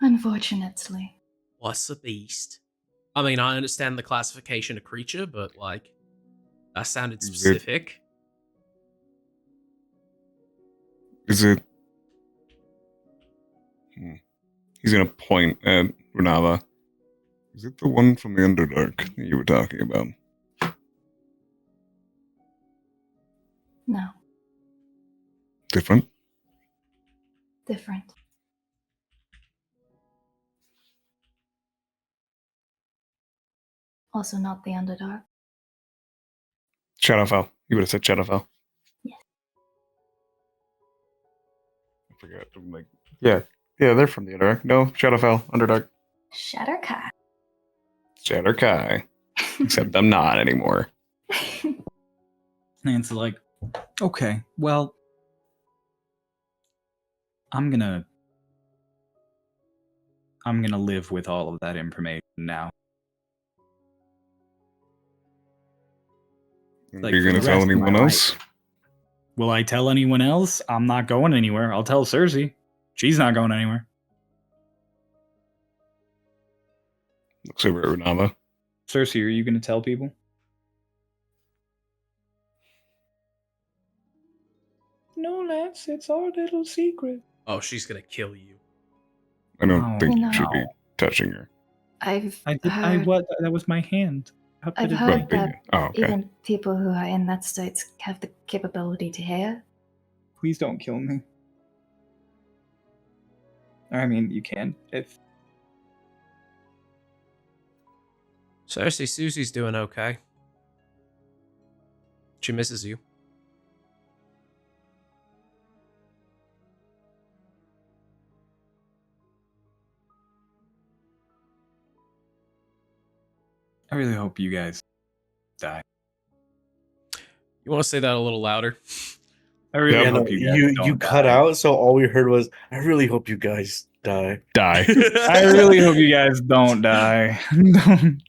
Unfortunately. What's a beast? I mean, I understand the classification of creature, but like, that sounded specific. Is it? He's gonna point at Renava. Is it the one from the Underdark that you were talking about? No, Different? different. Also not the Underdark. Shadowfell. You would have said Shadowfell. Yes. I forgot. I'm like, yeah, they're from the Underdark. No, Shadowfell, Underdark. Shatterkai. Shadowkai. Except I'm not anymore. And it's like, okay, well, I'm gonna live with all of that information now. Are you gonna tell anyone else? Will I tell anyone else? I'm not going anywhere. I'll tell Cersei. She's not going anywhere. Looks over at Renava. Cersei, are you gonna tell people? No, Lance, it's our little secret. Oh, she's gonna kill you. I don't Oh, think no. you should be touching her. I've I heard, what? That was my hand. How I've could it heard be? that Oh, okay. even people who are in that state have the capability to hear. Please don't kill me. I mean, you can if. Cersei, Susie's doing okay. She misses you. I really hope you guys die. You want to say that a little louder? I really Yeah, no, hope you guys you don't cut die. out, so all we heard was, "I really hope you guys die." Die. I really hope you guys don't die. Don't.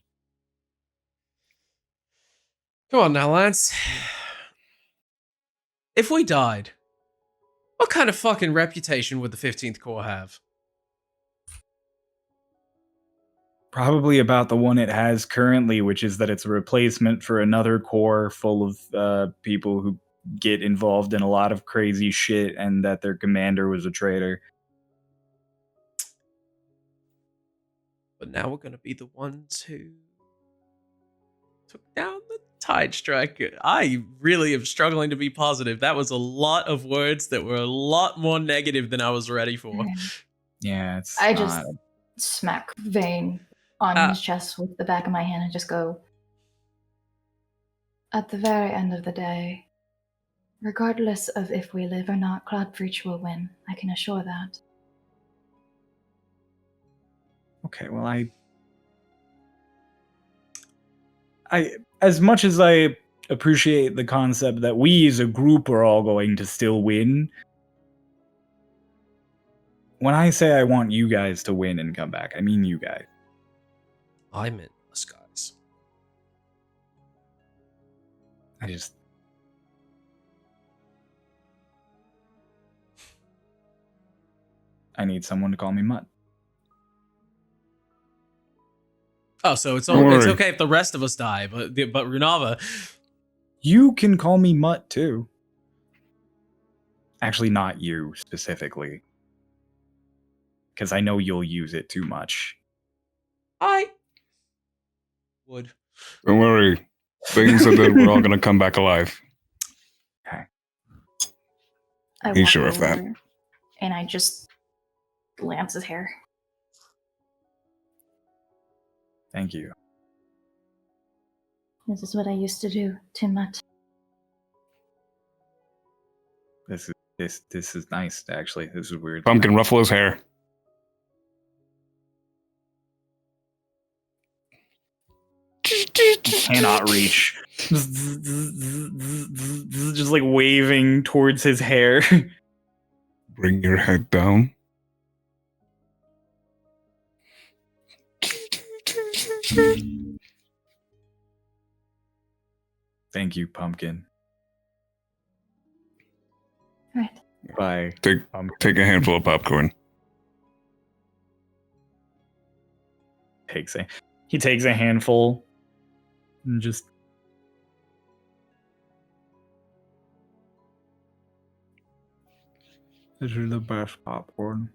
Come on now, Lance. If we died, what kind of fucking reputation would the 15th Corps have? Probably about the one it has currently, which is that it's a replacement for another corps full of people who get involved in a lot of crazy shit, and that their commander was a traitor. But now we're going to be the ones who took down the Tide Strike. I really am struggling to be positive. That was a lot of words that were a lot more negative than I was ready for. Yeah, it's. I not- just smack Vane on his chest with the back of my hand and just go, at the very end of the day, regardless of if we live or not, Cloudbreach will win. I can assure that. Okay, well, I as much as I appreciate the concept that we as a group are all going to still win, when I say I want you guys to win and come back, I mean you guys. I'm in the skies. I need someone to call me Mutt. Oh, so it's Don't worry. okay if the rest of us die, but Runava. You can call me Mutt too. Actually, not you specifically, because I know you'll use it too much. I would. Don't worry. Things said that we're all gonna come back alive. I Be walk sure of that. over and I just glance his hair. Thank you. This is what I used to do to Mutt. This is This is nice, actually. This is weird. Pumpkin, ruffle his hair. Cannot reach. Just like waving towards his hair. Bring your head down. Thank you, Pumpkin. Right. Bye. Take a handful of popcorn. He takes a handful and just this is the best popcorn.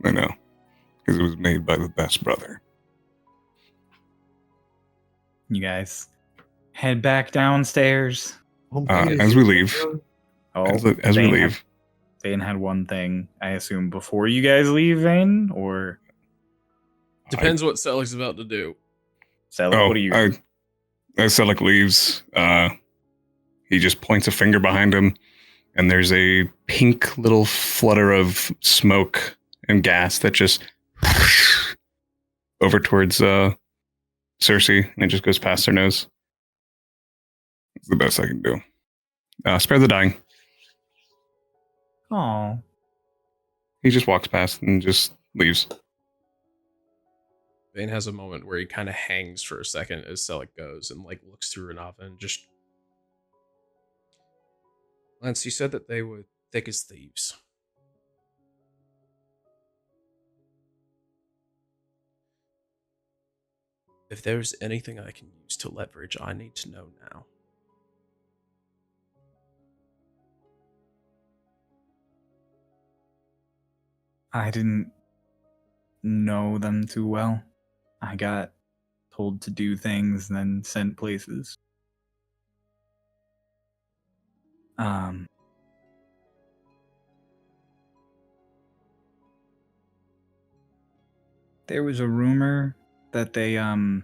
I know, because it was made by the best brother. You guys head back downstairs. As we leave, as we Zane leave, Zane had one thing, I assume, before you guys leave, Zane, or Depends what Selig's about to do. Sally, what are you? as Selleck leaves, he just points a finger behind him, and there's a pink little flutter of smoke and gas that just over towards Cersei, and it just goes past her nose. It's the best I can do. Spare the dying. Oh, He just walks past and just leaves. Vane has a moment where he kind of hangs for a second as Selig goes and like looks through Renava and just. Lance, you said that they were thick as thieves. If there's anything I can use to leverage, I need to know now. I didn't know them too well. I got told to do things and then sent places. There was a rumor that they there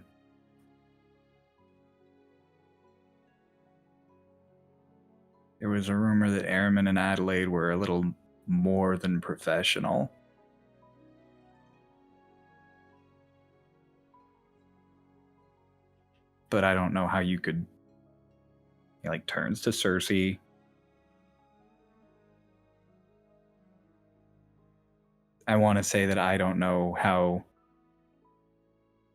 was a rumor that Airman and Adelaide were a little more than professional. But I don't know how you could. He like turns to Cersei. I want to say that I don't know how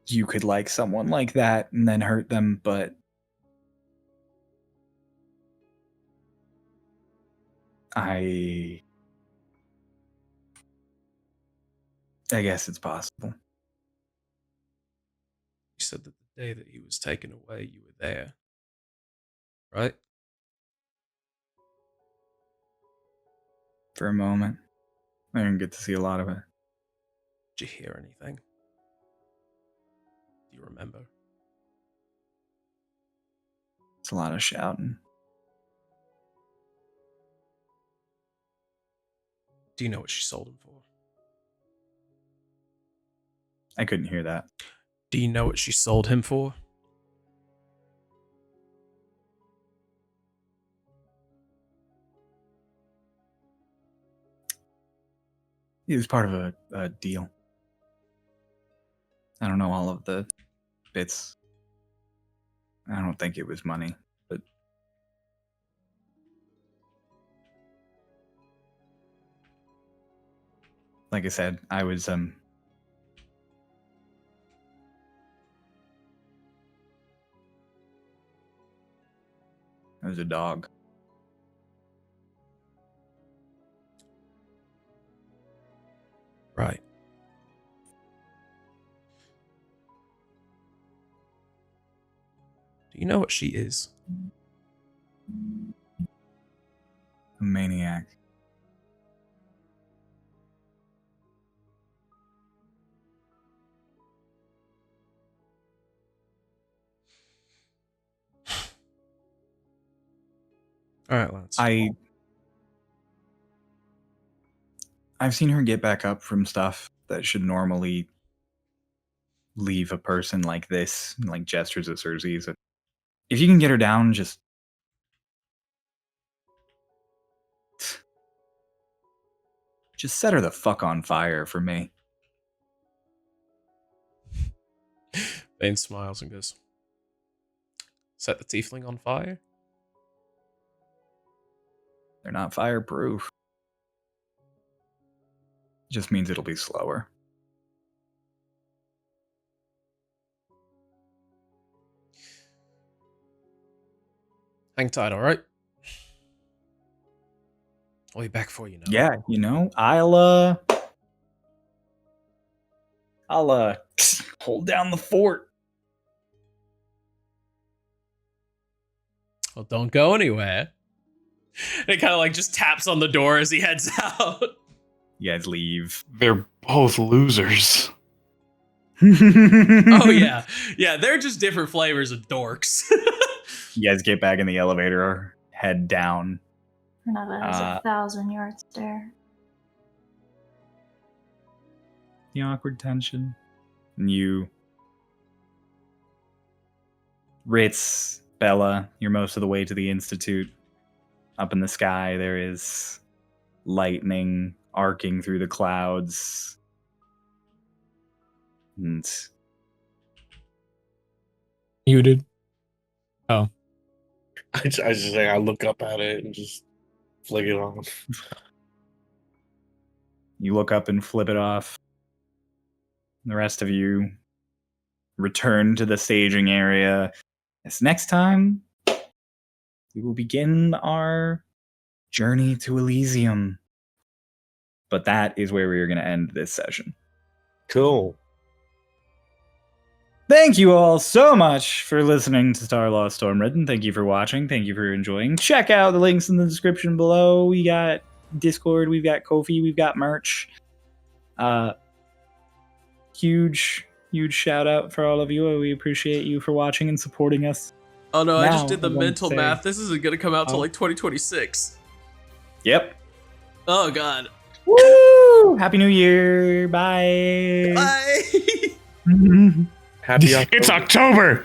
you could like someone like that and then hurt them, but I guess it's possible. You said that the day that he was taken away, you were there. Right? For a moment. I didn't get to see a lot of it. Did you hear anything? Do you remember? It's a lot of shouting. Do you know what she sold him for? I couldn't hear that. Do you know what she sold him for? It was part of a deal. I don't know all of the bits. I don't think it was money, but like I said, I was a dog. Right. Do you know what she is? A maniac. All right, Lance. I've seen her get back up from stuff that should normally leave a person like this, like gestures at Cersei. So if you can get her down, just Just set her the fuck on fire for me. Bane smiles and goes, set the tiefling on fire? They're not fireproof. Just means it'll be slower. Hang tight, all right? I'll be back for you now. Yeah, I'll hold down the fort. Well, don't go anywhere. And it kind of like just taps on the door as he heads out. You guys leave. They're both losers. Oh yeah. Yeah, they're just different flavors of dorks. You guys get back in the elevator, head down. Renata has a 1,000-yard stare. The awkward tension. And you, Ritz, Bella, you're most of the way to the Institute. Up in the sky, there is lightning arcing through the clouds. And You did. I look up at it and just flick it on. you look up and flip it off. The rest of you return to the staging area. As next time, we will begin our journey to Elysium. But that is where we are going to end this session. Cool. Thank you all so much for listening to Starlost Stormridden. Thank you for watching. Thank you for enjoying. Check out the links in the description below. We got Discord, we've got Ko-fi, we've got merch. Huge shout out for all of you. We appreciate you for watching and supporting us. Oh no, I Now, just did the I want mental to say- math. This isn't gonna come out till Oh. like 2026. Yep. Oh god. Woo! Happy New Year. Bye. Bye. Happy October. It's October.